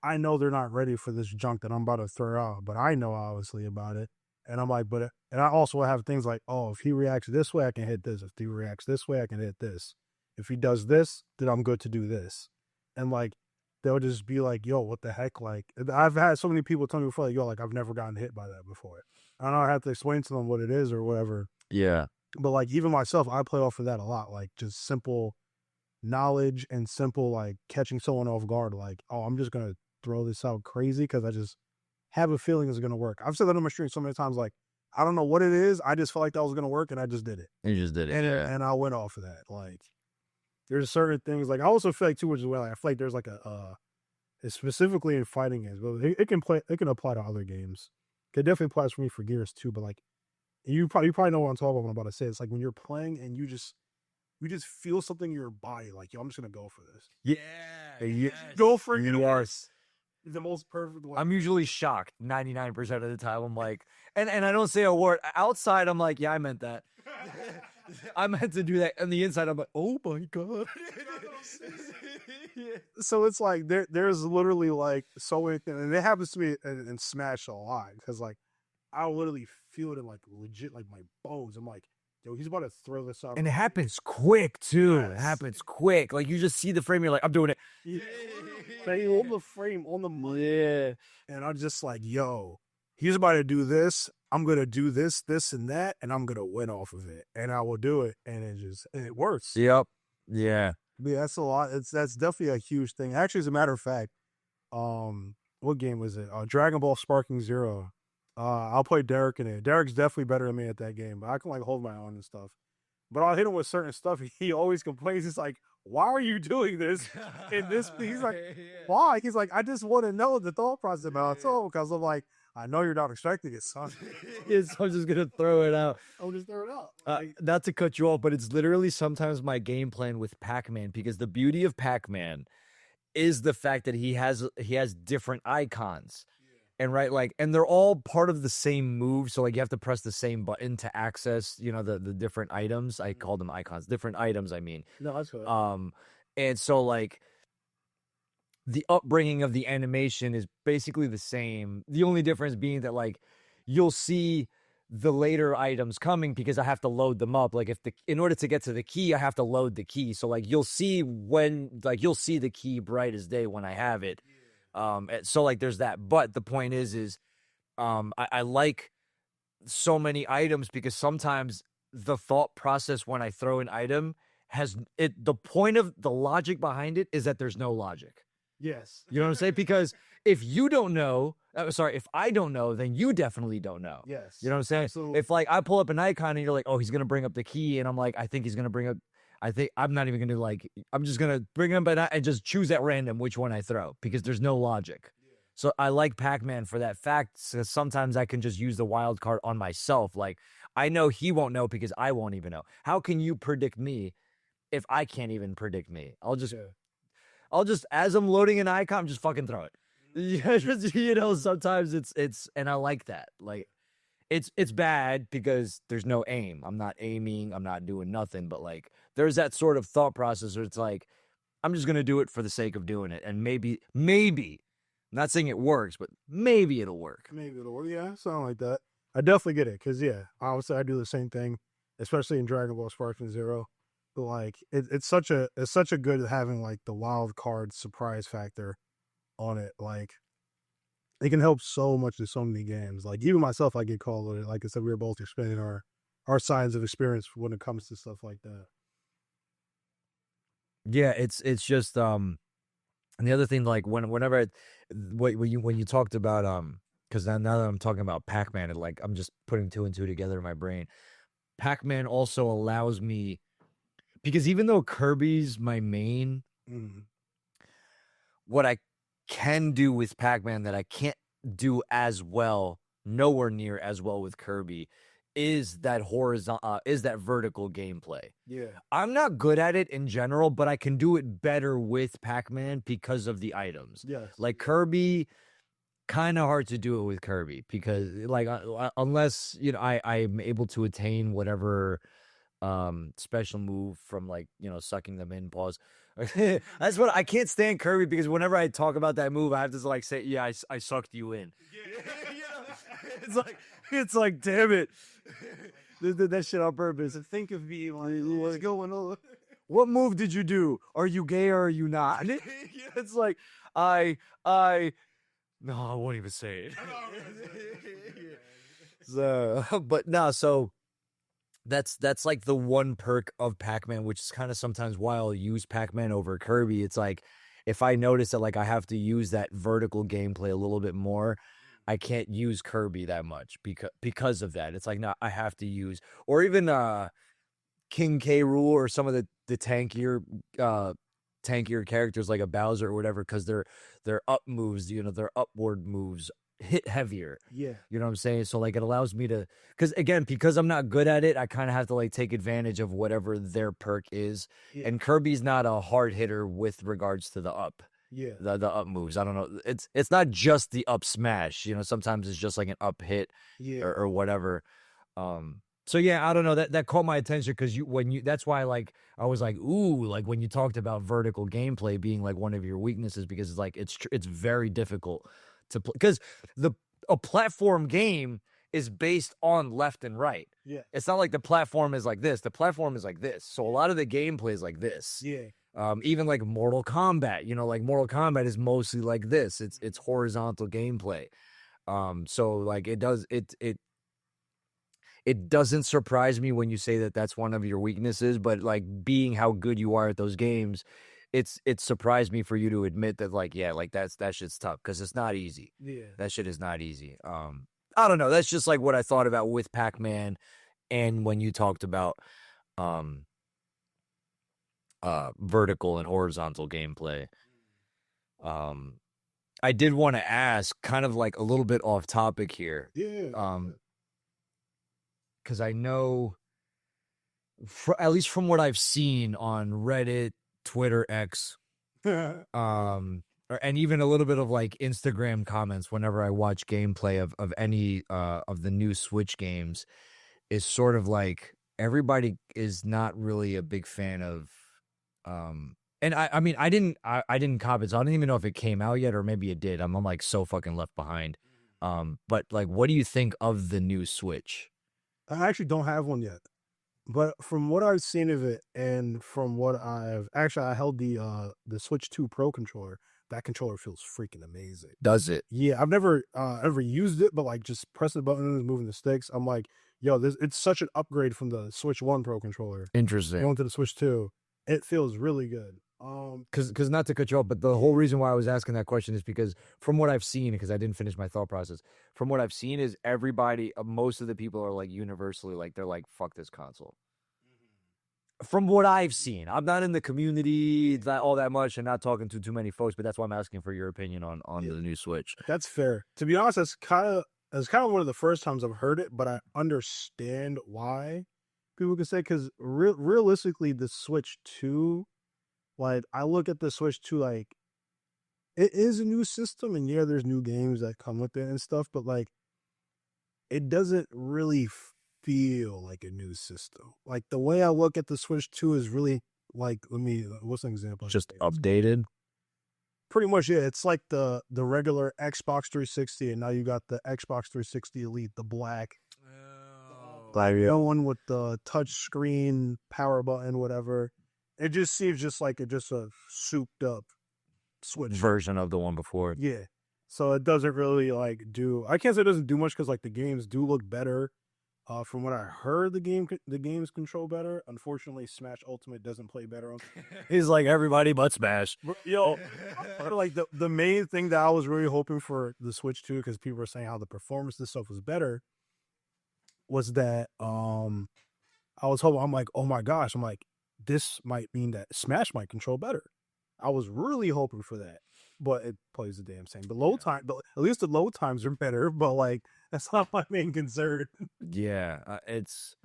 S2: I know they're not ready for this junk that I'm about to throw out, but I know obviously about it. And I'm like, and I also have things like, oh, if he reacts this way, I can hit this. If he reacts this way, I can hit this. If he does this, then I'm good to do this. And like, they'll just be like, yo, what the heck? Like, I've had so many people tell me before, like, yo, like, I've never gotten hit by that before. I don't know, I have to explain to them what it is or whatever.
S1: Yeah.
S2: But like, even myself, I play off of that a lot. Like, just simple knowledge and simple, like, catching someone off guard. Like, oh, I'm just going to throw this out crazy because I just have a feeling it's going to work. I've said that on my stream so many times, like, I don't know what it is. I just felt like that was going to work and I just did it.
S1: You just did it.
S2: And I went off of that. Like, there's certain things, like, I also feel like too, which is well, like, I feel like there's like specifically in fighting games, but it can apply to other games. It definitely applies for me for Gears too, but like, you probably know what I'm talking about when I'm about to say. It's like when you're playing and you just feel something in your body, like, yo, I'm just going to go for this.
S1: Yeah.
S2: Yes. Go for it.
S1: Yes.
S2: The most perfect way.
S1: I'm usually shocked 99% of the time. I'm like, and I don't say a word. Outside, I'm like, yeah, I meant that. I meant to do that. And the inside, I'm like, oh my God.
S2: So it's like, there's literally like so many things. And it happens to me in Smash a lot. Because like, I literally feel it in like legit, like my bones. I'm like, yo, he's about to throw this out.
S1: And it happens quick too.
S2: Yes.
S1: It happens quick. Like you just see the frame, you're like, I'm doing it.
S2: Yeah. On the frame, on the money.
S1: Yeah.
S2: And I'm just like, yo, he's about to do this. I'm going to do this, this, and that. And I'm going to win off of it. And I will do it. And it works.
S1: Yep. Yeah.
S2: Yeah, that's a lot. That's definitely a huge thing. Actually, as a matter of fact, what game was it? Dragon Ball Sparking Zero. I'll play Derek in it. Derek's definitely better than me at that game, but I can like hold my own and stuff. But I'll hit him with certain stuff. He always complains. He's like, why are you doing this? In this, he's like, why? He's like, I just want to know the thought process about it. So, because I'm like, I know you're not expecting it, son.
S1: Yes, I'm just going to throw it out.
S2: I'll just throw it out.
S1: Not to cut you off, but it's literally sometimes my game plan with Pac-Man, because the beauty of Pac-Man is the fact that he has different icons. And right, like, and they're all part of the same move. So like you have to press the same button to access, you know, the different items. I call them icons, different items, I mean.
S2: No, that's good.
S1: And so like the upbringing of the animation is basically the same. The only difference being that like you'll see the later items coming because I have to load them up. Like in order to get to the key, I have to load the key. So like you'll see you'll see the key bright as day when I have it. So like there's that. But the point is I like so many items because sometimes the thought process when I throw an item has it the point of the logic behind it is that there's no logic.
S2: Yes.
S1: You know what I'm saying? Because if you don't know, if I don't know, then you definitely don't know.
S2: Yes.
S1: You know what I'm saying?
S2: Absolutely.
S1: If like I pull up an icon and you're like, oh, he's gonna bring up the key, and I'm like, I think he's gonna bring up. I think I'm not even gonna like. I'm just gonna bring him, and just choose at random which one I throw because there's no logic. So I like Pac-Man for that fact. So sometimes I can just use the wild card on myself. Like I know he won't know because I won't even know. How can you predict me if I can't even predict me? I'll just as I'm loading an icon, just fucking throw it. You know, sometimes it's and I like that. Like it's bad because there's no aim. I'm not aiming, I'm not doing nothing, but like there's that sort of thought process where it's like I'm just gonna do it for the sake of doing it. And maybe, I'm not saying it works, but maybe it'll work.
S2: Maybe it'll work. Yeah, something like that. I definitely get it because obviously I do the same thing, especially in Dragon Ball Sparking Zero. But like it's such a good having like the wild card surprise factor on it. Like it can help so much in so many games. Like even myself, I get called on it. Like I said, we were both expanding our signs of experience when it comes to stuff like that.
S1: Yeah, it's just and the other thing, like whenever when you talked about because now that I'm talking about Pac-Man, and like I'm just putting two and two together in my brain. Pac-Man also allows me because even though Kirby's my main, what I can do with Pac-Man that I can't do as well, nowhere near as well with Kirby, is that vertical gameplay.
S2: Yeah.
S1: I'm not good at it in general, but I can do it better with Pac-Man because of the items.
S2: Yes.
S1: Like Kirby, kind of hard to do it with Kirby because like unless I'm able to attain whatever special move from like sucking them in, pause. That's what I can't stand Kirby because whenever I talk about that move I have to like say I sucked you in. It's like damn it. Did that shit on purpose.
S2: Think of me like what's going on.
S1: What move did you do? Are you gay or are you not? It's like I no, I won't even say it. So but no, so that's like the one perk of Pac-Man, which is kind of sometimes why I'll use Pac-Man over Kirby. It's like if I notice that like I have to use that vertical gameplay a little bit more, I can't use Kirby that much because of that. It's like no, I have to use or even King K. Rool or some of the tankier characters like a Bowser or whatever because their up moves, their upward moves hit heavier.
S2: Yeah.
S1: You know what I'm saying? So like it allows me to because I'm not good at it, I kind of have to like take advantage of whatever their perk is. Yeah. And Kirby's not a hard hitter with regards to the up.
S2: Yeah.
S1: The up moves. I don't know. It's not just the up smash. Sometimes it's just like an up hit or whatever. So yeah, I don't know. That caught my attention because that's why like I was like, ooh, like when you talked about vertical gameplay being like one of your weaknesses because it's like it's very difficult to play because a platform game is based on left and right.
S2: Yeah.
S1: It's not like the platform is like this. The platform is like this. So a lot of the gameplay is like this.
S2: Yeah.
S1: Even like Mortal Kombat, like Mortal Kombat is mostly like this. It's horizontal gameplay. So like it doesn't surprise me when you say that that's one of your weaknesses, but like being how good you are at those games, it surprised me for you to admit that like, yeah, like that shit's tough because it's not easy.
S2: Yeah.
S1: That shit is not easy. I don't know. That's just like what I thought about with Pac-Man and when you talked about vertical and horizontal gameplay. I did want to ask kind of like a little bit off topic here.
S2: Yeah.
S1: Because I know, at least from what I've seen on Reddit, Twitter, X, and even a little bit of like Instagram comments whenever I watch gameplay of any of the new Switch games, is sort of like everybody is not really a big fan of, and And I mean, I didn't cop it, so I don't even know if it came out yet, or maybe it did. I'm like so fucking left behind. But like, what do you think of the new Switch?
S2: I actually don't have one yet. But from what I've seen of it, and from what I held the Switch 2 Pro controller. That controller feels freaking amazing.
S1: Does it?
S2: Yeah, I've never ever used it, but like just pressing the buttons, moving the sticks, I'm like, yo, this it's such an upgrade from the Switch 1 Pro controller
S1: Interesting.
S2: going to the Switch 2. It feels really good.
S1: Because not to cut you off, but the whole reason why I was asking that question is because from what I've seen, because I didn't finish my thought process, from what I've seen is everybody, most of the people are like universally like, they're like, fuck this console. From what I've seen, I'm not in the community that all that much and not talking to too many folks, but that's why I'm asking for your opinion on
S2: Yeah.
S1: the new Switch.
S2: That's fair. To be honest, that's kind of one of the first times I've heard it, but I understand why people can say, because realistically, the Switch 2, like I look at the Switch 2, like it is a new system, and yeah, there's new games that come with it and stuff, but like it doesn't really feel like a new system. Like the way I look at the Switch 2 is really like, what's an example?
S1: Just updated.
S2: Pretty much, yeah. It's like the regular Xbox 360, and now you got the Xbox 360 Elite, the black. No one with the touch screen, power button, whatever. It just seems just like just a souped up Switch
S1: version of the one before.
S2: Yeah. So it doesn't really like I can't say it doesn't do much because like the games do look better. From what I heard, the games control better. Unfortunately, Smash Ultimate doesn't play better on.
S1: He's like everybody but Smash.
S2: Yo, like the main thing that I was really hoping for the Switch 2, because people were saying how the performance of this stuff was better, was that I was hoping, I'm like, oh my gosh, I'm like, this might mean that Smash might control better. I was really hoping for that, but it plays the damn same. At least the load times are better, but like that's not my main concern.
S1: Yeah, it's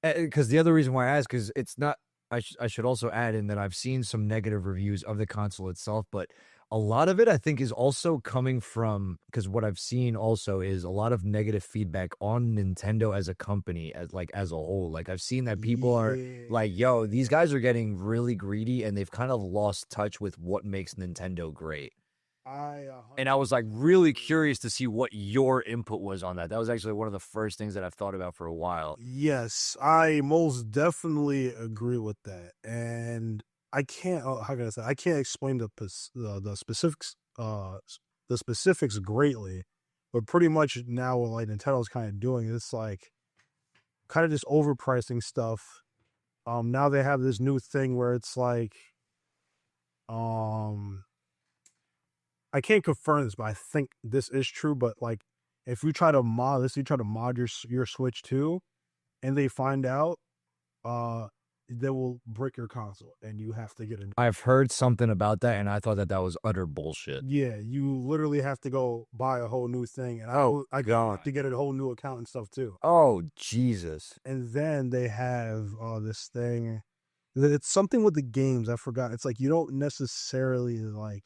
S1: because the other reason why I ask is it's not. I should also add in that I've seen some negative reviews of the console itself, but a lot of it I think is also coming from, because what I've seen also is a lot of negative feedback on Nintendo as a company, as a whole. Like I've seen that people are like, yo, these guys are getting really greedy and they've kind of lost touch with what makes Nintendo great. And I was like really curious to see what your input was on that. That was actually one of the first things that I've thought about for a while.
S2: Yes, I most definitely agree with that. And I can't, how can I say, I can't explain the specifics greatly, but pretty much now what like Nintendo's kind of doing, it's like kind of just overpricing stuff. Now they have this new thing where it's like, I can't confirm this, but I think this is true. But like, if you try to mod your Switch 2, and they find out, they will break your console, and you have to get a.
S1: I've heard something about that, and I thought that was utter bullshit.
S2: Yeah, you literally have to go buy a whole new thing, and I got to get a whole new account and stuff too.
S1: Oh Jesus!
S2: And then they have this thing. It's something with the games. I forgot. It's like you don't necessarily like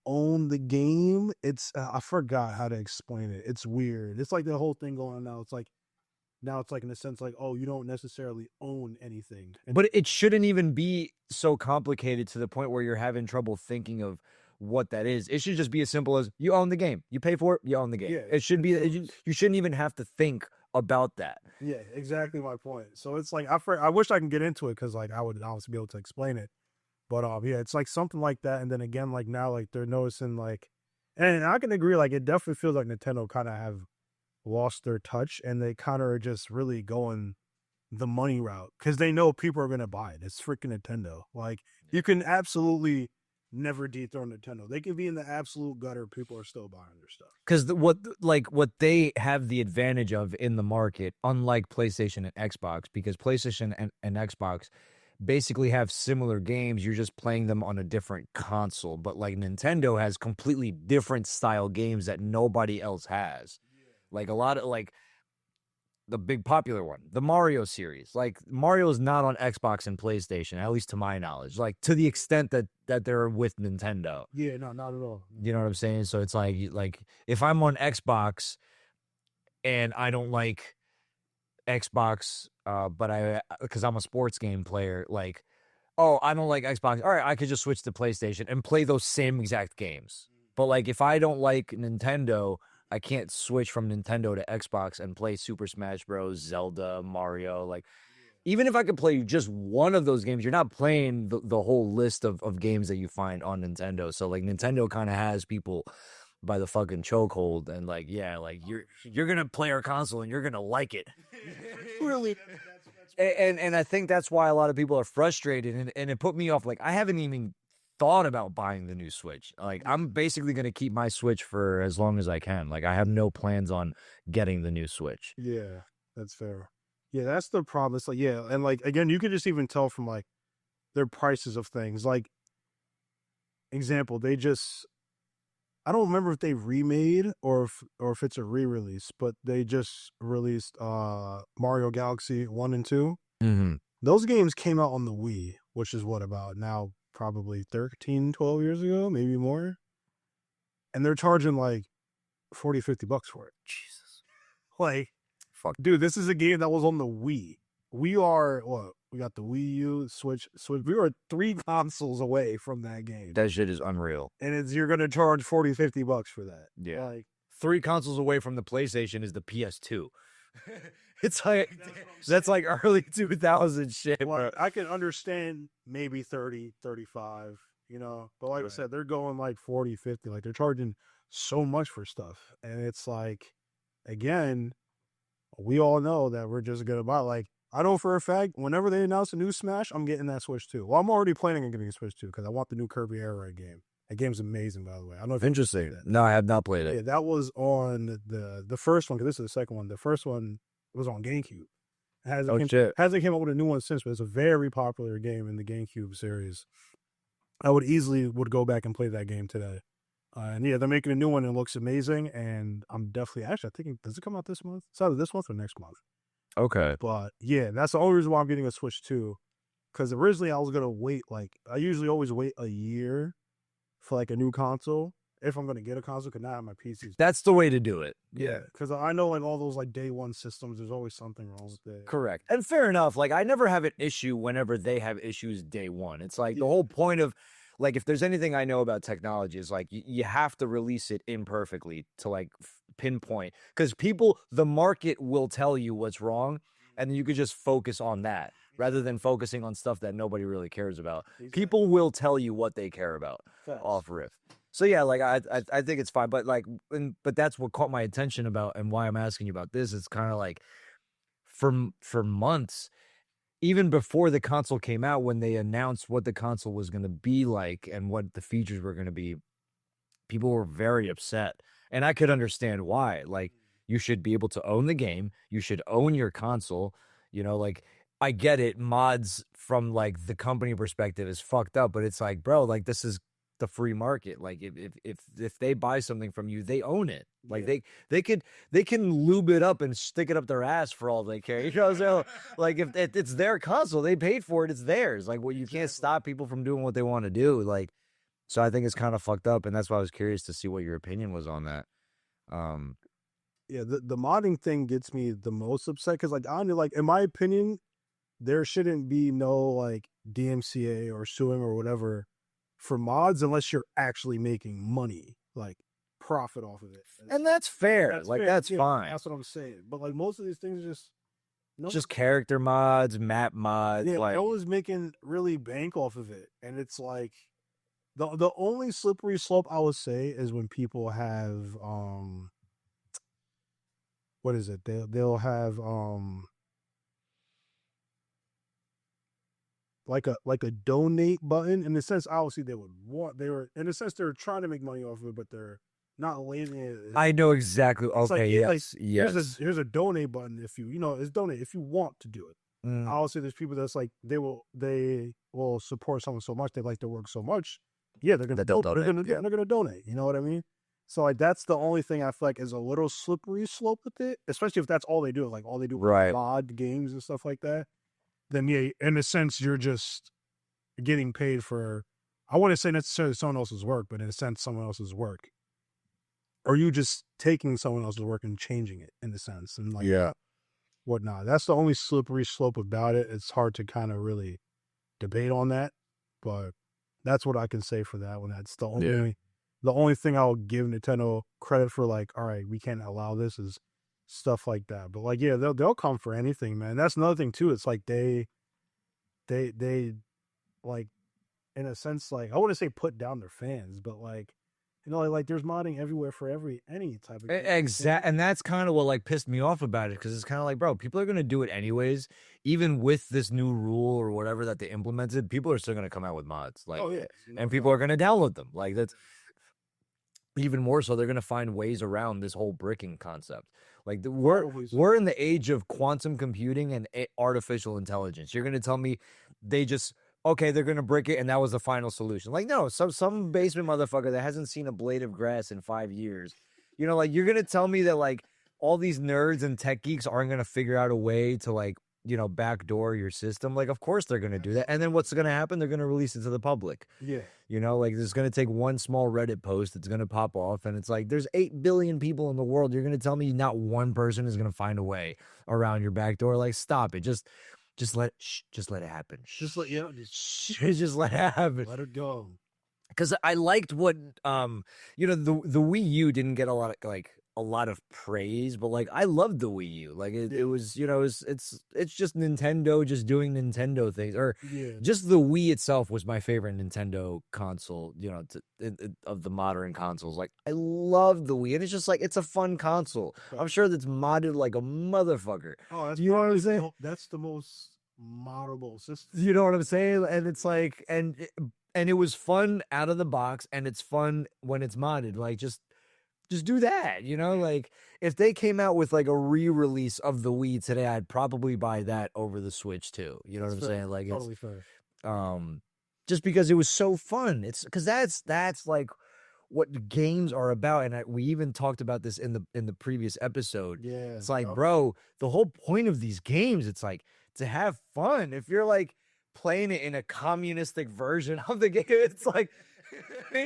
S2: own the game. It's I forgot how to explain it. It's weird. It's like the whole thing going on now. It's like in a sense like, oh, you don't necessarily own anything.
S1: But it shouldn't even be so complicated to the point where you're having trouble thinking of what that is. It should just be as simple as you own the game. You pay for it, you own the game. Yeah, it should be you shouldn't even have to think about that.
S2: Yeah, exactly my point. So it's like I wish I can get into it, because like I would obviously be able to explain it. But yeah, it's like something like that. And then again, like now, like they're noticing like, and I can agree, like it definitely feels like Nintendo kind of have lost their touch, and they kind of are just really going the money route, because they know people are going to buy it. It's freaking Nintendo. Like you can absolutely never dethrone Nintendo. They can be in the absolute gutter. People are still buying their stuff.
S1: Because what they have the advantage of in the market, unlike PlayStation and Xbox, because PlayStation and Xbox basically have similar games. You're just playing them on a different console. But like Nintendo has completely different style games that nobody else has. Like a lot of like the big popular one, the Mario series. Like Mario is not on Xbox and PlayStation, at least to my knowledge. Like to the extent that they're with Nintendo.
S2: Yeah, no, not at all.
S1: You know what I'm saying? So it's like if I'm on Xbox and I don't like Xbox, but because I'm a sports game player, like oh, I don't like Xbox. All right, I could just switch to PlayStation and play those same exact games. But like, if I don't like Nintendo, I can't switch from Nintendo to Xbox and play Super Smash Bros, Zelda, Mario. Like, even if I could play just one of those games, you're not playing the whole list of games that you find on Nintendo. So like, Nintendo kind of has people by the fucking chokehold, and like, yeah, like you're gonna play our console and you're gonna like it. Really. And I think that's why a lot of people are frustrated, and it put me off. Like, I haven't even thought about buying the new Switch. Like, I'm basically gonna keep my Switch for as long as I can. Like, I have no plans on getting the new Switch.
S2: Yeah, that's fair. Yeah, that's the problem. It's like, yeah, and like again, you could just even tell from like their prices of things. Like, example, they just I don't remember if they remade or if it's a re-release, but they just released Mario Galaxy 1 and 2.
S1: Mm-hmm.
S2: Those games came out on the Wii, which is what, about now probably 13, 12 years ago, maybe more. And they're charging like 40, $50 for it. Jesus. Like,
S1: Fuck.
S2: dude, this is a game that was on the Wii. We are what? We got the Wii U, Switch. We are 3 consoles away from that game.
S1: That shit is unreal.
S2: And you're gonna charge 40, $50 for that.
S1: Yeah.
S2: Like,
S1: 3 consoles away from the PlayStation is the PS2. It's like that's like early 2000 shit.
S2: well, I can understand maybe 30, 35, you know, but like I said, they're going like 40, 50. Like, they're charging so much for stuff. And it's like, again, we all know that we're just gonna buy. Like, I know for a fact, whenever they announce a new Smash, I'm getting that Switch too. Well, I'm already planning on getting a Switch too because I want the new Kirby Air Raid game. That game's amazing, by the way. I don't know if
S1: Interesting. No, I have not played it.
S2: Yeah, that was on the first one, because this is the second one. The first one was on GameCube. Hasn't came out with a new one since, but it's a very popular game in the GameCube series. I would go back and play that game today. And yeah, they're making a new one and it looks amazing. And I'm definitely I think, does it come out this month? It's either this month or next month.
S1: Okay.
S2: But yeah, that's the only reason why I'm getting a Switch too. Because originally I was gonna wait, like, I usually always wait a year for like a new console if I'm gonna get a console, because now I have my PC.
S1: That's the way to do it.
S2: Yeah, because I know like all those like day one systems, there's always something wrong with it.
S1: Correct. And fair enough. Like, I never have an issue whenever they have issues day one. It's like the whole point of, like, if there's anything I know about technology, is like you have to release it imperfectly to like pinpoint, because the market will tell you what's wrong, and you could just focus on that rather than focusing on stuff that nobody really cares about. People will tell you what they care about off riff. So yeah, like I think it's fine, but like, but that's what caught my attention about, and why I'm asking you about this. It's kind of like for months, even before the console came out, when they announced what the console was going to be like and what the features were going to be, people were very upset, and I could understand why. Like, you should be able to own the game, you should own your console. You know, like, I get it. Mods from like the company perspective is fucked up, but it's like, bro, like, this is the free market. Like, if they buy something from you, they own it. Like, they can lube it up and stick it up their ass for all they care. You know, so like, if it's their console, they paid for it, it's theirs. Like, well, you can't stop people from doing what they want to do. Like, so I think it's kind of fucked up, and that's why I was curious to see what your opinion was on that.
S2: Yeah, the modding thing gets me the most upset, because like, honestly, like, in my opinion, there shouldn't be no like DMCA or suing or whatever for mods unless you're actually making money, like profit off of it.
S1: And that's fair. That's fine.
S2: That's what I'm saying. But like, most of these things are
S1: just character mods, map mods.
S2: Yeah,
S1: like,
S2: no one's making really bank off of it. And it's like, the only slippery slope I would say is when people have what is it? They'll have like a donate button. In the sense, obviously they were trying to make money off of it, but they're not leaving it.
S1: I know exactly. Okay,
S2: like,
S1: yes.
S2: Here's a donate button if you it's donate if you want to do it. Obviously, there's people that's like, they will support someone so much, they like their work so much. Yeah, they're gonna donate. You know what I mean? So like, that's the only thing I feel like is a little slippery slope with it, especially if that's all they do. Like, all they do is mod games and stuff like that. Then yeah, in a sense, you're just getting paid for, I wouldn't say necessarily someone else's work, but in a sense, someone else's work. Or you just taking someone else's work and changing it, in a sense, and like, whatnot. That's the only slippery slope about it. It's hard to kind of really debate on that, but that's what I can say for that one. That's the only thing I'll give Nintendo credit for. Like, all right, we can't allow this is stuff like that. But like, yeah, they'll come for anything, man. That's another thing too. It's like they like, in a sense, like I wouldn't say put down their fans, but like, you know, like there's modding everywhere for any type of game.
S1: Exact, and that's kind of what like pissed me off about it, because it's kind of like, bro, people are gonna do it anyways, even with this new rule or whatever that they implemented. People are still gonna come out with mods, like,
S2: Oh yeah,
S1: and people are gonna download them. Like, that's even more so. They're gonna find ways around this whole bricking concept. Like, we're in the age of quantum computing and artificial intelligence. You're gonna tell me they just, okay, they're gonna brick it and that was the final solution? Like, no, some basement motherfucker that hasn't seen a blade of grass in 5 years, you know, like, you're gonna tell me that like all these nerds and tech geeks aren't gonna figure out a way to, like, you know, backdoor your system? Like, of course they're gonna do that. And then what's gonna happen? They're gonna release it to the public.
S2: yeah.
S1: You know, like, there's gonna take one small Reddit post that's gonna pop off, and it's like, there's 8 billion people in the world. You're gonna tell me not one person is gonna find a way around your back door? Like, stop it. Just let it happen.
S2: Just let
S1: Just let it happen.
S2: let it go.
S1: Because I liked what you know, the Wii U didn't get a lot of praise, but like, I loved the Wii U. Like, it was, you know, it's just Nintendo just doing Nintendo things, or just the Wii itself was my favorite Nintendo console, you know, of the modern consoles. Like, I love the Wii, and it's just like, it's a fun console. I'm sure that's modded like a motherfucker.
S2: Oh, that's,
S1: you know what I'm saying?
S2: That's the most moddable system.
S1: You know what I'm saying? And it's like, and it was fun out of the box, and it's fun when it's modded. Like, just do that, you know? Like, if they came out with like a re-release of the Wii today, I'd probably buy that over the Switch too. You know what I'm saying? Like,
S2: totally fair.
S1: Just because it was so fun. It's because that's like what games are about, and we even talked about this in the previous episode.
S2: Yeah,
S1: it's like, bro, the whole point of these games, it's like to have fun. If you're like playing it in a communistic version of the game, it's like,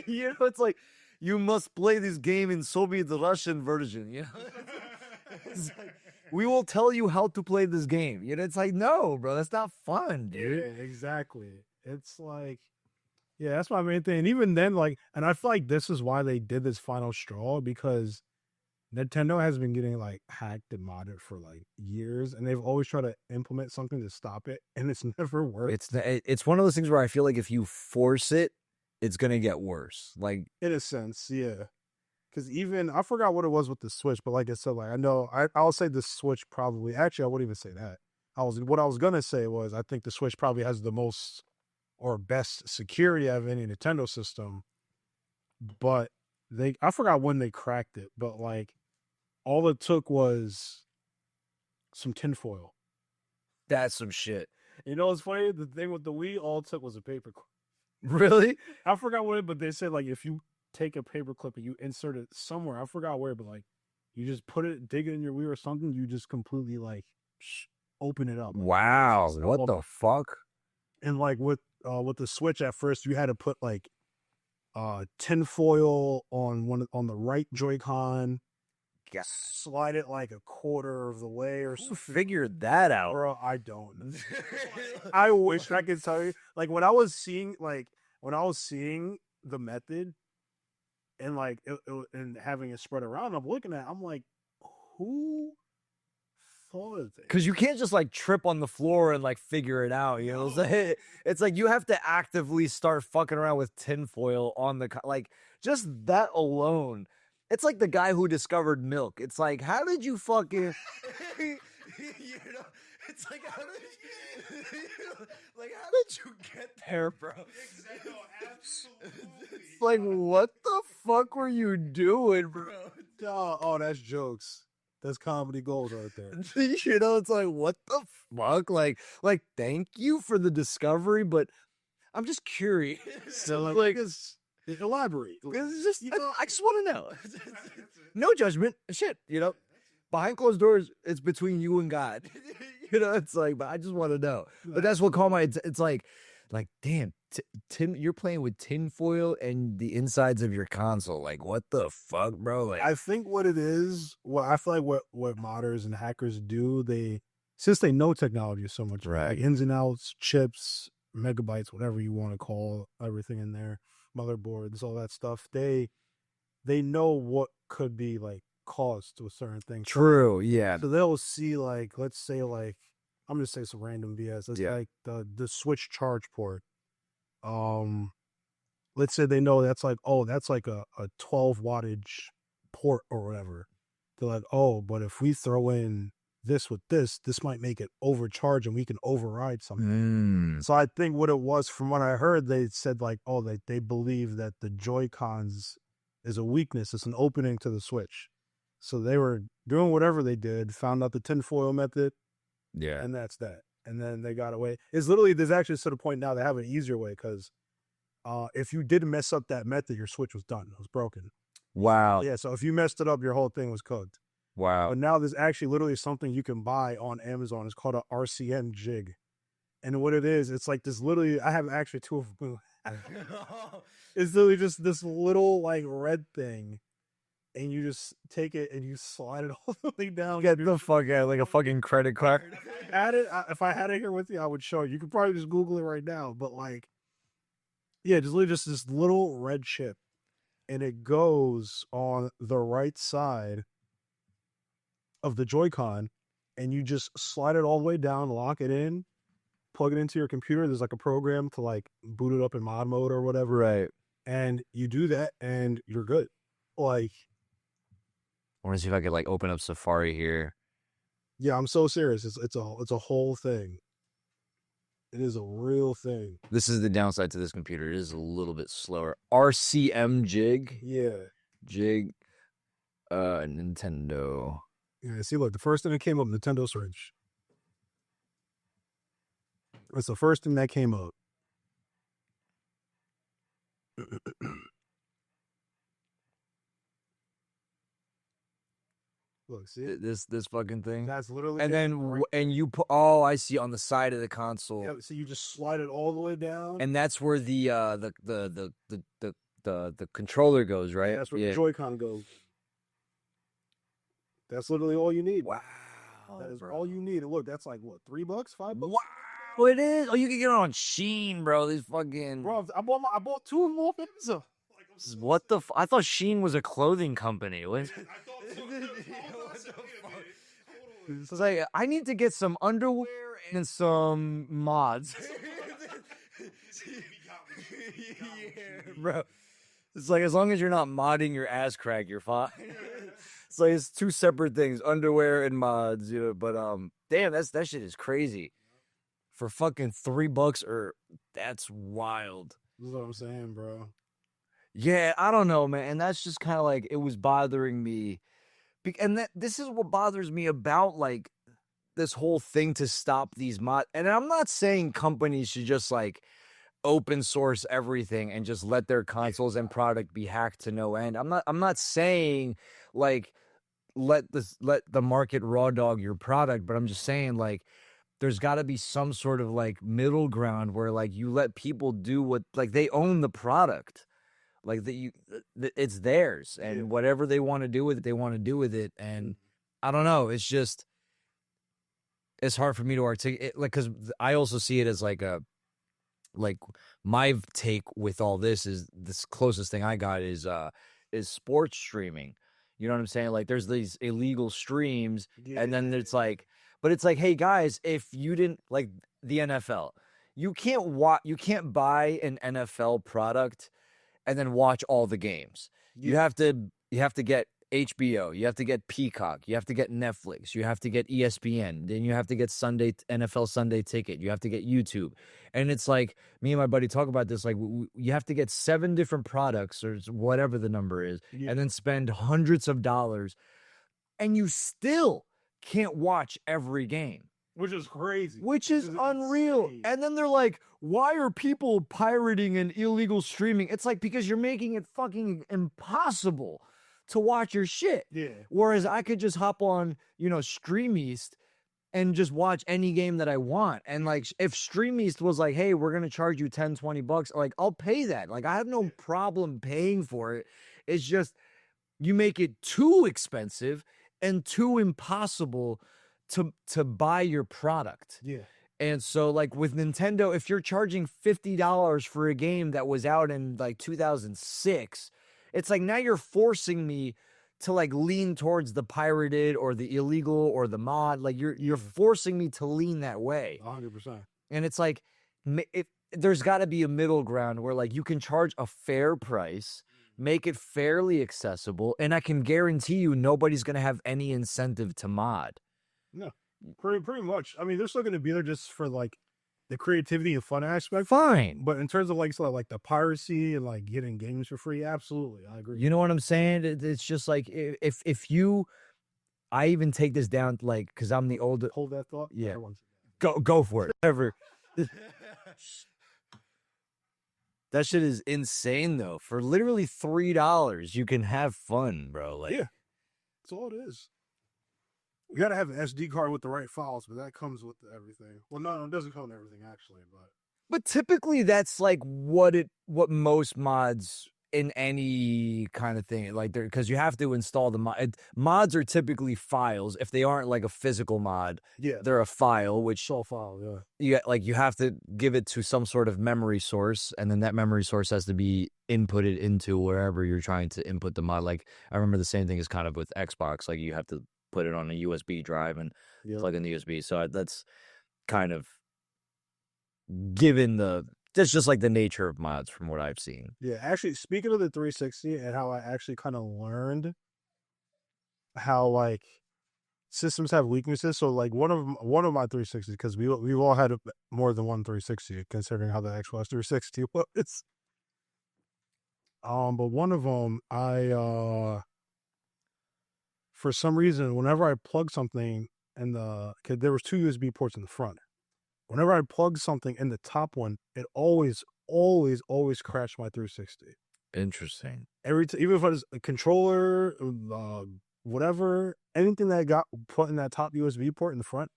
S1: you know, it's like, you must play this game in Soviet Russian version, you know? It's like, we will tell you how to play this game. You know, it's like, no, bro, that's not fun, dude.
S2: Yeah, exactly. It's like, yeah, that's my main thing. And even then, like, and I feel like this is why they did this final straw, because Nintendo has been getting like hacked and modded for like years, and they've always tried to implement something to stop it, and it's never worked.
S1: It's one of those things where I feel like if you force it, it's gonna get worse. Like,
S2: in a sense, yeah. Because even I forgot what it was with the Switch, but like I said, like, I know I'll say the Switch probably. Actually, I wouldn't even say that. What I was gonna say was, I think the Switch probably has the most or best security out of any Nintendo system. But I forgot when they cracked it, but like, all it took was some tinfoil.
S1: that's some shit.
S2: You know what's funny? The thing with the Wii, all it took was a paper clip.
S1: Really?
S2: I forgot what but they said, like, if you take a paper clip and you insert it somewhere, I forgot where, but like, you just dig it in your Wii or something, you just completely like open it up.
S1: Wow, what the fuck?
S2: And like with the Switch, at first you had to put like tinfoil on the right Joy-Con. Slide it like a quarter of the way or something.
S1: Who figured that out?
S2: Bro, I don't. I wish I could tell you. Like, when I was seeing the method and like and having it spread around, I'm looking at it, I'm like, who thought of this?
S1: Because you can't just like trip on the floor and like figure it out, you know? It's like you have to actively start fucking around with tinfoil on the, like, just that alone. It's like the guy who discovered milk. It's like, how did you fucking, you know? It's like, how did you get there, bro?
S2: Exactly. Absolutely.
S1: It's like, what the fuck were you doing, bro?
S2: Oh, that's jokes. That's comedy gold right there.
S1: You know, it's like, what the fuck? Like, thank you for the discovery, but I'm just curious.
S2: So like elaborate.
S1: It's just, you know, I just want to know. No judgment. Shit, you know. Behind closed doors, it's between you and God. You know, it's like, but I just want to know. But that's what caught my. It's like, damn, you're playing with tinfoil and the insides of your console. Like, what the fuck, bro? Like,
S2: I think what it is, I feel like what modders and hackers do, since they know technology so much,
S1: right,
S2: like ins and outs, chips, megabytes, whatever you want to call everything in there, motherboards, all that stuff. They know what could be like caused to a certain thing.
S1: True. Yeah.
S2: So they'll see like, let's say like, I'm gonna say some random BS. Let's
S1: Yeah.
S2: like the switch charge port. Let's say they know that's like, oh, that's like a 12 wattage port or whatever. They're like, oh, but if we throw in this with this might make it overcharge and we can override something. So I think what it was, from what I heard, they said like, oh, they believe that the Joy-Cons is a weakness. It's an opening to the Switch. So they were doing whatever they did, found out the tinfoil method.
S1: Yeah.
S2: And that's that. And then they got away. It's literally, there's actually to the point now they have an easier way, because if you did mess up that method, your Switch was done. It was broken.
S1: Wow.
S2: Yeah, so if you messed it up, your whole thing was cooked.
S1: Wow.
S2: But now there's actually literally something you can buy on Amazon. It's called a RCN jig. And what it is, it's like this literally, I have actually two of them. It's literally just this little like red thing. And you just take it and you slide it all the way down.
S1: Get the fuck out, like a fucking credit card.
S2: If I had it here with you, I would show you. You could probably just Google it right now. But like, yeah, just literally just this little red chip. And it goes on the right side of the Joy-Con. And you just slide it all the way down, lock it in, plug it into your computer. There's like a program to like boot it up in mod mode or whatever.
S1: Right.
S2: And you do that and you're good. Like,
S1: I want to see if I could like open up Safari here.
S2: yeah, I'm so serious. It's a whole thing. It is a real thing.
S1: This is the downside to this computer. It is a little bit slower. RCM jig.
S2: Yeah.
S1: Jig. Nintendo.
S2: Yeah, see, look, the first thing that came up, Nintendo Switch. It's the first thing that came up. Look, see it?
S1: This fucking thing.
S2: That's literally.
S1: And then and you put, oh, I see, on the side of the console.
S2: Yeah, so you just slide it all the way down.
S1: And that's where the controller goes, right?
S2: Yeah, that's where the Joy-Con goes. That's literally all you need.
S1: Wow.
S2: That is all you need. And look, that's like what, $3, $5?
S1: Wow, it is. Oh, you can get it on Sheen, bro. These fucking.
S2: Bro, I bought two of them off Amazon.
S1: What the? I thought Sheen was a clothing company. What? It's like, I need to get some underwear and some mods. Yeah, bro. It's like, as long as you're not modding your ass crack, you're fine. It's like, it's two separate things, underwear and mods, you know. But damn, that shit is crazy. For fucking $3, or that's wild.
S2: This is what I'm saying, bro.
S1: Yeah, I don't know, man. And that's just kind of like, it was bothering me. And this is what bothers me about like this whole thing to stop these mod. And I'm not saying companies should just like open source everything and just let their consoles and product be hacked to no end. I'm not saying like let the market raw dog your product, but I'm just saying like there's got to be some sort of like middle ground where like you let people do what, like, they own the product. Like it's theirs, and whatever they want to do with it, they want to do with it. And I don't know. It's just, it's hard for me to articulate, like, because I also see it as like my take with all this is, this closest thing I got is sports streaming. You know what I'm saying? Like, there's these illegal streams, and then it's like, but it's like, hey guys, if you didn't like the NFL, you can't buy an NFL product and then watch all the games. You have to get HBO, you have to get Peacock, you have to get Netflix, you have to get ESPN, then you have to get NFL Sunday Ticket, you have to get YouTube. And it's like, me and my buddy talk about this, like, you have to get 7 different products or whatever the number is, and then spend hundreds of dollars, and you still can't watch every game.
S2: Which is crazy.
S1: Which is unreal. Insane. And then they're like, why are people pirating and illegal streaming? It's like, because you're making it fucking impossible to watch your shit.
S2: Yeah.
S1: Whereas I could just hop on, Stream East and just watch any game that I want. And like, if Stream East was like, hey, we're going to charge you $10, $20, like, I'll pay that. Like, I have no problem paying for it. It's just, you make it too expensive and too impossible to buy your product.
S2: Yeah.
S1: And so, like, with Nintendo, if you're charging $50 for a game that was out in, like, 2006, it's like now you're forcing me to, like, lean towards the pirated or the illegal or the mod. Like, you're forcing me to lean that way.
S2: 100%.
S1: And it's like, there's got to be a middle ground where, like, you can charge a fair price, make it fairly accessible, and I can guarantee you nobody's going to have any incentive to mod.
S2: No, pretty much. I mean, they're still going to be there just for like the creativity and fun aspect.
S1: Fine.
S2: But in terms of like like the piracy and like getting games for free, absolutely, I agree.
S1: You know what I'm saying? It's just like if you, I even take this down like because I'm the older.
S2: Hold that thought.
S1: Yeah, go for it. Whatever. That shit is insane though. For literally $3, you can have fun, bro. Like,
S2: yeah, that's all it is. You gotta have an SD card with the right files, but that comes with everything. Well, no, it doesn't come with everything actually,
S1: but typically that's like what most mods in any kind of thing like because you have to install the mods are typically files. If they aren't like a physical mod,
S2: yeah,
S1: they're a file, which
S2: file.
S1: you have to give it to some sort of memory source, and then that memory source has to be inputted into wherever you're trying to input the mod. Like I remember the same thing is kind of with Xbox. Like you have to put it on a USB drive and plug in the USB. So that's kind of given that's just like the nature of mods from what I've seen.
S2: Yeah, actually, speaking of the 360 and how I actually kind of learned how like systems have weaknesses. So like one of my 360s, because we've all had more than one 360 considering how the Xbox 360 was. But one of them, for some reason, whenever I plug something in cause there was 2 USB ports in the front. Whenever I plug something in the top one, it always crashed my 360.
S1: Interesting.
S2: Even if it was a controller, whatever, anything that got put in that top USB port in the front,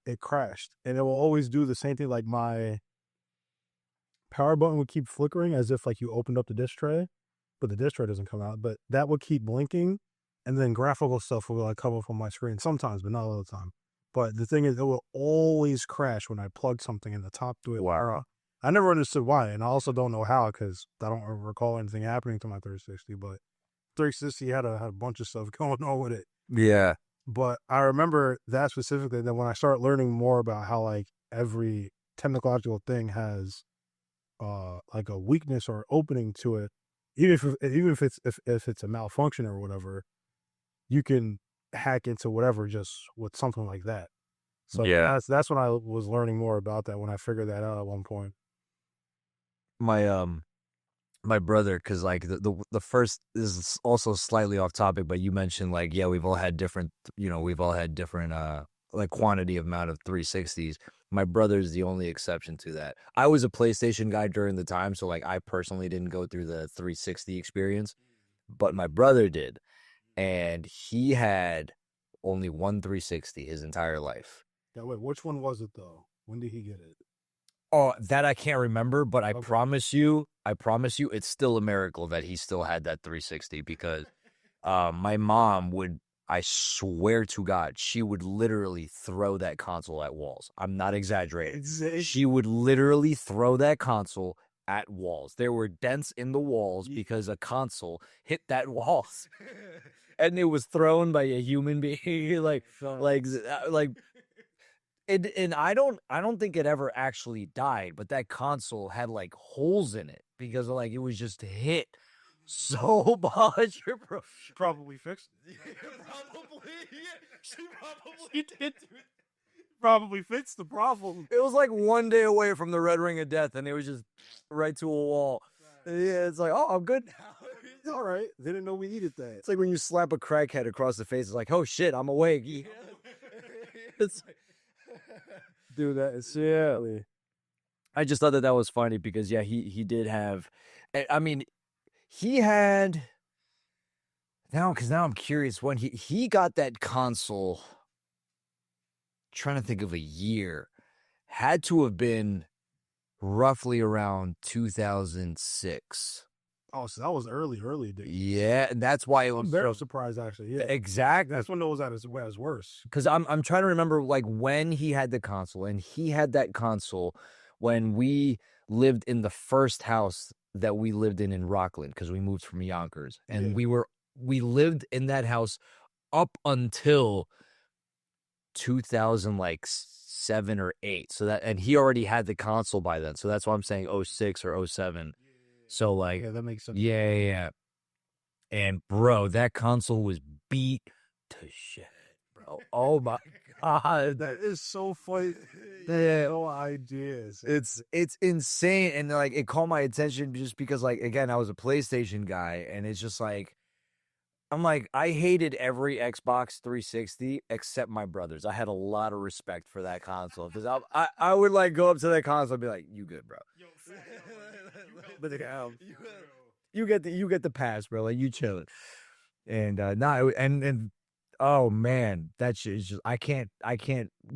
S2: it crashed. And it will always do the same thing. Like my power button would keep flickering as if like you opened up the disc tray, but the disc tray doesn't come out. But that would keep blinking, and then graphical stuff will like come up on my screen sometimes, but not all the time. But the thing is, it will always crash when I plug something in the top to it.
S1: Wow.
S2: I never understood why, and I also don't know how because I don't recall anything happening to my 360. But 360 had a bunch of stuff going on with it.
S1: Yeah.
S2: But I remember that specifically. That when I started learning more about how like every technological thing has like a weakness or opening to it, even if it's a malfunction or whatever, you can hack into whatever just with something like that. So
S1: yeah,
S2: that's when I was learning more about that, when I figured that out at one point.
S1: My brother, because like the first is also slightly off topic, but you mentioned like we've all had different like quantity amount of 360s. My brother's the only exception to that. I was a PlayStation guy during the time, so like I personally didn't go through the 360 experience, but my brother did. And he had only one 360 his entire life.
S2: Yeah, wait, which one was it though? When did he get it?
S1: Oh, that I can't remember, but I promise you, it's still a miracle that he still had that 360 because my mom would, I swear to God, she would literally throw that console at walls. I'm not exaggerating. She would literally throw that console at walls. There were dents in the walls because a console hit that wall. And it was thrown by a human being, like, and I don't think it ever actually died, but that console had like holes in it because like it was just hit so much.
S2: She probably fixed it. She probably did. Probably fixed the problem.
S1: It was like one day away from the red ring of death, and it was just right to a wall. Yeah, it's like, oh, I'm good now.
S2: All right. Didn't know we needed that.
S1: It's like when you slap a crackhead across the face. It's like, oh shit, I'm awake. It's like,
S2: do that. It's silly.
S1: I just thought that was funny because he did have. I mean, he had. Now I'm curious when he got that console. Trying to think of a year, had to have been roughly around 2006.
S2: Oh, so that was early days.
S1: Yeah, and that's why it
S2: I'm
S1: was
S2: very
S1: so
S2: surprised actually. Yeah,
S1: exactly.
S2: that's when it was at its worst.
S1: Because I'm trying to remember like when he had the console, and he had that console when we lived in the first house that we lived in Rockland, because we moved from Yonkers, and
S2: Yeah.
S1: we lived in that house up until 2000 like 7 or 8. So that, and he already had the console by then, so that's why I'm saying 06 or 07. So like,
S2: Yeah, that makes sense.
S1: yeah. And bro, that console was beat to shit, bro. Oh my god,
S2: That is so funny.
S1: that-
S2: No ideas.
S1: it's insane. And like, it caught my attention just because, like, again, I was a PlayStation guy, and it's just like, I'm like, I hated every Xbox 360 except my brothers. I had a lot of respect for that console, because I would like go up to that console and be like, "You good, bro?" But you get the pass, bro. Like, you chilling. And and oh man, that shit is just, I can't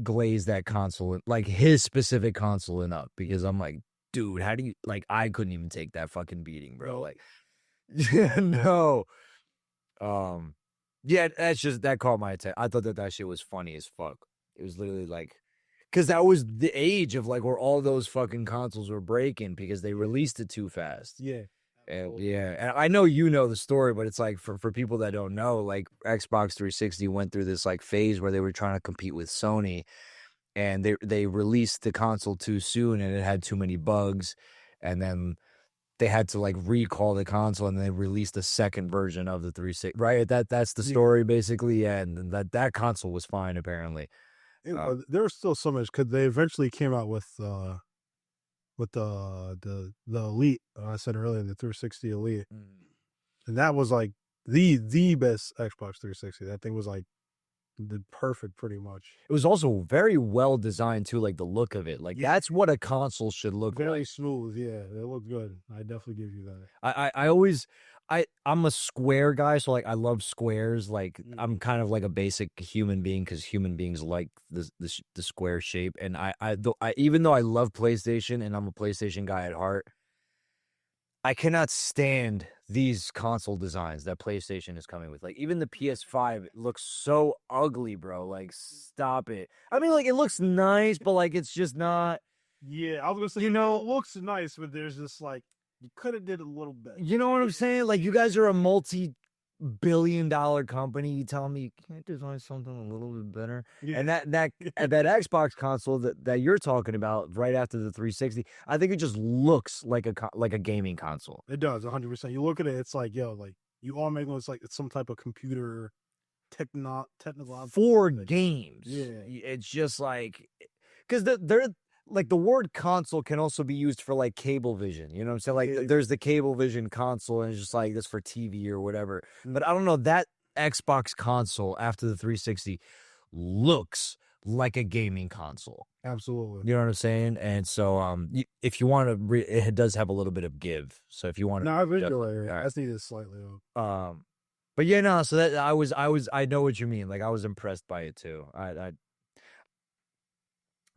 S1: glaze that console, like his specific console, enough, because I'm like, dude, how do you, like, I couldn't even take that fucking beating, bro. Like, yeah, no. Yeah, that caught my attention. I thought that shit was funny as fuck. It was literally like, because that was the age of like where all those fucking consoles were breaking because they released it too fast.
S2: Yeah.
S1: And yeah, and I know you know the story, but it's like, for people that don't know, like, Xbox 360 went through this like phase where they were trying to compete with Sony, and they released the console too soon, and it had too many bugs, and then they had to like recall the console, and they released a second version of the 360. Right? That's the story basically, yeah, and that console was fine apparently.
S2: There was still so much because they eventually came out with the Elite. I said earlier, the 360 Elite, and that was like the best Xbox 360. That thing was like the perfect, pretty much.
S1: It was also very well designed too, like the look of it. Like, that's what a console should look
S2: Very
S1: like.
S2: smooth. Yeah, it looked good. I definitely give you that.
S1: I always, I'm a square guy, so like, I love squares. Like, I'm kind of like a basic human being, because human beings like the square shape. And even though I love PlayStation and I'm a PlayStation guy at heart, I cannot stand these console designs that PlayStation is coming with. Like, even the PS5 looks so ugly, bro. Like, stop it. I mean, like, it looks nice, but like, it's just not.
S2: Yeah, I was gonna say, you know, it looks nice, but there's just like, you could have did a little better.
S1: You know what I'm saying? Like, you guys are a multi-billion-dollar company. You tell me you can't design something a little bit better.
S2: Yeah.
S1: And that Xbox console that you're talking about right after the 360, I think it just looks like a gaming console.
S2: It does 100%. You look at it, it's like, yo, like, you all make looks like it's some type of computer technological
S1: For games.
S2: Yeah.
S1: It's just like, because they're like, the word console can also be used for like Cablevision. You know what I'm saying? Like,
S2: Yeah.
S1: there's the Cablevision console, and it's just like this for TV or whatever. But I don't know, that Xbox console after the 360 looks like a gaming console.
S2: Absolutely.
S1: You know what I'm saying? And so, if you want to, it does have a little bit of give. So if you want to,
S2: No, I visually,
S1: all right.
S2: I just need it slightly up.
S1: But yeah, no. So that I know what you mean. Like, I was impressed by it too.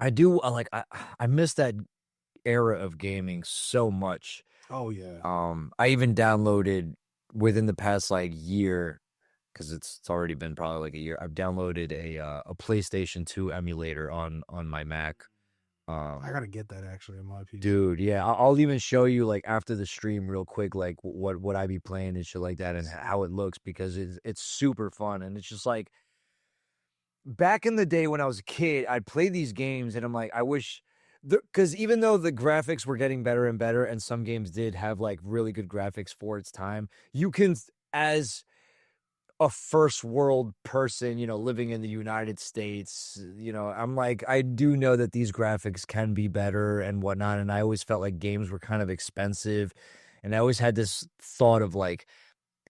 S1: I do, like, I miss that era of gaming so much.
S2: Oh yeah.
S1: I even downloaded within the past like year, because it's already been probably like a year. I've downloaded a PlayStation 2 emulator on my Mac.
S2: I gotta get that actually in my PC.
S1: Dude, yeah, I'll even show you like after the stream real quick, like what I be playing and shit like that, and how it looks, because it's super fun. And it's just like, back in the day when I was a kid, I'd play these games, and I'm like, I wish, because even though the graphics were getting better and better, and some games did have like really good graphics for its time, you can, as a first world person, living in the United States, I'm like, I do know that these graphics can be better and whatnot. And I always felt like games were kind of expensive. And I always had this thought of like,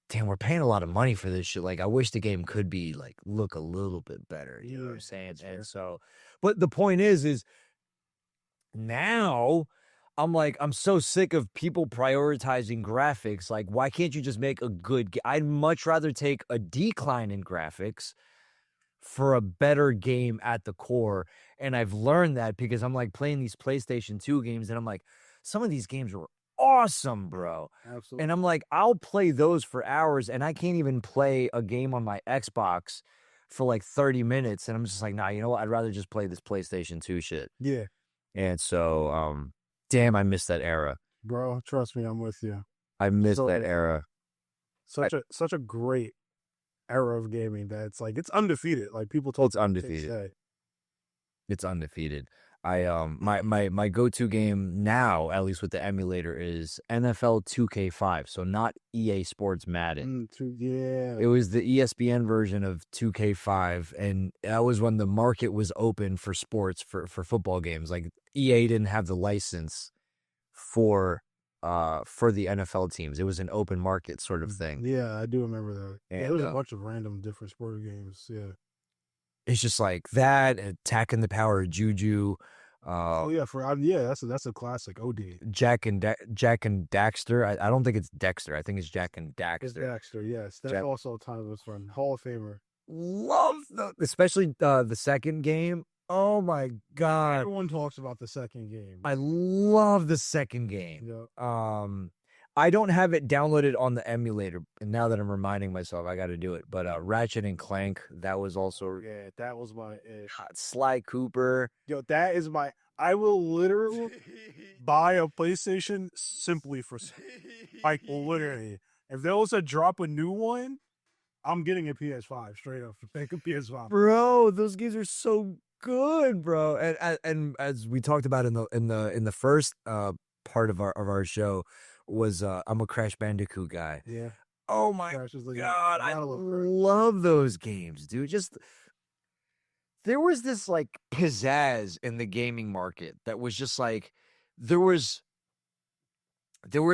S1: damn, we're paying a lot of money for this shit. Like, I wish the game could be like, look a little bit better. You know what I'm saying? And so, but the point is now I'm like, I'm so sick of people prioritizing graphics. Like, why can't you just make a good game? I'd much rather take a decline in graphics for a better game at the core. And I've learned that because I'm like playing these PlayStation 2 games, and I'm like, some of these games were awesome, bro.
S2: Absolutely.
S1: And I'm like, I'll play those for hours, and I can't even play a game on my Xbox for like 30 minutes. And I'm just like, nah, you know what? I'd rather just play this PlayStation 2 shit.
S2: Yeah,
S1: And so, damn, I miss that era.
S2: bro. Trust me, I'm with you.
S1: I miss that
S2: So
S1: era.
S2: such a great era of gaming that it's like it's undefeated. Like people talk
S1: It's undefeated. It's undefeated. My go-to game now, at least with the emulator, is NFL 2K5. So not EA Sports Madden.
S2: Yeah.
S1: It was the ESPN version of 2K5, and that was when the market was open for sports for football games. Like EA didn't have the license for the NFL teams. It was an open market sort of thing.
S2: Yeah, I do remember that.
S1: And,
S2: Yeah, it was a bunch of random different sport games. Yeah.
S1: it's just like that, Attacking the Power of Juju.
S2: That's a classic. OD.
S1: Jack and Daxter. I don't think it's Dexter. I think it's Jack and
S2: It's
S1: Daxter.
S2: Dexter. Yes, that's also a timeless run. Hall of Famer.
S1: Love especially the second game. Oh my god!
S2: Everyone talks about the second game.
S1: I love the second game.
S2: Yep.
S1: I don't have it downloaded on the emulator, and now that I'm reminding myself, I got to do it. But Ratchet and Clank, that was also
S2: that was my
S1: Sly Cooper.
S2: Yo, that is my. I will literally buy a PlayStation simply for like literally. If there was a drop a new one, I'm getting a PS5 straight up. Pick a PS5,
S1: bro. Those games are so good, bro. And as we talked about in the first part of our show, was I'm a Crash Bandicoot guy.
S2: Yeah.
S1: Oh my god, I love those games, dude. Just there was this like pizzazz in the gaming market that was just like there were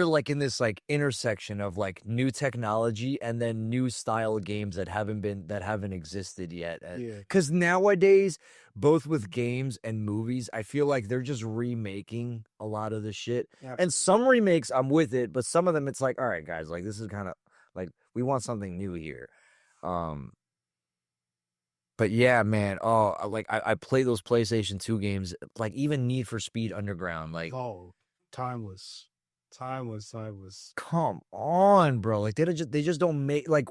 S1: like in this like intersection of like new technology and then new style games that haven't existed yet. Because nowadays, both with games and movies, I feel like they're just remaking a lot of the shit. Absolutely. And some remakes, I'm with it, but some of them, it's like, all right, guys, like this is kind of like we want something new here. But yeah, man. Oh, like I play those PlayStation 2 games, like even Need for Speed Underground, like
S2: timeless.
S1: Come on, bro. Like they just don't make like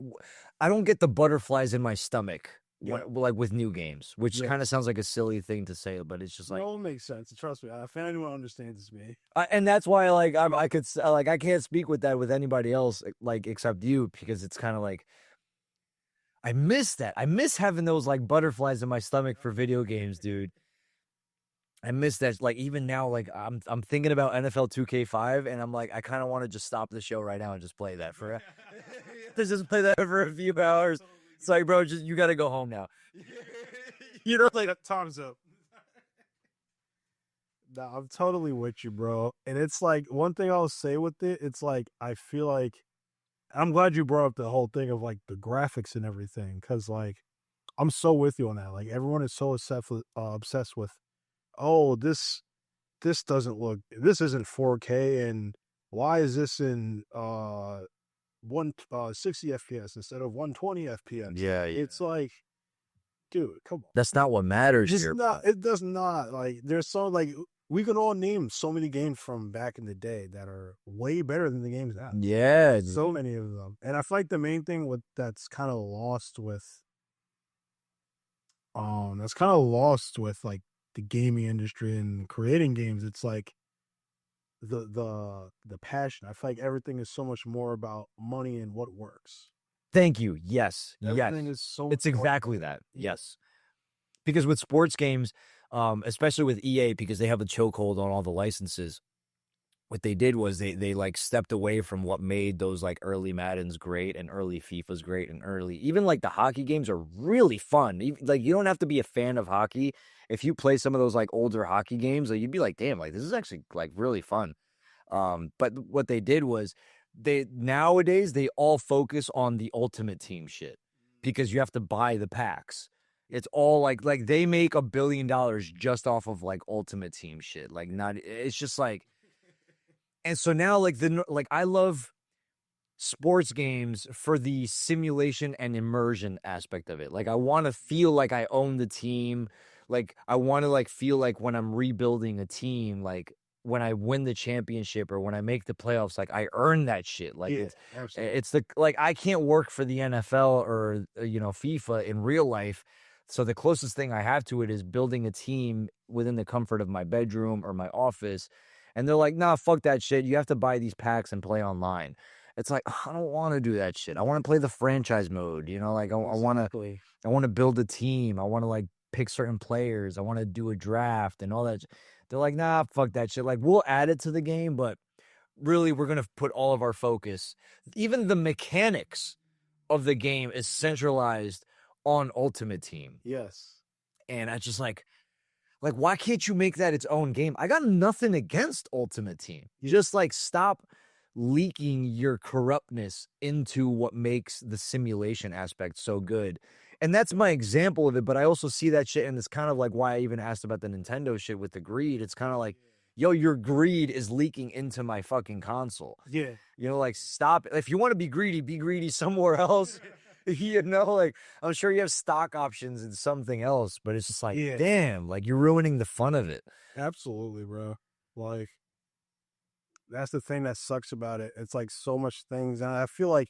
S1: I don't get the butterflies in my stomach like with new games, which kind of sounds like a silly thing to say, but it's just like
S2: no, it makes sense. Trust me, if anyone understands me,
S1: and that's why like I can't speak with that with anybody else like except you, because it's kind of like I miss that. I miss having those like butterflies in my stomach for video games, dude. I miss that. Like even now, like I'm thinking about NFL 2K5, and I'm like, I kind of want to just stop the show right now and just play that for just play that for a few hours. It's like, bro, just you got to go home now.
S2: You know, like time's up. No, I'm totally with you, bro. And it's like one thing I'll say with it. It's like I feel like I'm glad you brought up the whole thing of like the graphics and everything, because like I'm so with you on that. Like everyone is so obsessed with. Oh, this doesn't look. This isn't 4K, and why is this in 160 FPS instead of 120 FPS?
S1: Yeah,
S2: it's like, dude, come on.
S1: That's not what matters here.
S2: It does not. Like, there's so like we can all name so many games from back in the day that are way better than the games now.
S1: Yeah,
S2: so many of them, and I feel like the main thing that's kind of lost with like the gaming industry and creating games, it's like the passion. I feel like everything is so much more about money and what works.
S1: Thank you. Yes.
S2: Everything is so
S1: it's exactly that. Yes. Because with sports games, especially with EA, because they have a chokehold on all the licenses, what they did was they like stepped away from what made those like early Maddens great and early FIFAs great and early even like the hockey games are really fun. Like you don't have to be a fan of hockey. If you play some of those like older hockey games, like, you'd be like, damn, like this is actually like really fun. But what they did was nowadays they all focus on the Ultimate Team shit because you have to buy the packs. It's all like they make $1 billion just off of like Ultimate Team shit. Like it's just like. And so now, like I love sports games for the simulation and immersion aspect of it. Like, I want to feel like I own the team. Like, I want to like feel like when I'm rebuilding a team, like when I win the championship or when I make the playoffs, like I earn that shit. Like
S2: absolutely.
S1: it's the like I can't work for the NFL or FIFA in real life. So the closest thing I have to it is building a team within the comfort of my bedroom or my office. And they're like, nah, fuck that shit. You have to buy these packs and play online. It's like, I don't want to do that shit. I want to play the franchise mode. Like I want to build a team. I want to like pick certain players. I want to do a draft and all that. They're like, nah, fuck that shit. Like we'll add it to the game, but really we're going to put all of our focus. Even the mechanics of the game is centralized on Ultimate Team.
S2: Yes.
S1: And I just like why can't you make that its own game? I got nothing against Ultimate Team. Just like stop leaking your corruptness into what makes the simulation aspect so good. And that's my example of it, but I also see that shit, and it's kind of like why I even asked about the Nintendo shit with the greed. It's kind of like, yo, your greed is leaking into my fucking console.
S2: Yeah.
S1: Like stop. If you want to be greedy somewhere else. Like I'm sure you have stock options in something else, but it's just like, damn, like you're ruining the fun of it.
S2: Absolutely, bro. Like that's the thing that sucks about it. It's like so much things, and I feel like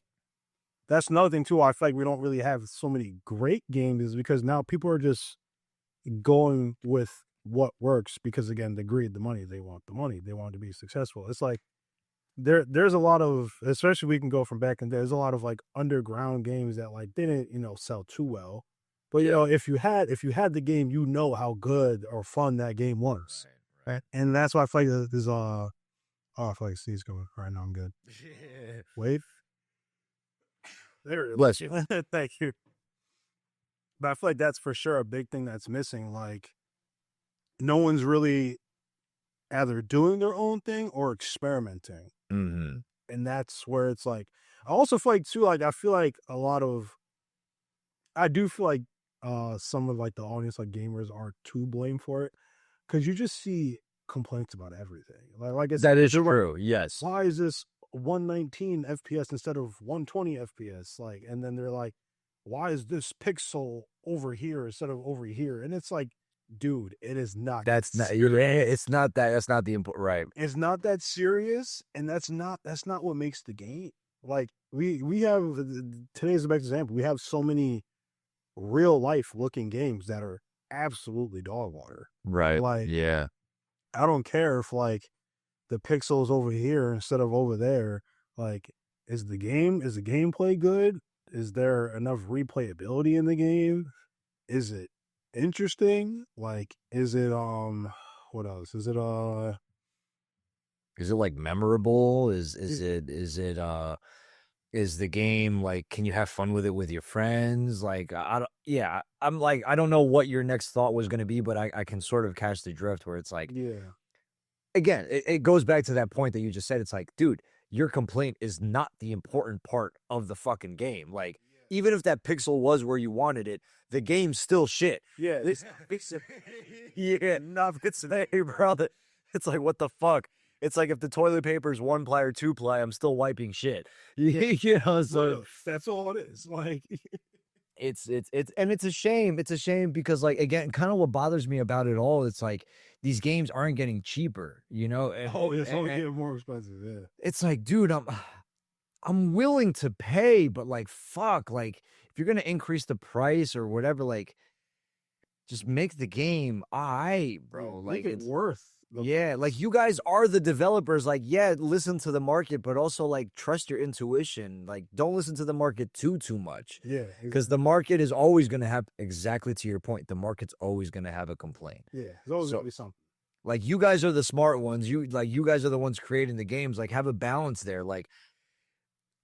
S2: that's another thing too. I feel like we don't really have so many great games is because now people are just going with what works because again, the greed, the money, they want the money, they want to be successful. It's like there's a lot of, especially we can go from back in there, there's a lot of like underground games that like didn't sell too well, but if you had the game, how good or fun that game was, right? And that's why I feel like there's I feel like Steve's going right now. I'm good. Wait, there it is.
S1: Bless you.
S2: Thank you. But I feel like that's for sure a big thing that's missing. Like no one's really either doing their own thing or experimenting.
S1: Mm-hmm.
S2: And that's where it's like, I also feel like too, like, I feel like I do feel like some of like the audience, like gamers, are to blame for it. Cause you just see complaints about everything. Like I said,
S1: that is true. Yes.
S2: Why is this 119 FPS instead of 120 FPS? Like, and then they're like, why is this pixel over here instead of over here? And it's like, dude, it is not.
S1: That's not. It's not that. That's not the important. Right.
S2: It's not that serious, and that's not what makes the game. Like we have today's the best example. We have so many real life looking games that are absolutely dog water.
S1: Right.
S2: Like
S1: yeah.
S2: I don't care if like the pixels over here instead of over there. Like is the gameplay good? Is there enough replayability in the game? Is it interesting? Like is it what else is it
S1: like memorable? Is the game like, can you have fun with it with your friends? Like I'm like, I don't know what your next thought was going to be, but I can sort of catch the drift where it's like, again, it goes back to that point that you just said. It's like, dude, your complaint is not the important part of the fucking game. Like even if that pixel was where you wanted it, the game's still shit.
S2: Yeah.
S1: It's there, brother. It's like, what the fuck? It's like if the toilet paper is 1-ply or 2-ply, I'm still wiping shit. So
S2: that's all it is. Like
S1: it's and it's a shame. It's a shame because like again, kind of what bothers me about it all, it's like these games aren't getting cheaper,
S2: it's only getting more expensive. Yeah.
S1: It's like, dude, I'm willing to pay, but like fuck, like if you're gonna increase the price or whatever, like just make the game bro.
S2: Make
S1: like
S2: it worth.
S1: Like you guys are the developers. Like, listen to the market, but also like trust your intuition. Like, don't listen to the market too much.
S2: Yeah,
S1: because the market is always going to have, exactly to your point, the market's always going to have a complaint.
S2: Yeah, there's always going to be something.
S1: Like, you guys are the smart ones. You guys are the ones creating the games. Like, have a balance there. Like,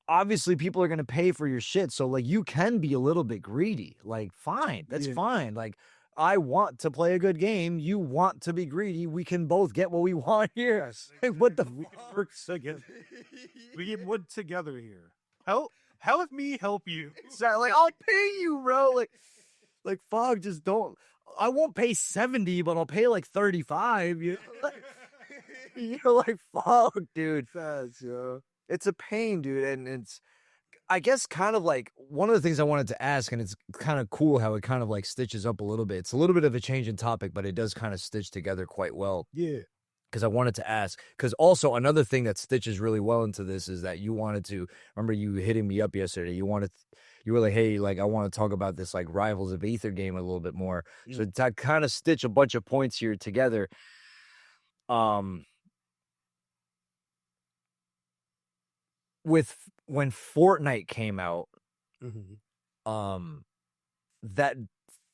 S1: obviously, people are going to pay for your shit, so like you can be a little bit greedy. Like, fine, that's fine. Like, I want to play a good game. You want to be greedy. We can both get what we want here.
S2: Yes.
S1: Like, what the fuck?
S2: Work together. We get wood together here. Help me help you.
S1: Like, I'll pay you, bro. Like fuck, just don't. I won't pay 70, but I'll pay like 35. You're like, fuck, dude. It's a pain, dude, and it's. I guess kind of like one of the things I wanted to ask, and it's kind of cool how it kind of like stitches up a little bit. It's a little bit of a change in topic, but it does kind of stitch together quite well.
S2: Yeah.
S1: because I wanted to ask. Because also another thing that stitches really well into this is that you wanted to remember you hitting me up yesterday. You were like, hey, like I want to talk about this like Rivals of Aether game a little bit more. So to kind of stitch a bunch of points here together, with when Fortnite came out, that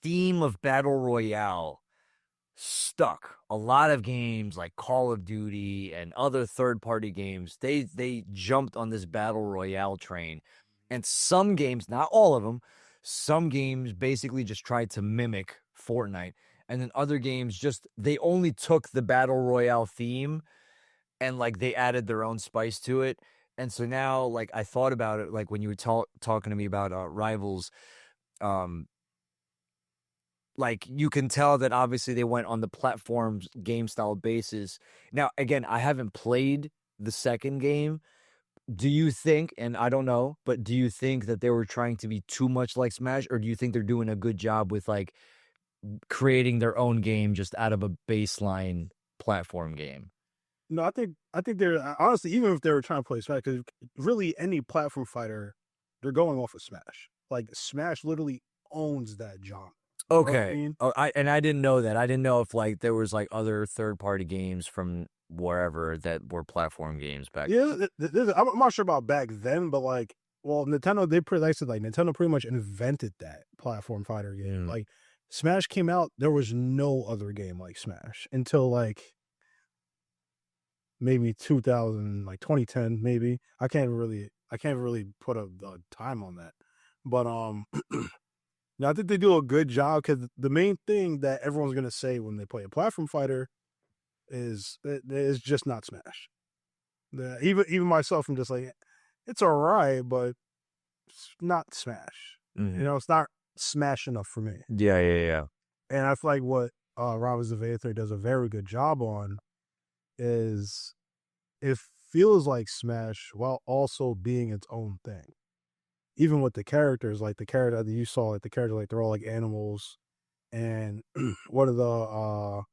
S1: theme of battle royale stuck. A lot of games like Call of Duty and other third-party games, they jumped on this battle royale train. And some games, not all of them, some games basically just tried to mimic Fortnite. And then other games they only took the battle royale theme and like they added their own spice to it. And so now like I thought about it, like when you were talking to me about Rivals, like you can tell that obviously they went on the platform's game style basis. Now, again, I haven't played the second game. Do you think, and I don't know, but do you think that they were trying to be too much like Smash, or do you think they're doing a good job with like creating their own game just out of a baseline platform game?
S2: No, I think they're honestly, even if they were trying to play Smash, because really any platform fighter, they're going off of Smash. Like Smash literally owns that genre.
S1: Okay.
S2: I mean?
S1: I didn't know that. I didn't know if like there was like other third-party games from wherever that were platform games back.
S2: Yeah, I'm not sure about back then, but like, well, Nintendo, Nintendo pretty much invented that platform fighter game. Like, Smash came out, there was no other game like Smash until like maybe 2000, like 2010, maybe. I can't really put a time on that, but now I think they do a good job because the main thing that everyone's gonna say when they play a platform fighter is it's just not Smash. Even myself, I'm just like, it's all right, but it's not Smash. It's not Smash enough for me.
S1: Yeah.
S2: And I feel like what Rivals of Aether does a very good job on is it feels like Smash while also being its own thing. Even with the characters, like the character that you saw, like the characters, like they're all like animals. And one of the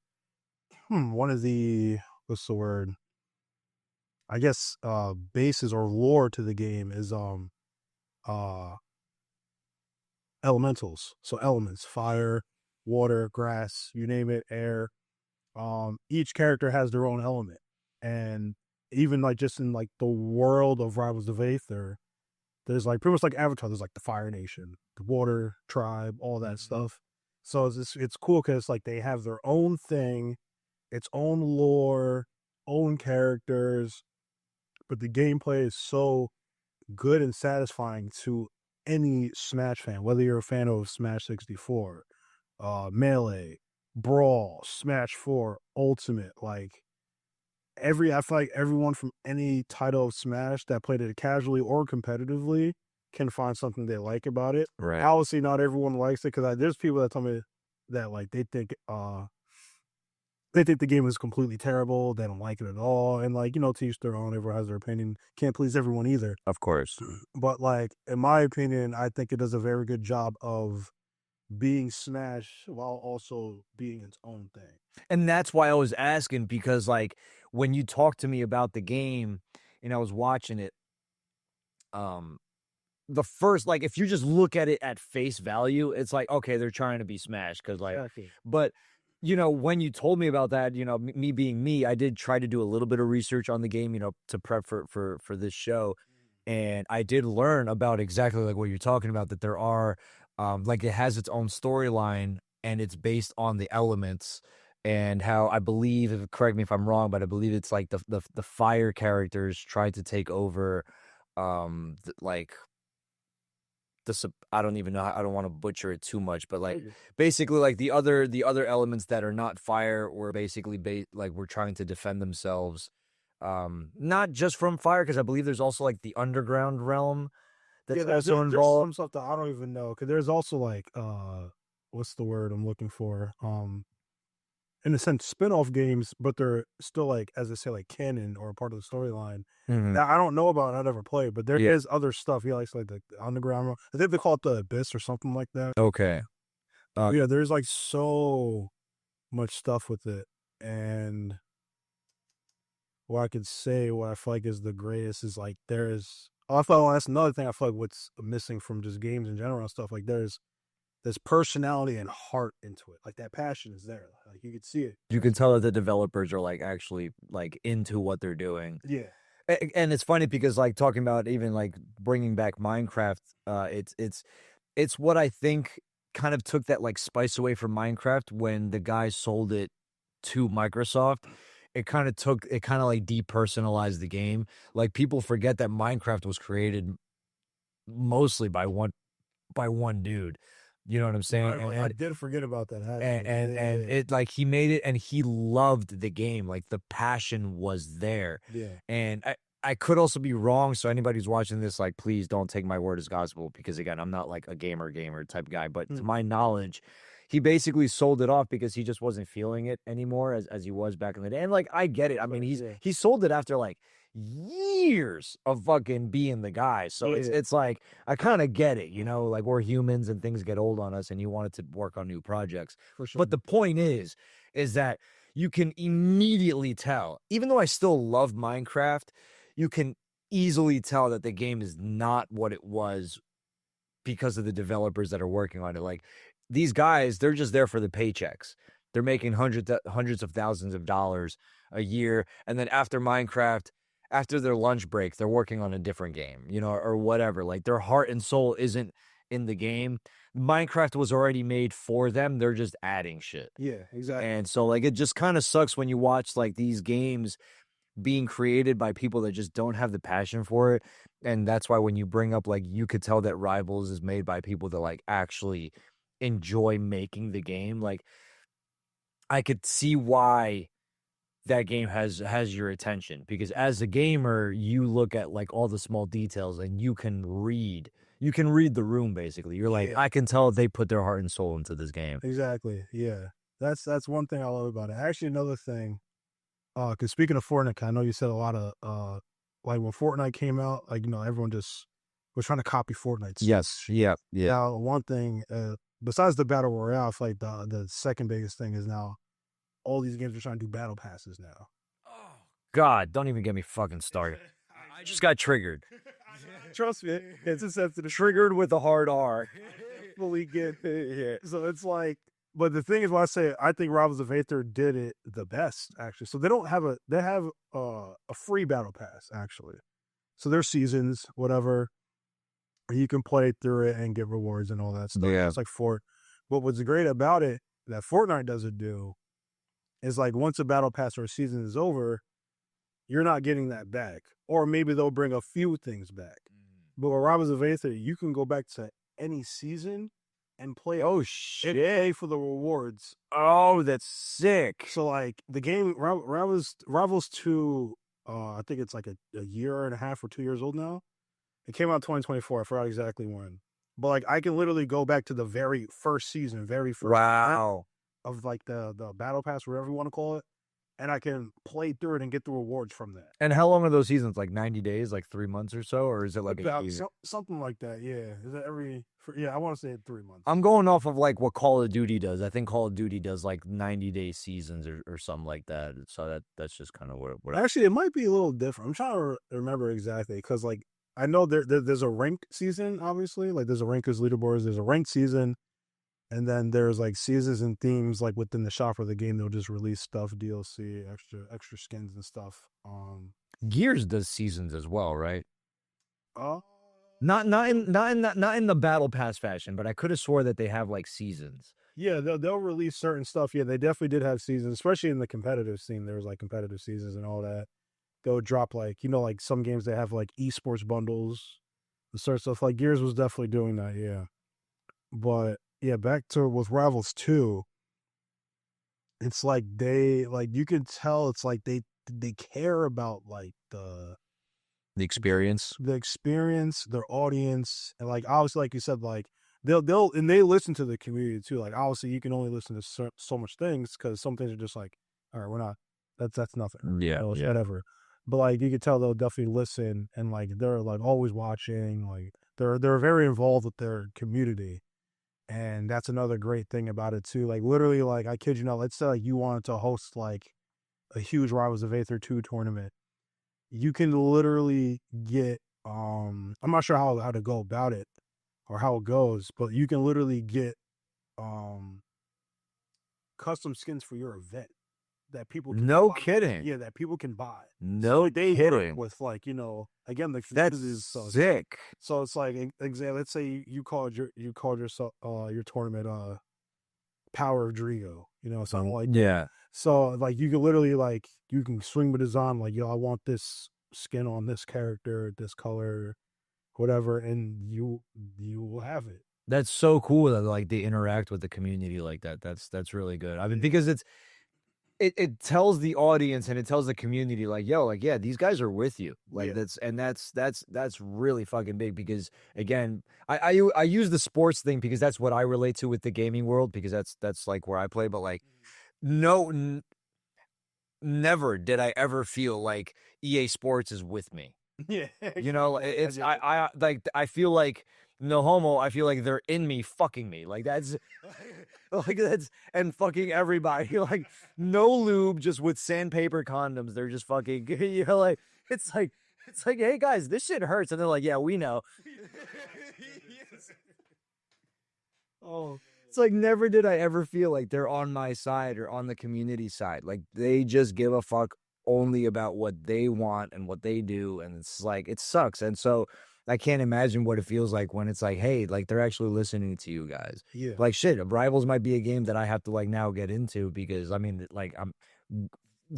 S2: what's the word? I guess bases or lore to the game is elementals. So elements, fire, water, grass, you name it, air. Each character has their own element. And even like just in like the world of Rivals of Aether, there's like pretty much like Avatar, there's like the Fire Nation, the Water Tribe, all that stuff. So it's cool because like they have their own thing, its own lore, own characters, but the gameplay is so good and satisfying to any Smash fan, whether you're a fan of Smash 64, Melee, Brawl, Smash 4, Ultimate, like I feel like everyone from any title of Smash that played it casually or competitively can find something they like about it.
S1: Right.
S2: Obviously, not everyone likes it because there's people that tell me that like they think the game is completely terrible. They don't like it at all, and like to each their own. Everyone has their opinion. Can't please everyone either.
S1: Of course.
S2: But like in my opinion, I think it does a very good job of being Smash while also being its own thing.
S1: And that's why I was asking, because like when you talked to me about the game and I was watching it, the first, like if you just look at it at face value, it's like, okay, they're trying to be Smash because like, but when you told me about that, me being me, I did try to do a little bit of research on the game, to prep for this show. And I did learn about exactly like what you're talking about, that there are, like it has its own storyline and it's based on the elements, and how I believe, correct me if I'm wrong, but I believe it's like the fire characters tried to take over, like this, I don't even know, I don't want to butcher it too much, but like basically like the other elements that are not fire were basically like we're trying to defend themselves, not just from fire, because I believe there's also like the underground realm that's also involved.
S2: There's some stuff that I don't even know, because there's also like what's the word I'm looking for, in a sense spin-off games, but they're still like, as I say, like canon or part of the storyline that I don't know about, I never played, but there is other stuff. Yeah, like the underground, I think they call it the Abyss or something like that.
S1: Okay.
S2: Yeah, there's like so much stuff with it, and what I could say, what I feel like is the greatest is like there's. Oh, I feel that's another thing I feel like what's missing from just games in general and stuff. Like there's personality and heart into it. Like that passion is there. Like you could see it.
S1: You can tell that the developers are like actually like into what they're doing.
S2: Yeah.
S1: And it's funny because like talking about even like bringing back Minecraft, it's what I think kind of took that like spice away from Minecraft when the guys sold it to Microsoft. It kind of like depersonalized the game. Like people forget that Minecraft was created mostly by one dude. You know what I'm saying?
S2: I did forget about that.
S1: And it like he made it and he loved the game. Like the passion was there.
S2: Yeah.
S1: And I could also be wrong. So anybody who's watching this, like, please don't take my word as gospel because again, I'm not like a gamer type guy. But to my knowledge, he basically sold it off because he just wasn't feeling it anymore as he was back in the day. And like I get it. I mean, he sold it after like years of fucking being the guy. So it's like I kind of get it, you know, like we're humans and things get old on us and you wanted to work on new projects.
S2: For sure.
S1: But the point is that you can immediately tell, even though I still love Minecraft, you can easily tell that the game is not what it was because of the developers that are working on it. Like these guys, they're just there for the paychecks. They're making hundreds of thousands of dollars a year. And then after Minecraft, after their lunch break, they're working on a different game, you know, or whatever. Like their heart and soul isn't in the game. Minecraft was already made for them. They're just adding shit.
S2: Yeah, exactly.
S1: And so like it just kind of sucks when you watch like these games being created by people that just don't have the passion for it. And that's why when you bring up like you could tell that Rivals is made by people that like actually enjoy making the game. Like I could see why that game has your attention because as a gamer, you look at like all the small details and you can read the room basically. You're like, I can tell they put their heart and soul into this game.
S2: Exactly. Yeah. That's one thing I love about it. Actually, another thing, because speaking of Fortnite, I know you said a lot of like when Fortnite came out, like, you know, everyone just was trying to copy Fortnite.
S1: Yes. Yeah. Yeah.
S2: Now, one thing, besides the battle royale, I feel like the second biggest thing is now all these games are trying to do battle passes now.
S1: Oh God, don't even get me fucking started. I just got triggered.
S2: Trust me, it's a sensitive.
S1: Triggered with a hard R.
S2: Fully get it. So it's like, but the thing is, when I say I think Rivals of Aether did it the best, actually. So they have a free battle pass actually. So there's seasons, whatever. You can play through it and get rewards and all that stuff.
S1: Yeah.
S2: It's like But what's great about it that Fortnite doesn't do is like once a battle pass or a season is over, you're not getting that back. Or maybe they'll bring a few things back. But with Rivals of Aether, you can go back to any season and play.
S1: Oh shit!
S2: Pay for the rewards.
S1: Oh, that's sick.
S2: So like the game Rivals 2, I think it's like a year and a half or 2 years old now. It came out in 2024. I forgot exactly when. But like I can literally go back to the very first season,
S1: wow,
S2: of like the battle pass, whatever you want to call it, and I can play through it and get the rewards from that.
S1: And how long are those seasons? Like 90 days, like 3 months or so, or is it like
S2: about something like that? Yeah, is that I want to say 3 months.
S1: I'm going off of like what Call of Duty does. I think Call of Duty does like 90-day seasons or something like that. So that's just kind of what.
S2: Actually, it might be a little different. I'm trying to remember exactly because like I know there's a ranked season. Obviously, like there's a rankers leaderboards. There's a ranked season. And then there's like seasons and themes like within the shop of the game. They'll just release stuff, DLC, extra skins and stuff.
S1: Gears does seasons as well, right?
S2: Not
S1: in the battle pass fashion, but I could have swore that they have like seasons.
S2: Yeah, they'll release certain stuff. Yeah, they definitely did have seasons, especially in the competitive scene. There was like competitive seasons and all that. They'll drop like, you know, like some games they have like esports bundles, the sort of stuff. Like Gears was definitely doing that. Yeah, but. Yeah, back to with Rivals 2, it's like you can tell it's like they care about like the
S1: experience,
S2: their audience, and like obviously like you said, like they'll and they listen to the community too. Like obviously you can only listen to so much things because some things are just like, all right, we're not that's nothing.
S1: Yeah,
S2: whatever. But like you can tell they'll definitely listen and like they're like always watching. Like they're very involved with their community. And that's another great thing about it too. Like literally, like I kid you not, let's say like you wanted to host like a huge Rivals of Aether 2 tournament, you can literally get I'm not sure how to go about it or how it goes, but you can literally get um custom skins for your event that people can
S1: No
S2: buy.
S1: kidding.
S2: Yeah, that people can buy.
S1: No
S2: They work
S1: kidding.
S2: with like, you know, again the
S1: That's
S2: communities, so
S1: sick.
S2: it's like example, let's say you called yourself your tournament Power of Drigo, you know, something like that.
S1: Yeah.
S2: So like you can literally like you can swing with design like, yo, I want this skin on this character, this color, whatever, and you will have it.
S1: That's so cool that like they interact with the community like that. That's really good. I mean, because it tells the audience and it tells the community like, yo, like, yeah, these guys are with you. Like
S2: Yeah.
S1: that's really fucking big because again, I use the sports thing because that's what I relate to with the gaming world because that's like where I play. But like, no, never did I ever feel like EA Sports is with me.
S2: Yeah.
S1: You know, it's I like I feel like no homo. I feel like they're in me, fucking me. Like that's like that's and fucking everybody. Like no lube, just with sandpaper condoms. They're just fucking. You know, like it's like hey guys, this shit hurts, and they're like, yeah, we know. Oh, it's like never did I ever feel like they're on my side or on the community side. Like they just give a fuck only about what they want and what they do. And it's like, it sucks. And so I can't imagine what it feels like when it's like, hey, like they're actually listening to you guys.
S2: Yeah.
S1: Like shit, Rivals might be a game that I have to like now get into because I mean, like I'm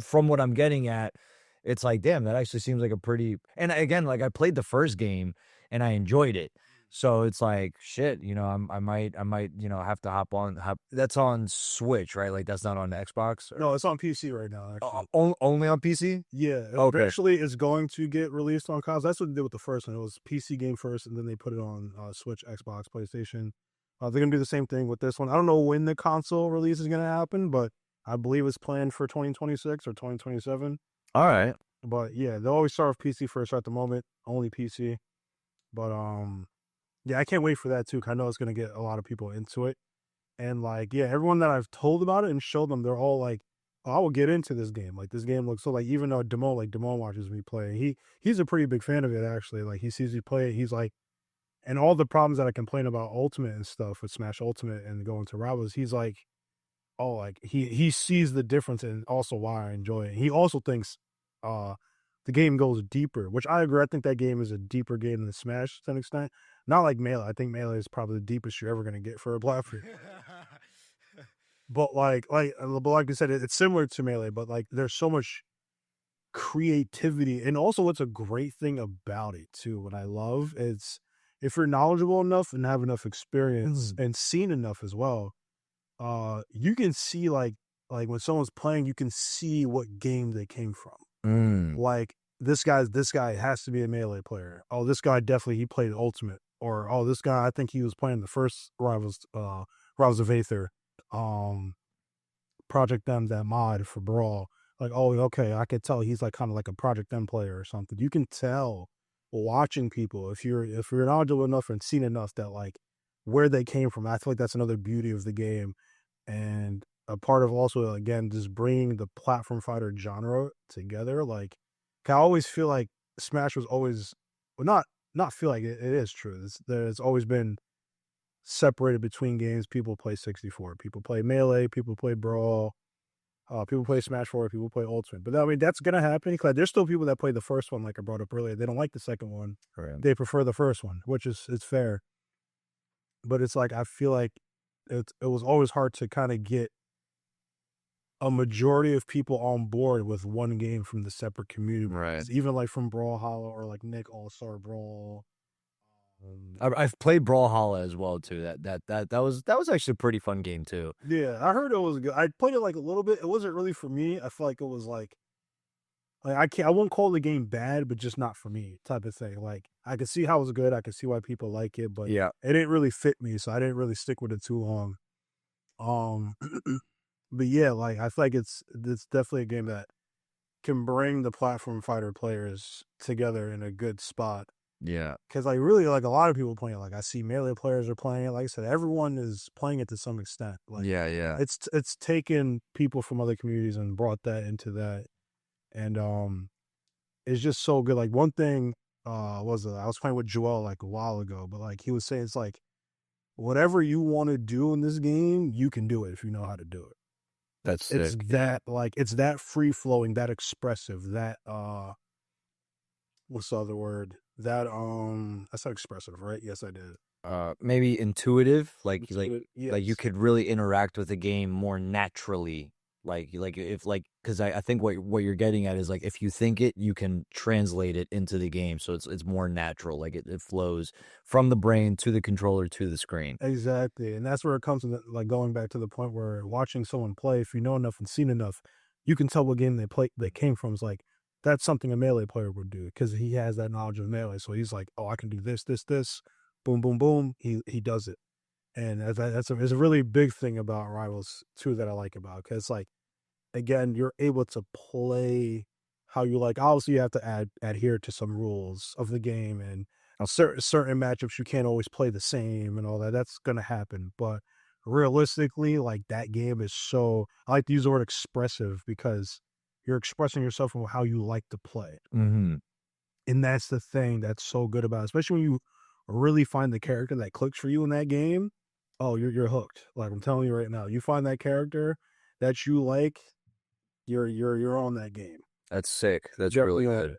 S1: from what I'm getting at, it's like, damn, that actually seems like a pretty, and again, like I played the first game and I enjoyed it. So it's like shit, you know. I might, you know, have to hop on. That's on Switch, right? Like that's not on the Xbox.
S2: No, it's on PC right now, actually.
S1: Only on PC.
S2: Yeah,
S1: Okay.
S2: eventually it's going to get released on consoles. That's what they did with the first one. It was PC game first, and then they put it on Switch, Xbox, PlayStation. They're gonna do the same thing with this one. I don't know when the console release is gonna happen, but I believe it's planned for 2026 or 2027.
S1: All right.
S2: But yeah, they'll always start with PC first at the moment, only PC. But yeah, I can't wait for that too. 'Cause I know it's gonna get a lot of people into it. And like, yeah, everyone that I've told about it and showed them, they're all like, "Oh, I will get into this game. Like, this game looks so." Like, even though Damone watches me play, he's a pretty big fan of it actually. Like, he sees me play it, he's like, and all the problems that I complain about Ultimate and stuff with Smash Ultimate and going to Rivals, he's like, oh, like he sees the difference and also why I enjoy it. He also thinks uh the game goes deeper, which I agree. I think that game is a deeper game than Smash to an extent. Not like Melee. I think Melee is probably the deepest you're ever gonna get for a platform. But like I said, it's similar to Melee, but like there's so much creativity, and also what's a great thing about it too. What I love is if you're knowledgeable enough and have enough experience and seen enough as well, you can see like when someone's playing, you can see what game they came from. Like this guy has to be a Melee player. Oh, this guy definitely he played Ultimate. Or oh, this guy I think he was playing the first Rivals of Aether, Project M, that mod for Brawl. Like, oh, okay, I could tell he's like kind of like a Project M player or something. You can tell watching people if you're knowledgeable enough and seen enough that like where they came from. I feel like that's another beauty of the game, and a part of also again just bringing the platform fighter genre together. Like, I always feel like Smash was always, well, not feel like it is true. There's always been separated between games. People play 64, people play Melee, people play Brawl, people play Smash 4, people play Ultimate. But I mean, that's gonna happen because there's still people that play the first one, like I brought up earlier. They don't like the second one.
S1: Right.
S2: They prefer the first one, which is it's fair. But it's like I feel like it was always hard to kind of get a majority of people on board with one game from the separate community.
S1: Right.
S2: Even like from Brawlhalla or like Nick All-Star Brawl.
S1: I've played Brawlhalla as well too. That was actually a pretty fun game too.
S2: Yeah, I heard it was good. I played it like a little bit. It wasn't really for me. I feel like it was like I won't call the game bad, but just not for me type of thing. Like I could see how it was good. I could see why people like it, but
S1: Yeah.
S2: it didn't really fit me, so I didn't really stick with it too long. But yeah, like I feel like it's definitely a game that can bring the platform fighter players together in a good spot.
S1: Yeah.
S2: Because like really, like a lot of people playing. Like I see melee players are playing it. Like I said, everyone is playing it to some extent. Like
S1: Yeah.
S2: it's taken people from other communities and brought that into that, and it's just so good. Like one thing was I was playing with Joel like a while ago, but like he was saying it's like whatever you want to do in this game, you can do it if you know how to do it.
S1: That's
S2: It's
S1: sick.
S2: that like it's that free flowing, that expressive, that what's the other word? That I said expressive, right? Yes, I did.
S1: Maybe intuitive, like you
S2: Yes.
S1: could really interact with the game more naturally. Like if like because I think what you're getting at is like if you think it, you can translate it into the game, so it's more natural. Like it flows from the brain to the controller to the screen.
S2: Exactly. And that's where it comes to like going back to the point where watching someone play, if you know enough and seen enough, you can tell what game they came from. It's like that's something a melee player would do because he has that knowledge of melee. So he's like, oh, I can do this, boom, boom, boom. He does it. And it's a really big thing about Rivals too that I like about because like again, you're able to play how you like. Obviously, you have to adhere to some rules of the game, and certain matchups you can't always play the same and all that. That's gonna happen, but realistically, like that game is so. I like to use the word expressive because you're expressing yourself from how you like to play,
S1: Mm-hmm.
S2: and that's the thing that's so good about it, especially when you really find the character that clicks for you in that game. Oh, you're hooked. Like I'm telling you right now, you find that character that you like, you're on that game.
S1: That's sick. That's really
S2: Definitely on
S1: good.
S2: it.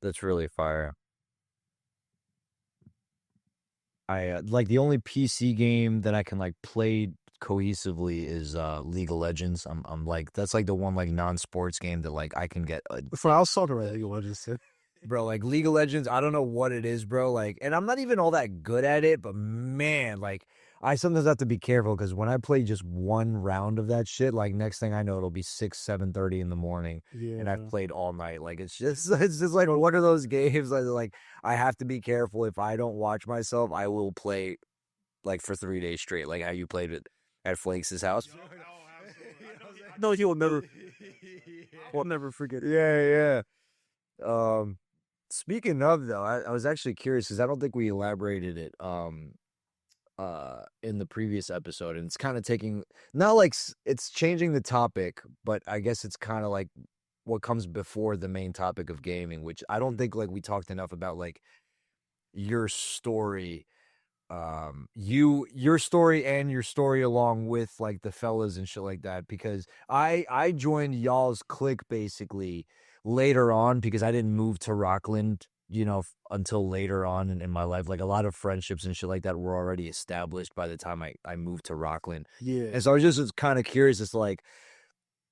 S1: That's really fire. I like the only PC game that I can like play cohesively is League of Legends. I'm like that's like the one like non-sports game that like I can get
S2: For I was talking about League of Legends.
S1: bro, like League of Legends, I don't know what it is, bro. Like, and I'm not even all that good at it, but man, like, I sometimes have to be careful because when I play just one round of that shit, like next thing I know, it'll be 6, 7:30 in the morning, and I've
S2: Yeah.
S1: played all night. Like, it's just like one of those games. Like, I have to be careful. If I don't watch myself, I will play like for 3 days straight, like how you played it at Flakes' house.
S2: No, he will never. We'll never forget.
S1: Yeah. Speaking of though, I was actually curious because I don't think we elaborated it in the previous episode, and it's kind of taking not like it's changing the topic, but I guess it's kind of like what comes before the main topic of gaming, which I don't think like we talked enough about like your story, your story and your story along with like the fellas and shit like that, because I joined y'all's clique basically later on because I didn't move to Rockland, until later on in my life. Like a lot of friendships and shit like that were already established by the time I moved to Rockland.
S2: Yeah.
S1: And so I was just kind of curious as to like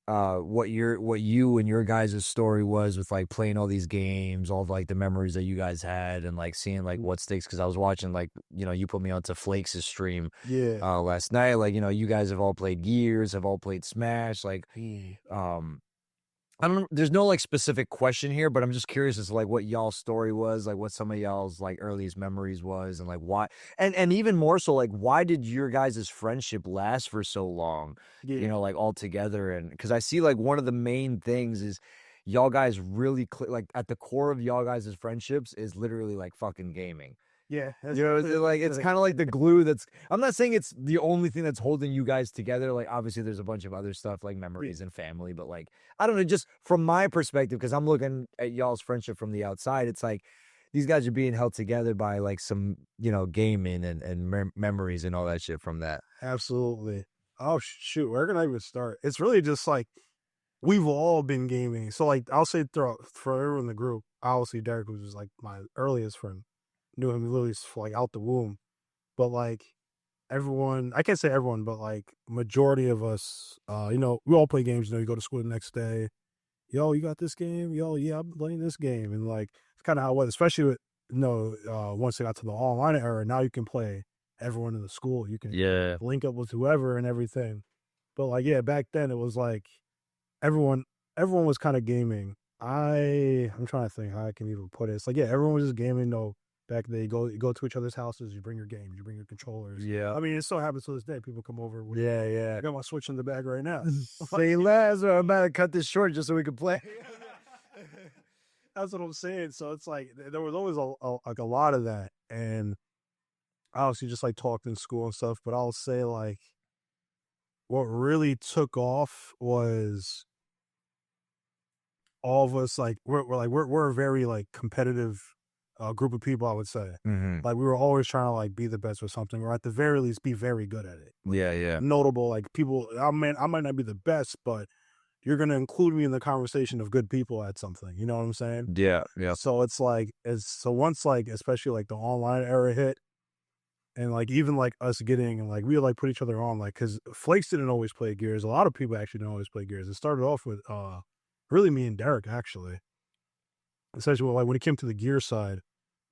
S1: what you and your guys' story was with like playing all these games, all of like the memories that you guys had, and like seeing like what sticks, because I was watching like you put me onto Flakes' stream
S2: Yeah.
S1: last night. Like you guys have all played Gears, have all played Smash, like I don't know, there's no like specific question here, but I'm just curious as to like what y'all's story was, like what some of y'all's like earliest memories was, and like why, and even more so like why did your guys' friendship last for so long,
S2: Yeah.
S1: like all together. And because I see like one of the main things is y'all guys really like at the core of y'all guys' friendships is literally like fucking gaming.
S2: Yeah.
S1: It's like it's kind of like the glue that's. I'm not saying it's the only thing that's holding you guys together. Like obviously, there's a bunch of other stuff like memories and family, but like I don't know, just from my perspective, because I'm looking at y'all's friendship from the outside. It's like these guys are being held together by like some gaming and memories and all that shit from that.
S2: Absolutely. Oh shoot, where can I even start? It's really just like we've all been gaming. So like I'll say for everyone in the group, obviously Derek was just like my earliest friend. Knew him literally like out the womb. But like everyone, I can't say everyone, but like majority of us, we all play games. You go to school the next day. Yo, you got this game? Yo, yeah, I'm playing this game. And like it's kind of how it was, especially with once they got to the online era, now you can play everyone in the school. You can
S1: Yeah,
S2: link up with whoever and everything. But like, yeah, back then it was like everyone everyone was kind of gaming. I'm trying to think how I can even put it. It's like, yeah, everyone was just gaming. No, back then you go to each other's houses, you bring your games, you bring your controllers.
S1: yeah,
S2: I mean, it still happens to this day. People come over with,
S1: yeah.
S2: I got my Switch in the bag right now.
S1: Say less, or I'm about to cut this short just so we can play.
S2: That's what I'm saying. So it's like there was always like a lot of that, and obviously just like talked in school and stuff. But I'll say like what really took off was all of us like we're a very like competitive group of people. I would say
S1: Mm-hmm.
S2: like we were always trying to like be the best or something, or at the very least be very good at it.
S1: Yeah, yeah.
S2: Notable like people. I might not be the best, but you're gonna include me in the conversation of good people at something. You know what I'm saying?
S1: Yeah, yeah.
S2: So it's like so once like especially like the online era hit, and like even like us getting like we would like put each other on like because Flakes didn't always play Gears. A lot of people actually didn't always play Gears. It started off with really me and Derek actually, especially like when it came to the gear side.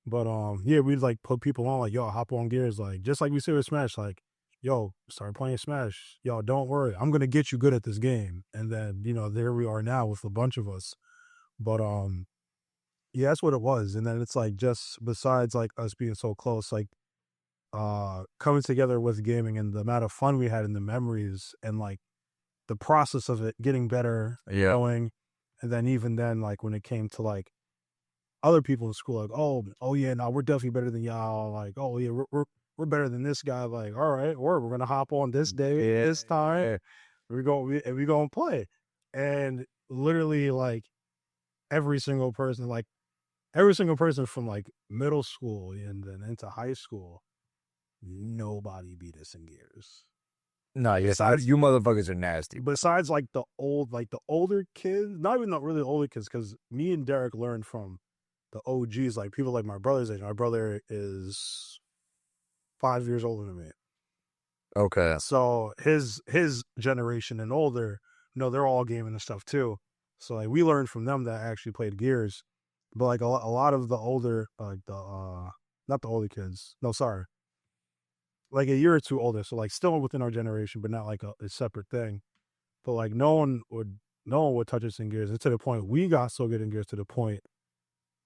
S2: But yeah, we'd like put people on like yo hop on Gears like just like we said with Smash like yo start playing Smash, yo don't worry I'm gonna get you good at this game. And then you know there we are now with a bunch of us. But yeah, that's what it was. And then it's like just besides like us being so close like coming together with gaming and the amount of fun we had and the memories and like the process of it getting better
S1: Yeah.
S2: going. And then even then like when it came to like other people in school like oh yeah no we're definitely better than y'all like oh yeah we're better than this guy like all right we're gonna hop on this day this time
S1: Yeah.
S2: we go and play. And literally like every single person from like middle school and then into high school nobody beat us in Gears.
S1: No, yes,
S2: Besides,
S1: you motherfuckers are nasty.
S2: besides like the older kids, not even the really older kids, because me and Derek learned from the OGs, like people like my brother's age. My brother is 5 years older than me,
S1: Okay.
S2: so his generation and older, they're all gaming and stuff too. So like we learned from them that actually played Gears, but like a lot of the older, like the not the older kids, no, sorry, like a year or two older, so like still within our generation, but not like a separate thing. But like no one would touch us in Gears. And to the point we got so good in Gears to the point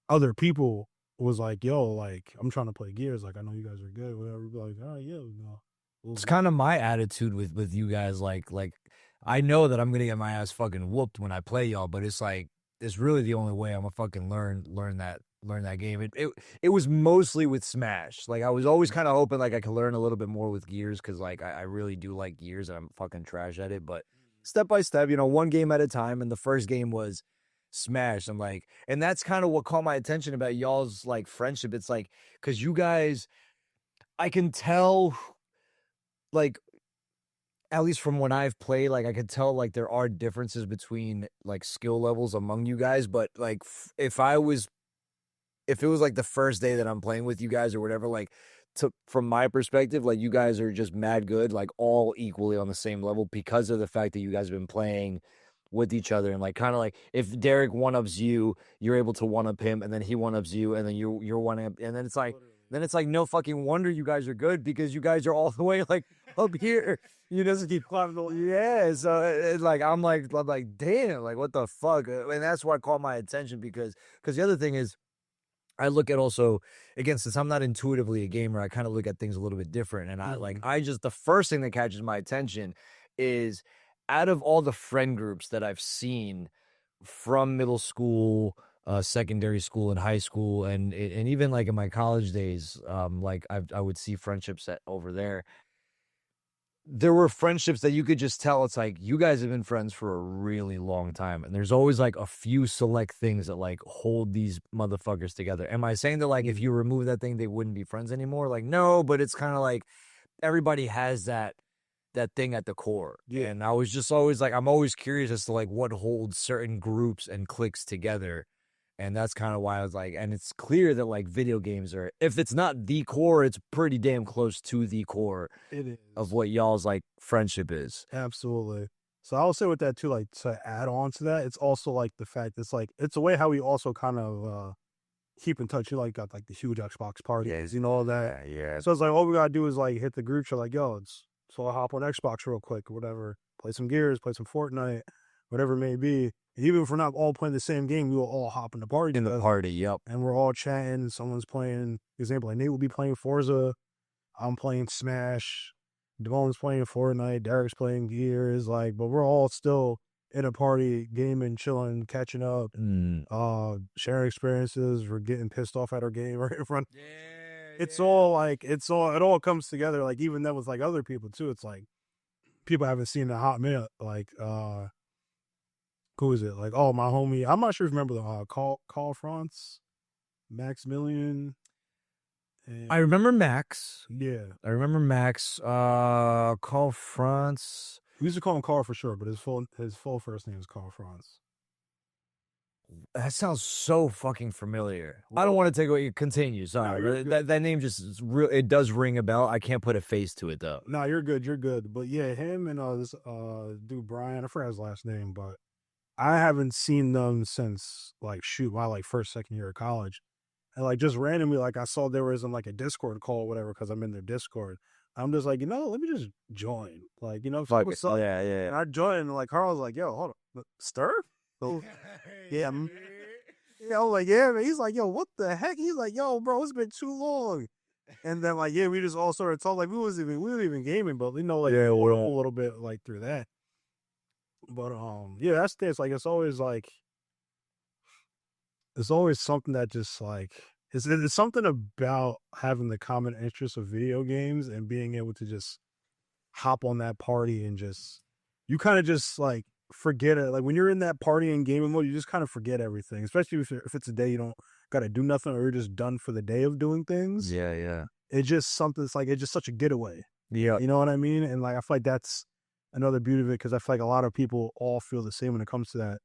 S2: other people was like, yo, like I'm trying to play Gears. Like I know you guys are good. Whatever. We'd be like, oh yeah, no.
S1: It's kind of my attitude with you guys. Like I know that I'm gonna get my ass fucking whooped when I play y'all, but it's like it's really the only way I'm gonna fucking learn that game. It was mostly with Smash. Like I was always kind of hoping like I could learn a little bit more with Gears because like I really do like Gears and I'm fucking trash at it. But step by step, one game at a time. And the first game was Smash. I'm like, and that's kind of what caught my attention about y'all's like friendship. It's like because you guys, I can tell like at least from when I've played, like I could tell like there are differences between like skill levels among you guys, but like if it was like the first day that I'm playing with you guys or whatever, like from my perspective, like you guys are just mad good, like all equally on the same level because of the fact that you guys have been playing with each other. And like kind of like if Derek one-ups you, you're able to one-up him, and then he one-ups you, and then you're one-up, and then it's like no fucking wonder you guys are good because you guys are all the way like up here. You just keep climbing the yeah. So it's like I'm like damn, like what the fuck, and that's why it caught my attention because the other thing is I look at also, again, since I'm not intuitively a gamer, I kind of look at things a little bit different. And I just, the first thing that catches my attention is out of all the friend groups that I've seen from middle school, secondary school, and high school, and even like in my college days, like I would see friendships over there. There were friendships that you could just tell it's like you guys have been friends for a really long time, and there's always like a few select things that like hold these motherfuckers together. Am I saying that like if you remove that thing they wouldn't be friends anymore? Like no, but it's kind of like everybody has that thing at the core. Yeah. And I was just always like I'm always curious as to like what holds certain groups and cliques together. And that's kind of why I was like, and it's clear that like video games are, if it's not the core, it's pretty damn close to the core of what y'all's like friendship is.
S2: Absolutely. So I'll say with that too, like to add on to that, it's also like the fact it's like, it's a way how we also kind of keep in touch. You like got like the huge Xbox parties, all that.
S1: Yeah.
S2: So it's like, all we got to do is like hit the group chat, like, yo, so I'll hop on Xbox real quick or whatever, play some Gears, play some Fortnite, whatever it may be. Even if we're not all playing the same game, we will all hop in the party.
S1: Yep.
S2: And we're all chatting. Someone's playing, for example, like Nate will be playing Forza. I'm playing Smash. Devon's playing Fortnite. Derek's playing Gears. Like, but we're all still in a party, gaming, chilling, catching up,
S1: Mm.
S2: sharing experiences. We're getting pissed off at our game right in front.
S1: Yeah,
S2: It's all like it all comes together. Like even then with like other people too. It's like people I haven't seen in a hot minute. Like who is it? Like my homie. I'm not sure if you remember the Call France, Maximilian.
S1: I remember Max.
S2: Yeah,
S1: I remember Max. Call France.
S2: we used to call him Carl for sure, but his full first name is Carl France.
S1: That sounds so fucking familiar. I don't want to take away. Continue. Sorry,
S2: you're
S1: but that name just is real. It does ring a bell. I can't put a face to it though.
S2: No, you're good. You're good. But yeah, him and this dude Brian. I forgot his last name, but I haven't seen them since like my like first second year of college. And like just randomly, like I saw there was in like a Discord call or whatever because I'm in their Discord. I'm just like, let me just join. Like,
S1: Fuck
S2: what's
S1: it.
S2: up?
S1: Yeah, yeah.
S2: And I joined, and like Carl was like, yo, hold on, Ster? So, yeah, yeah, I was like, yeah, man. He's like, yo, what the heck? He's like, yo, bro, it's been too long. And then like, yeah, we just all started talking. Like we weren't even gaming, but like
S1: Yeah,
S2: a little bit like through that. But yeah, that's this. Like it's always something that just like it's something about having the common interest of video games and being able to just hop on that party and just you kind of just like forget it. Like when you're in that party and gaming mode, you just kind of forget everything, especially if it's a day you don't got to do nothing or you're just done for the day of doing things.
S1: Yeah, yeah.
S2: It's just something. It's like it's just such a getaway.
S1: Yeah.
S2: You know what I mean? And like I feel like that's another beauty of it because I feel like a lot of people all feel the same when it comes to that.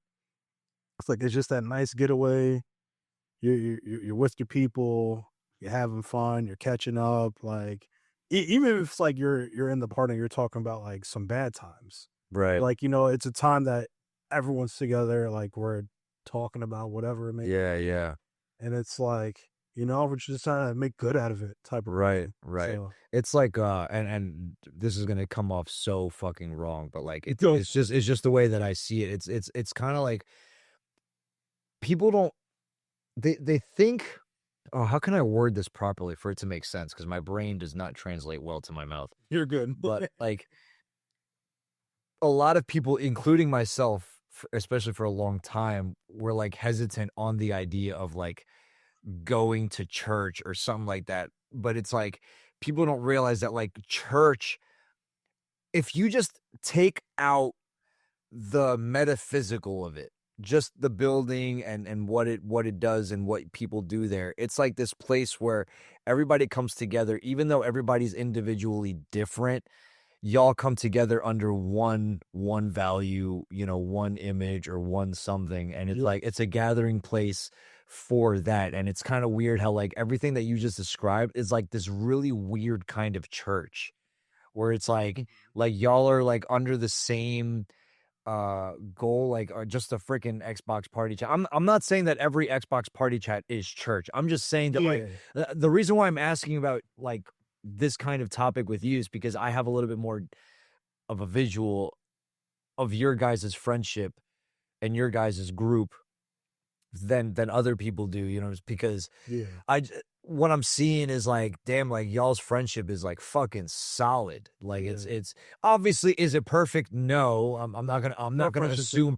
S2: It's like it's just that nice getaway. You're with your people, you're having fun, you're catching up. Like even if it's like you're in the party and you're talking about like some bad times,
S1: Right.
S2: like it's a time that everyone's together, like we're talking about whatever it may.
S1: Yeah, yeah.
S2: And it's like we're just trying to make good out of it, type of
S1: Right,
S2: thing.
S1: right.
S2: So,
S1: It's like and this is gonna come off so fucking wrong, but like
S2: Go.
S1: it's just the way that I see it. It's kind of like people don't they think, oh, how can I word this properly for it to make sense? Because my brain does not translate well to my mouth.
S2: You're good.
S1: But like a lot of people, including myself, especially for a long time, were like hesitant on the idea of like going to church or something like that. But it's like people don't realize that like church, if you just take out the metaphysical of it, just the building and what it does and what people do there, it's like this place where everybody comes together, even though everybody's individually different. Y'all come together under one value, one image or one something, and it's like it's a gathering place for that. And it's kind of weird how like everything that you just described is like this really weird kind of church where it's like y'all are like under the same goal, like just a freaking Xbox party chat. I'm not saying that every Xbox party chat is church. I'm just saying that like the reason why I'm asking about like this kind of topic with you is because I have a little bit more of a visual of your guys' friendship and your guys' group than other people do, because what I'm seeing is like, damn, like y'all's friendship is like fucking solid. Like it's obviously, is it perfect? No, I'm not gonna assume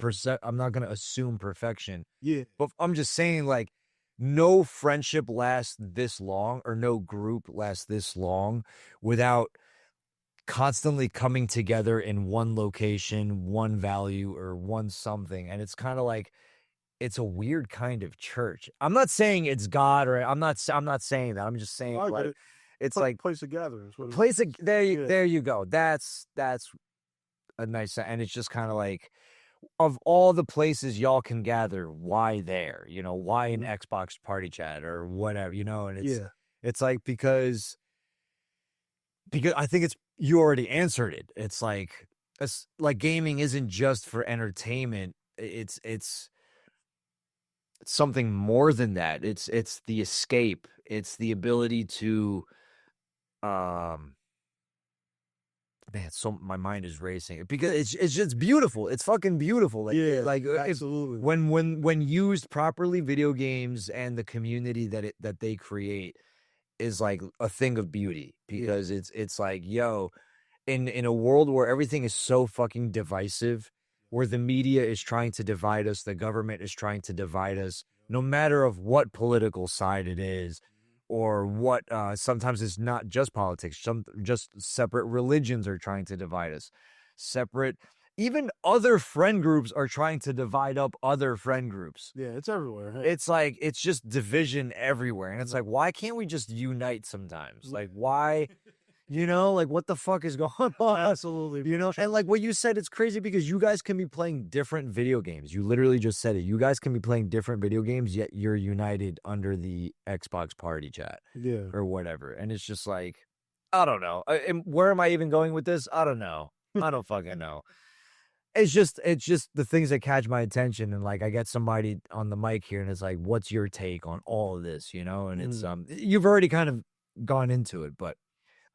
S1: perfection.
S2: Yeah.
S1: But I'm just saying like no friendship lasts this long or no group lasts this long without constantly coming together in one location, one value or one something. And it's kind of like, it's a weird kind of church. I'm not saying it's God or I'm not saying that. I'm just saying like it's like
S2: place of gatherings.
S1: There you go. That's a nice, and it's just kind of like, of all the places y'all can gather, why there? Why an Xbox party chat or whatever, and it's like because I think you already answered it. It's like gaming isn't just for entertainment. It's something more than that. It's the escape. It's the ability to man, so my mind is racing because it's just beautiful. It's fucking beautiful. Like
S2: absolutely.
S1: When used properly, video games and the community that they create is like a thing of beauty because it's like, yo, in a world where everything is so fucking divisive, where the media is trying to divide us, the government is trying to divide us, no matter of what political side it is, or what sometimes it's not just politics, some just separate religions are trying to divide us, separate, even other friend groups are trying to divide up other friend groups.
S2: Yeah, it's everywhere. Hey.
S1: It's like, it's just division everywhere. And it's like, why can't we just unite sometimes? Like, why, like, what the fuck is going on?
S2: Absolutely.
S1: And like what you said, it's crazy because you guys can be playing different video games. You literally just said it. You guys can be playing different video games, yet you're united under the Xbox party chat.
S2: Yeah.
S1: Or whatever. And it's just like, I don't know. And where am I even going with this? I don't know. I don't fucking know. It's just the things that catch my attention, and like I get somebody on the mic here and it's like, what's your take on all of this, and it's you've already kind of gone into it, but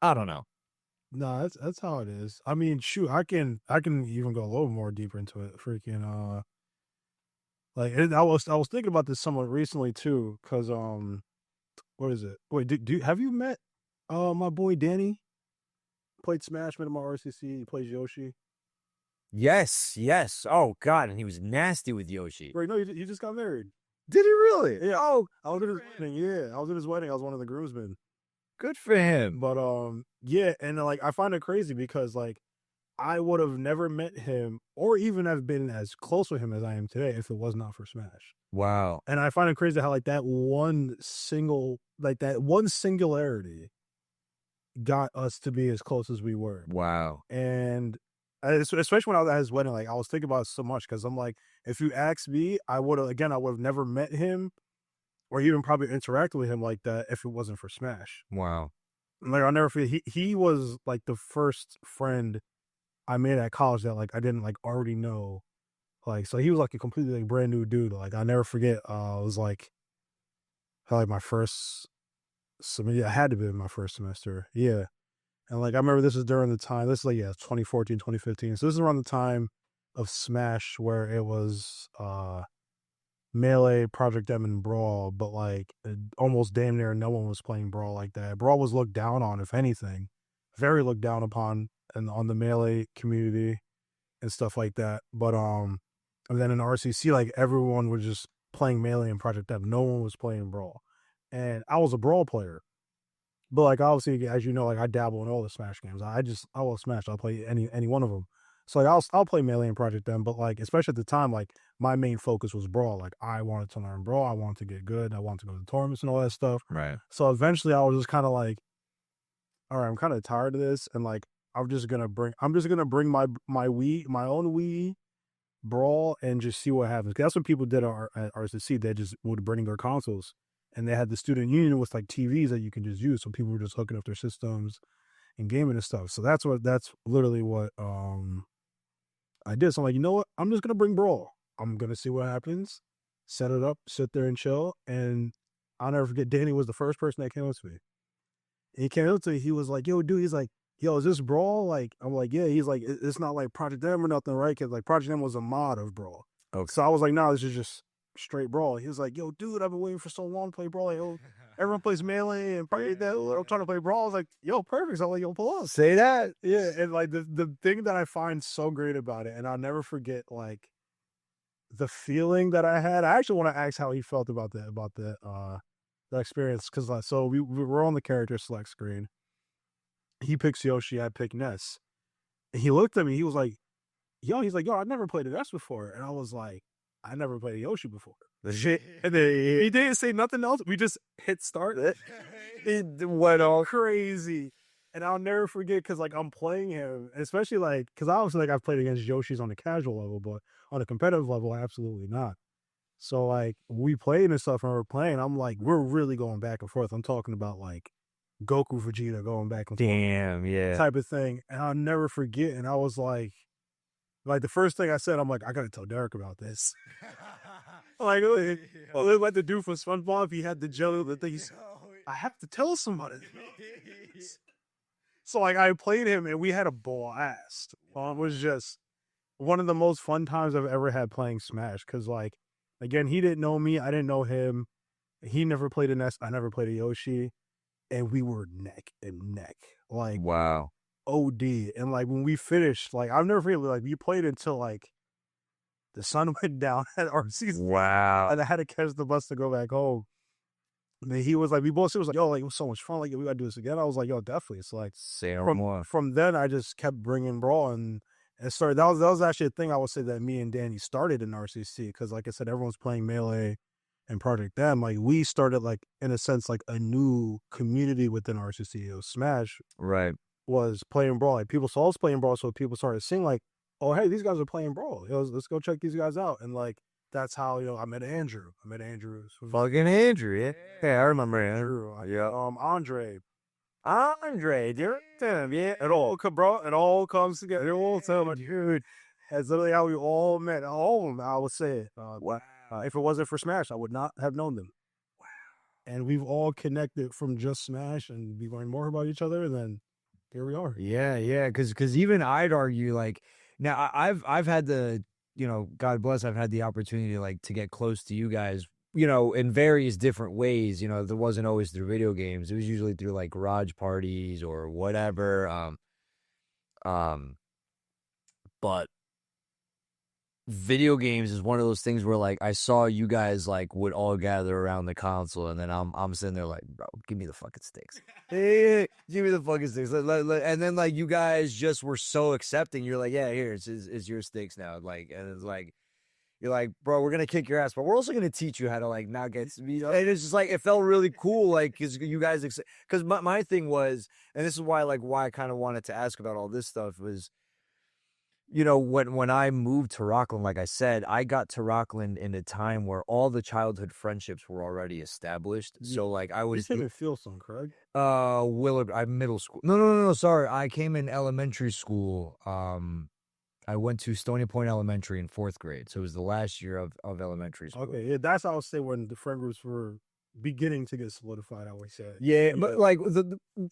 S1: I don't know.
S2: No, that's how it is. I mean, shoot, I can even go a little more deeper into it. Freaking like I was thinking about this somewhat recently too, because what is it? Wait, do have you met my boy Danny? Played Smash, met him on RCC. He plays Yoshi.
S1: Yes. Oh God, and he was nasty with Yoshi.
S2: Right? No, he just got married.
S1: Did he really?
S2: Yeah.
S1: Oh,
S2: I was at his wedding. Yeah, I was at his wedding. I was one of the groomsmen.
S1: good for him.
S2: But yeah, and like I find it crazy because like I would have never met him or even have been as close with him as I am today if it was not for Smash.
S1: Wow.
S2: And I find it crazy how like that one singularity got us to be as close as we were.
S1: Wow.
S2: And especially when I was at his wedding, like I was thinking about it so much because I'm like, if you ask me, I would have never met him or even probably interacted with him like that if it wasn't for Smash.
S1: Wow.
S2: Like I'll never forget, he was like the first friend I made at college that like I didn't like already know. Like, so he was like a completely like brand new dude. Like I'll never forget, it was like my first semester. Yeah, it had to be my first semester. Yeah. And like I remember this is during the time, this is like 2014, 2015. So this is around the time of Smash where it was Melee, Project M, and Brawl, but like almost damn near no one was playing Brawl like that. Brawl was looked down on, if anything, very looked down upon and on the Melee community and stuff like that. But and then in RCC, like everyone was just playing Melee and Project M. No one was playing Brawl, and I was a Brawl player. But like obviously, as you know, like I dabble in all the Smash games. I love Smash. I'll play any one of them. So like I'll play Melee and Project M, but like especially at the time, like my main focus was Brawl. Like I wanted to learn Brawl. I wanted to get good. I wanted to go to tournaments and all that stuff.
S1: Right.
S2: So eventually, I was just kind of like, all right, I'm kind of tired of this, and like I'm just gonna bring my own Wii Brawl and just see what happens. 'Cause that's what people did at RCC. They just would bring their consoles, and they had the student union with like TVs that you can just use. So people were just hooking up their systems and gaming and stuff. So that's literally what I did. So I'm like, you know what? I'm just gonna bring Brawl. I'm gonna see what happens. Set it up, sit there and chill. And I'll never forget. Danny was the first person that came up to me. And he came up to me. He was like, "Yo, dude." He's like, "Yo, is this Brawl?" Like, I'm like, "Yeah." He's like, "It's not like Project M or nothing, right?" Because like Project M was a mod of Brawl.
S1: Okay.
S2: So I was like, "No, this is just straight Brawl." He was like, "Yo, dude, I've been waiting for so long to play Brawl. Like, yo, everyone plays Melee and probably that. I'm trying to play Brawl." I was like, "Yo, perfect." So I'm like, "Yo, pull up."
S1: Say that.
S2: Yeah, and like the thing that I find so great about it, and I'll never forget, like the feeling that I had. I actually want to ask how he felt about that experience, because like, so we were on the character select screen. He picks Yoshi, I pick Ness. And he looked at me, he was like, he's like, "Yo, I've never played a Ness before." And I was like, "I never played a Yoshi before." And then he didn't say nothing else. We just hit start. It went all crazy. And I'll never forget, because like I'm playing him, especially like, because obviously like I've played against Yoshis on the casual level, but on a competitive level, absolutely not. So like we played and stuff, and we're playing. I'm like, we're really going back and forth. I'm talking about like Goku, Vegeta going back and forth.
S1: Damn, yeah.
S2: Type of thing. And I'll never forget. And I was like the first thing I said, I'm like, I gotta tell Derek about this. Like the dude from SpongeBob, he had the jelly, the thing. I have to tell somebody. So like I played him and we had a blast. It was just one of the most fun times I've ever had playing Smash. Cause like, again, he didn't know me. I didn't know him. He never played a Ness. I never played a Yoshi. And we were neck and neck. Like,
S1: wow.
S2: OD. And like when we finished, like I've never forget, like we played until like The sun went down at RC's.
S1: Wow.
S2: And I had to catch the bus to go back home. And then he was like, we both was like, yo, like, it was so much fun. Like, we got to do this again. I was like, yo, definitely. It's like,
S1: Say no more.
S2: from then, I just kept bringing Brawl and started. That was actually a thing I would say that me and Danny started in RCC. Because, like I said, everyone's playing Melee and Project M. Like, we started, like, in a sense, like, a new community within RCC. It was Smash.
S1: Right.
S2: Was playing Brawl. Like, people saw us playing Brawl, so people started seeing, like, oh, hey, these guys are playing Brawl. Let's go check these guys out. And, like, that's how, I met Andrew.
S1: Fucking Andrew, yeah. Yeah, I remember Andrew.
S2: Yeah. Andre,
S1: dude, yeah.
S2: it all comes together. It all comes, dude. That's literally how we all met. All of them, I would say.
S1: Wow.
S2: If it wasn't for Smash, I would not have known them. Wow. And we've all connected from just Smash, and we learned more about each other, and then here we are.
S1: Yeah, because even I'd argue, like, now I've had the, God bless, I've had the opportunity like to get close to you guys, in various different ways. There wasn't always through video games. It was usually through like garage parties or whatever. But video games is one of those things where like I saw you guys like would all gather around the console, and then I'm sitting there like, bro, give me the fucking sticks. Hey, give me the fucking sticks. And then like you guys just were so accepting. You're like, yeah, here it's your sticks now. Like, and it's like you're like, bro, we're gonna kick your ass, but we're also gonna teach you how to like not get. And it's just like it felt really cool, like because you guys, because my thing was, and this is why I kind of wanted to ask about all this stuff was. When I moved to Rockland, like I said, I got to Rockland in a time where all the childhood friendships were already established. So like I was.
S2: You came in Fieldstone, correct?
S1: Willard, I'm middle school. No. Sorry, I came in elementary school. I went to Stony Point Elementary in 4th grade, so it was the last year of elementary school.
S2: Okay, yeah, that's how I would say when the friend groups were beginning to get solidified. I would say,
S1: yeah, but like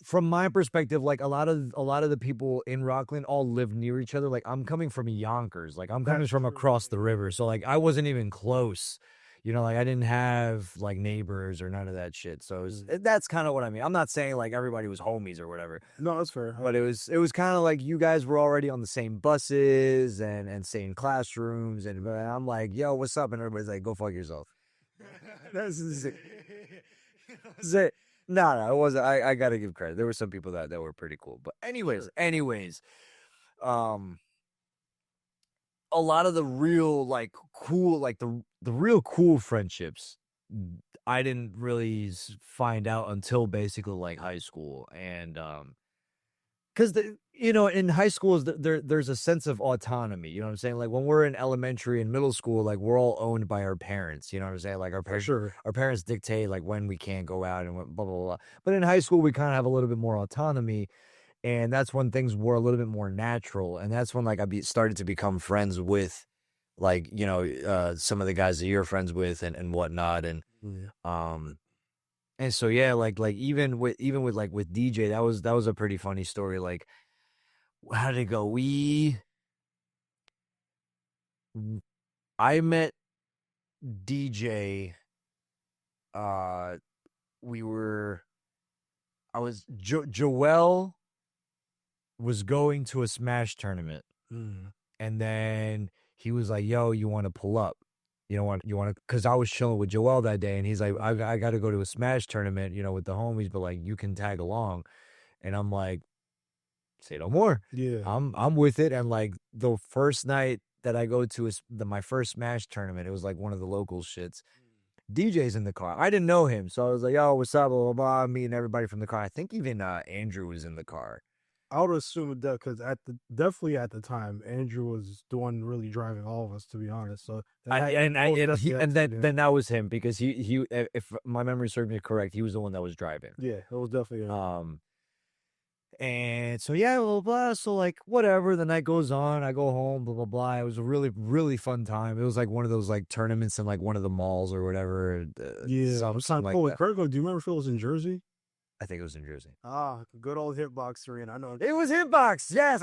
S1: from my perspective, like a lot of the people in Rockland all live near each other. Like I'm coming from Yonkers, like I'm coming from across the river, so like I wasn't even close. Like I didn't have like neighbors or none of that shit. So that's kind of what I mean. I'm not saying like everybody was homies or whatever.
S2: No, that's fair.
S1: But it was kind of like you guys were already on the same buses and same classrooms, and I'm like, yo, what's up? And everybody's like, go fuck yourself. That's it. No, it wasn't. I gotta give credit. There were some people that were pretty cool. But anyways, a lot of the real like cool, like the real cool friendships, I didn't really find out until basically like high school, and because in high school there's a sense of autonomy. You know what I'm saying? Like when we're in elementary and middle school, like we're all owned by our parents. You know what I'm saying? Like our parents, our parents dictate like when we can't go out and blah blah blah. But in high school, we kind of have a little bit more autonomy, and that's when things were a little bit more natural. And that's when like started to become friends with, like some of the guys that you're friends with and whatnot, and And so yeah, like even with DJ, that was a pretty funny story. Like, how did it go? I met DJ. Joel was going to a Smash tournament, and then he was like, "Yo, you want to pull up? You want to?" Because I was chilling with Joel that day, and he's like, "I got to go to a Smash tournament, with the homies, but like you can tag along." And I'm like, "Say no more."
S2: Yeah,
S1: I'm with it. And like the first night that I go to my first Smash tournament, it was like one of the local shits. DJ's in the car. I didn't know him, so I was like, "Yo, what's up?" Blah blah blah. I'm meeting everybody from the car. I think even Andrew was in the car.
S2: I would assume that because definitely at the time, Andrew was the one really driving all of us, to be honest. So
S1: then that was him, because he if my memory serves me correct, he was the one that was driving.
S2: Yeah, it was definitely him.
S1: And so yeah, blah, blah, blah. So like whatever, the night goes on, I go home, blah blah blah. It was a really, really fun time. It was like one of those like tournaments in like one of the malls or whatever.
S2: Something like that. Kurt, do you remember if it was in Jersey?
S1: I think it was in Jersey.
S2: Good old Hitbox Arena. I know
S1: it was Hitbox. Yes,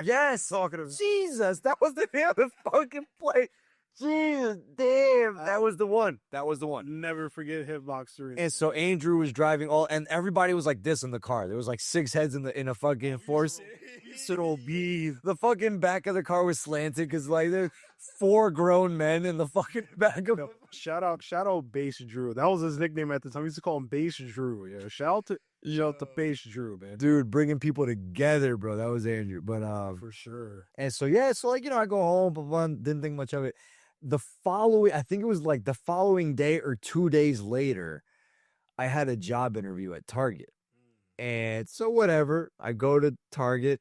S2: yes.
S1: Talking to
S2: Jesus,
S1: that was the name of the fucking place. Jeez, damn, that was the one. That was the one.
S2: Never forget Hitbox 3.
S1: And so Andrew was driving and everybody was like this in the car. There was like 6 heads in a fucking force. The fucking back of the car was slanted because like there's 4 grown men in the fucking back of.
S2: Shout out Bass Drew. That was his nickname at the time. We used to call him Bass Drew. Yeah, shout out to Bass Drew, man.
S1: Dude, bringing people together, bro. That was Andrew. But
S2: for sure.
S1: And so yeah, so like I go home, but didn't think much of it. I think it was like the following day or 2 days later, I had a job interview at Target. And so whatever, I go to Target,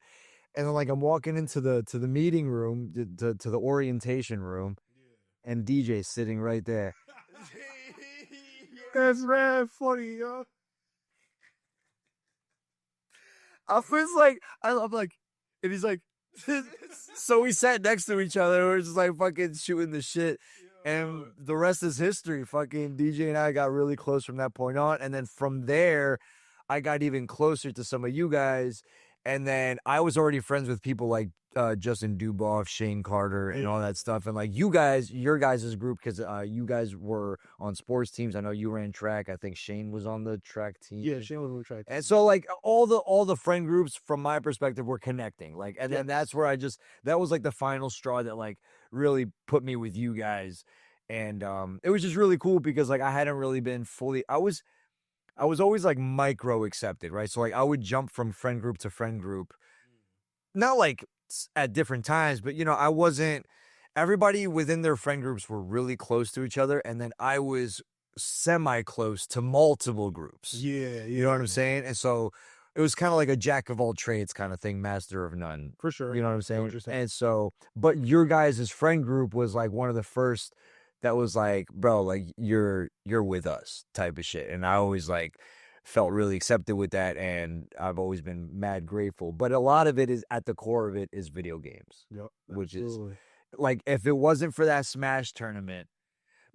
S1: and then like I'm walking into the meeting room, to the orientation room, and DJ's sitting right there.
S2: That's mad funny, yo.
S1: I was like, I'm like, and he's like, so we sat next to each other. We're just like fucking shooting the shit. And the rest is history. Fucking DJ and I got really close from that point on. And then from there, I got even closer to some of you guys. And then I was already friends with people like Justin Duboff, Shane Carter, and all that stuff. And like you guys, your guys' group, because you guys were on sports teams. I know you ran track. I think Shane was on the track team.
S2: Yeah, Shane was on the track team.
S1: And so like all the friend groups from my perspective were connecting. Like, and then that's where that was like the final straw that like really put me with you guys. And it was just really cool because like I hadn't really been fully, I was always like micro accepted, right? So like I would jump from friend group to friend group, not like at different times, but I wasn't, everybody within their friend groups were really close to each other. And then I was semi close to multiple groups.
S2: Yeah.
S1: You know what I'm saying? And so it was kind of like a jack of all trades kind of thing, master of none.
S2: For sure.
S1: You know what I'm saying? And so, but your guys' friend group was like one of the first that was like, bro, like you're with us type of shit. And I always like felt really accepted with that. And I've always been mad grateful. But a lot of it is at the core of it is video games.
S2: Yep.
S1: Which
S2: absolutely.
S1: Is like, if it wasn't for that Smash tournament,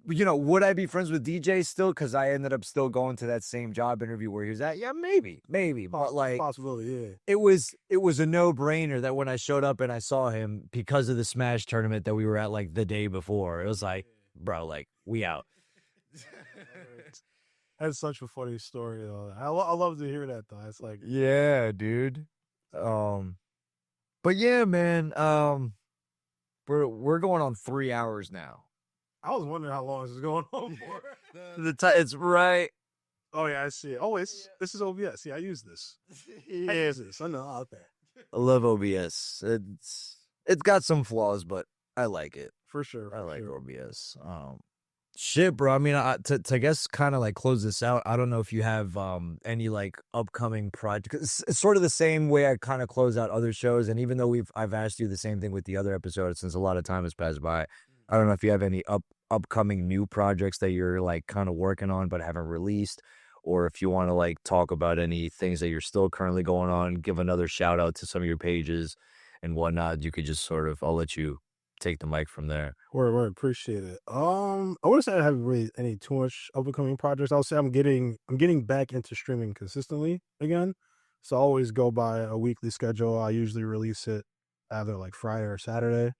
S1: would I be friends with DJ still? Because I ended up still going to that same job interview where he was at. Yeah, maybe. But like,
S2: possibility, yeah.
S1: It was a no-brainer that when I showed up and I saw him because of the Smash tournament that we were at like the day before, it was like, bro, like we out.
S2: That's such a funny story though. I love to hear that though. It's like,
S1: yeah, dude. But yeah, man. We're going on 3 hours now.
S2: I was wondering how long this is going on for.
S1: It's right.
S2: Oh yeah, I see it. Oh, this is OBS. Yeah, I use this. I use this. I know out there.
S1: I love OBS. It's got some flaws, but I like it
S2: for sure.
S1: I like OBS. Shit, bro. I mean, to guess kind of like close this out. I don't know if you have any like upcoming projects. It's sort of the same way I kind of close out other shows. And even though I've asked you the same thing with the other episodes since a lot of time has passed by, I don't know if you have any upcoming new projects that you're like kind of working on but haven't released, or if you want to like talk about any things that you're still currently going on, give another shout out to some of your pages and whatnot. You could just I'll let you take the mic from there.
S2: Word, appreciate it. I wouldn't say I haven't really any too much upcoming projects. I would say I'm getting back into streaming consistently again. So I always go by a weekly schedule. I usually release it either like Friday or Saturday.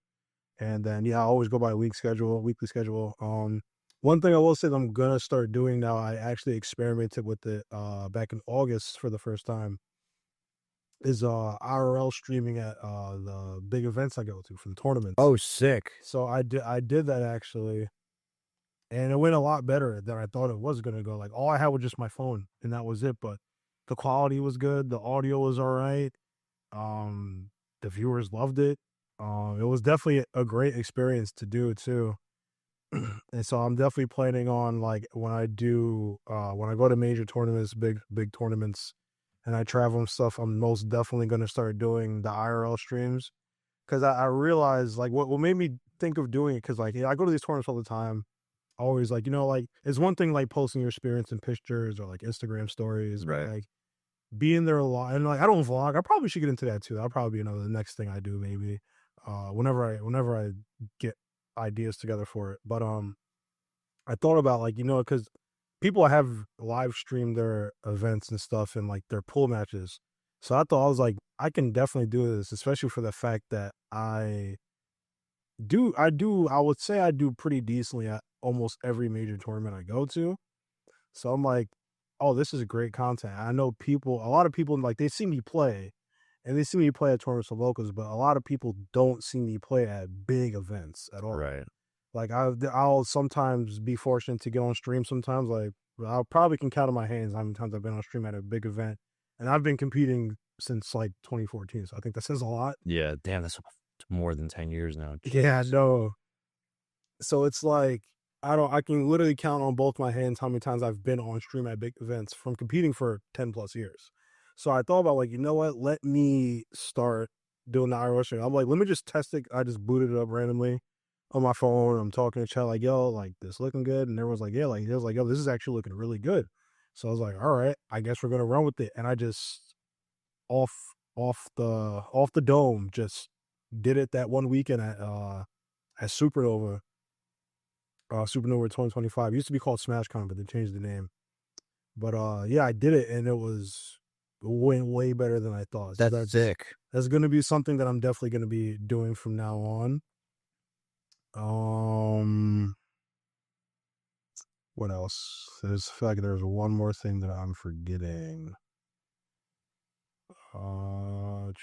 S2: And then, I always go by weekly schedule. One thing I will say that I'm going to start doing now, I actually experimented with it back in August for the first time, is IRL streaming at the big events I go to for the tournaments.
S1: Oh, sick.
S2: So I did that actually, and it went a lot better than I thought it was going to go. Like all I had was just my phone, and that was it. But the quality was good. The audio was all right. The viewers loved it. It was definitely a great experience to do too. And so I'm definitely planning on like when I go to major tournaments, big tournaments, and I travel and stuff, I'm most definitely going to start doing the IRL streams. Cause I realized like what made me think of doing it. Cause like, I go to these tournaments all the time. Always like, like it's one thing like posting your experience in pictures or like Instagram stories,
S1: right?
S2: But, like being there a lot, and like I don't vlog. I probably should get into that too. That'll probably be the next thing I do maybe. Whenever I get ideas together for it. But I thought about like, because people have live streamed their events and stuff and like their pool matches. So I was like, I can definitely do this, especially for the fact that I I would say I do pretty decently at almost every major tournament I go to. So I'm like, oh, this is great content. I know a lot of people, like, they see me play and they see me play at tournaments of locals, but a lot of people don't see me play at big events at all.
S1: Right.
S2: Like, I'll sometimes be fortunate to get on stream sometimes. Like, I probably can count on my hands how many times I've been on stream at a big event. And I've been competing since like 2014. So I think that says a lot.
S1: Yeah, damn, that's more than 10 years now.
S2: Yeah,
S1: Jeez.
S2: no. So it's like, I can literally count on both my hands how many times I've been on stream at big events from competing for 10 plus years. So I thought about, like, you know what? Let me start doing the iRush stream. I'm like, let me just test it. I just booted it up randomly on my phone. I'm talking to chat like, yo, like, this looking good. And everyone's like, yeah, like, it was like, yo, this is actually looking really good. So I was like, all right, I guess we're gonna run with it. And I just off the dome just did it that one weekend at Supernova. Supernova 2025. It used to be called SmashCon, but they changed the name. But yeah, I did it and it was way better than I thought. So
S1: That's sick.
S2: That's gonna be something that I'm definitely gonna be doing from now on. What else? I feel like there's one more thing that I'm forgetting. I'm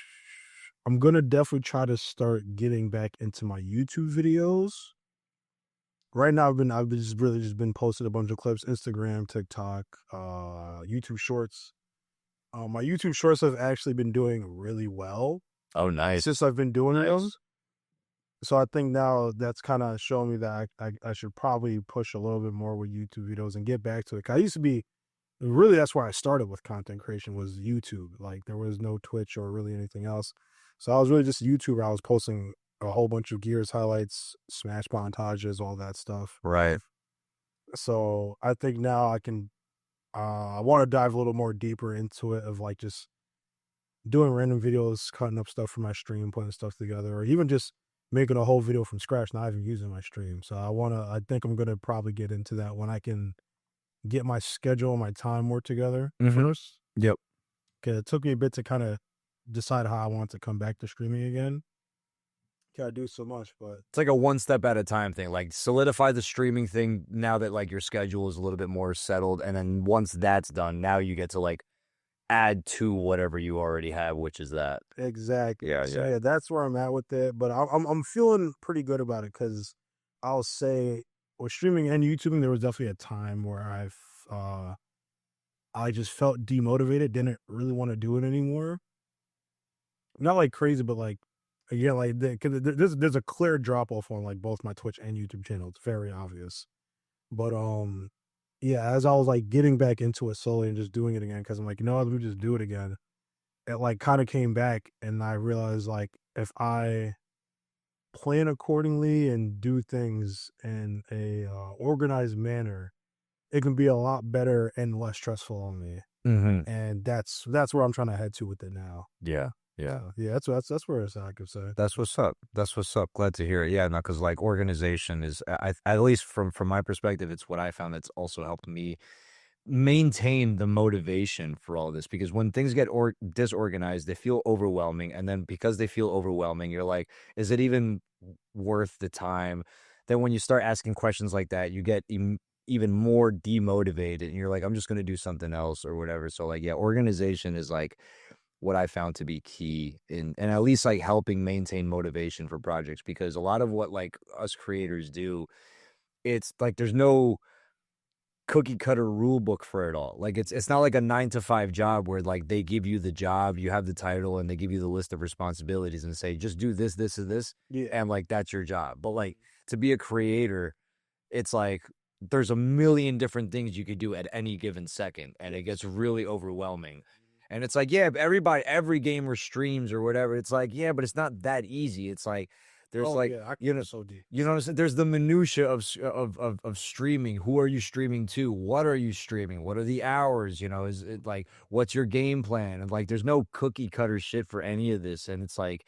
S2: gonna definitely try to start getting back into my YouTube videos. Right now, I've just really just been posting a bunch of clips, Instagram, TikTok, YouTube Shorts. My YouTube Shorts have actually been doing really well.
S1: Oh, nice.
S2: Since I've been doing those. So I think now that's kind of showing me that I should probably push a little bit more with YouTube videos and get back to it. 'Cause I used to be, really, that's where I started with content creation was YouTube. Like, there was no Twitch or really anything else. So I was really just a YouTuber. I was posting a whole bunch of Gears highlights, Smash montages, all that stuff.
S1: Right.
S2: So I think now I can, I want to dive a little more deeper into it of like just doing random videos, cutting up stuff from my stream, putting stuff together, or even just making a whole video from scratch, not even using my stream. So I think I'm going to probably get into that when I can get my schedule and my time more together first.
S1: Yep.
S2: Because it took me a bit to kind of decide how I want to come back to streaming again. Gotta do so much, but
S1: it's like a one step at a time thing. Like, solidify the streaming thing now that like your schedule is a little bit more settled, and then once that's done, now you get to like add to whatever you already have, which is that.
S2: Exactly.
S1: Yeah,
S2: So
S1: yeah.
S2: yeah, that's where I'm at with it. But I'm feeling pretty good about it because I'll say with streaming and YouTubing, there was definitely a time where I just felt demotivated, didn't really want to do it anymore. Not like crazy, but like, yeah, like because there's a clear drop off on like both my Twitch and YouTube channel. It's very obvious. But yeah, as I was like getting back into it slowly and just doing it again, because I'm like, you know what, let me just do it again. It like kind of came back, and I realized like if I plan accordingly and do things in a organized manner, it can be a lot better and less stressful on me. And that's where I'm trying to head to with it now.
S1: Yeah. Yeah.
S2: So, yeah, that's where it's at, I could say.
S1: That's what's up. That's what's up. Glad to hear it. Yeah, no, because like organization is, at least from my perspective, it's what I found that's also helped me maintain the motivation for all this. Because when things get disorganized, they feel overwhelming, and then because they feel overwhelming, you're like, is it even worth the time? Then when you start asking questions like that, you get even more demotivated, and you're like, I'm just gonna do something else or whatever. So like, yeah, organization is like what I found to be key in, and at least like helping maintain motivation for projects, because a lot of what like us creators do, it's like there's no cookie cutter rule book for it all. Like it's not like a 9 to 5 job where like they give you the job, you have the title, and they give you the list of responsibilities and say, just do this, this, and this.
S2: Yeah.
S1: And like that's your job. But like to be a creator, it's like there's a million different things you could do at any given second, and it gets really overwhelming. And it's like, yeah, every gamer streams or whatever. It's like, yeah, but it's not that easy. It's like there's like,
S2: yeah,
S1: you know,
S2: so deep.
S1: you know what I'm saying? There's the minutia of streaming. Who are you streaming to? What are you streaming? What are the hours? You know, is it like, what's your game plan? And like, there's no cookie cutter shit for any of this. And it's like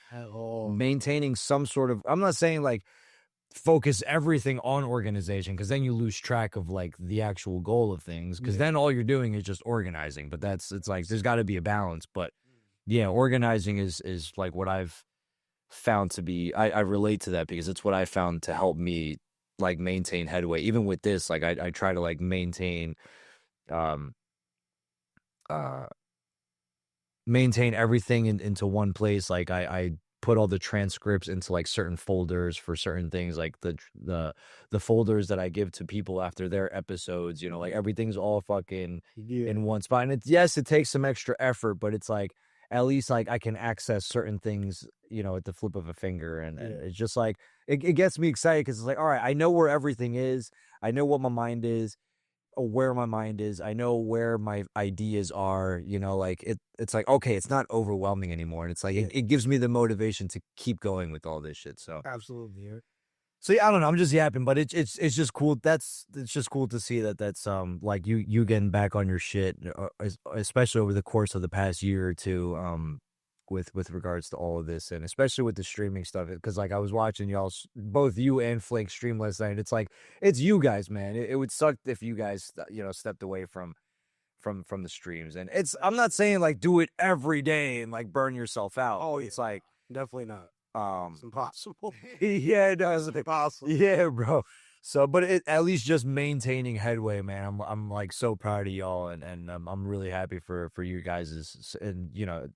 S1: maintaining some sort of, I'm not saying like focus everything on organization, because then you lose track of like the actual goal of things, because then all you're doing is just organizing. But it's like there's got to be a balance. But yeah, organizing is like what I've found to be, I relate to that because it's what I found to help me like maintain headway. Even with this, like I try to like maintain um uh maintain everything into one place. Like I put all the transcripts into like certain folders for certain things, like the folders that I give to people after their episodes, you know, like everything's all fucking
S2: Yeah.
S1: in one spot. And it's, yes, it takes some extra effort, but it's like at least like I can access certain things, you know, at the flip of a finger. And
S2: Yeah.
S1: it's just like it gets me excited because it's like, all right, I know where everything is. I know what my mind is, where my mind is. I know where my ideas are, you know, like it's like, okay, it's not overwhelming anymore. And it's like,
S2: Yeah.
S1: it gives me the motivation to keep going with all this shit. So,
S2: Absolutely. Yeah.
S1: so yeah, I don't know. I'm just yapping, but it's just cool. It's just cool to see that that's like you getting back on your shit, especially over the course of the past year or two, with regards to all of this, and especially with the streaming stuff. Because like I was watching y'all, both you and Flink stream last night. It's like it's you guys, man. It would suck if you guys, you know, stepped away from the streams. And it's, I'm not saying like do it every day and like burn yourself out.
S2: Oh,
S1: it's like
S2: definitely not. It's impossible.
S1: yeah, it does.
S2: It's impossible.
S1: Yeah, bro. So, but at least just maintaining headway, man. I'm like so proud of y'all, and I'm really happy for you guys. And you know,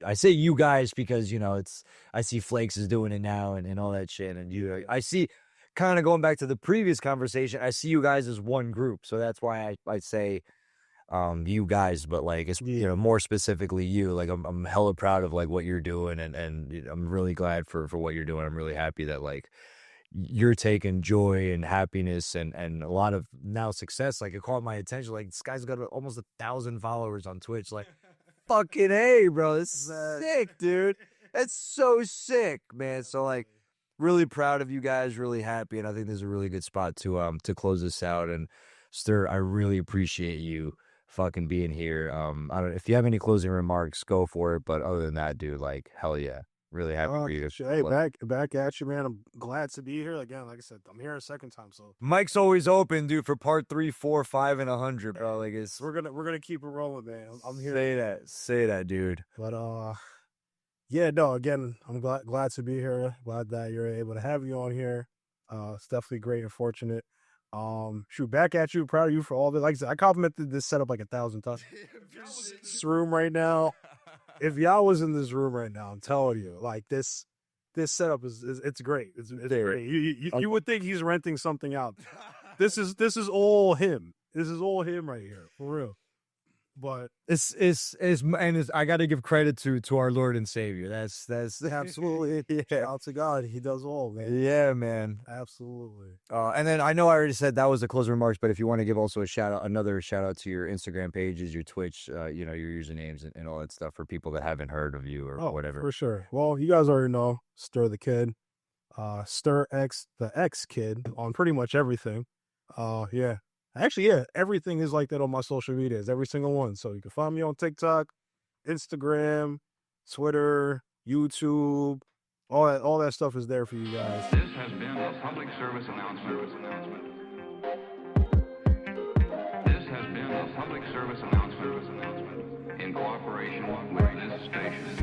S1: I say you guys because you know it's, I see Flakes is doing it now and all that shit, and you, I see, kind of going back to the previous conversation, I see you guys as one group, so that's why I say you guys, but like it's, you know, more specifically you. Like I'm hella proud of like what you're doing, and you know, I'm really glad for what you're doing. I'm really happy that like you're taking joy and happiness and a lot of now success. Like it caught my attention. Like this guy's got almost 1,000 followers on Twitch. Like fucking hey, bro, it's sick, dude. It's so sick, man. So like really proud of you guys, really happy, and I think this is a really good spot to close this out. And Ster, I really appreciate you fucking being here. I don't, if you have any closing remarks, go for it. But other than that, dude, like hell yeah. Really happy for you.
S2: Hey, back at you, man. I'm glad to be here again. Like I said, I'm here a second time, so
S1: Mike's always open, dude, for part 3, 4, 5, and 100, bro. Like it's,
S2: we're gonna keep it rolling, man. I'm here.
S1: Say that, dude.
S2: But yeah, no. Again, I'm glad to be here. Glad that you're able to have you on here. It's definitely great and fortunate. Shoot, back at you. Proud of you for all that. Like I said, I complimented this setup like 1,000 times. This room right now. If y'all was in this room right now, I'm telling you, like this setup is it's great. It's great. You would think he's renting something out. This is all him. This is all him right here, for real. But
S1: it's I got to give credit to our Lord and Savior. That's
S2: absolutely,
S1: yeah.
S2: Shout out to God. He does all, man.
S1: Yeah, man.
S2: Absolutely.
S1: And then I know I already said that was the closing remarks, but if you want to give also another shout out to your Instagram pages, your Twitch, you know, your usernames and all that stuff for people that haven't heard of you or whatever.
S2: For sure. Well, you guys already know Ster the Kid, Ster.Xthaxkiid on pretty much everything. Yeah. Actually, yeah, everything is like that on my social medias, every single one. So you can find me on TikTok, Instagram, Twitter, YouTube. All that stuff is there for you guys.
S3: This has been a public service announcement. This has been a public service announcement in cooperation with this station.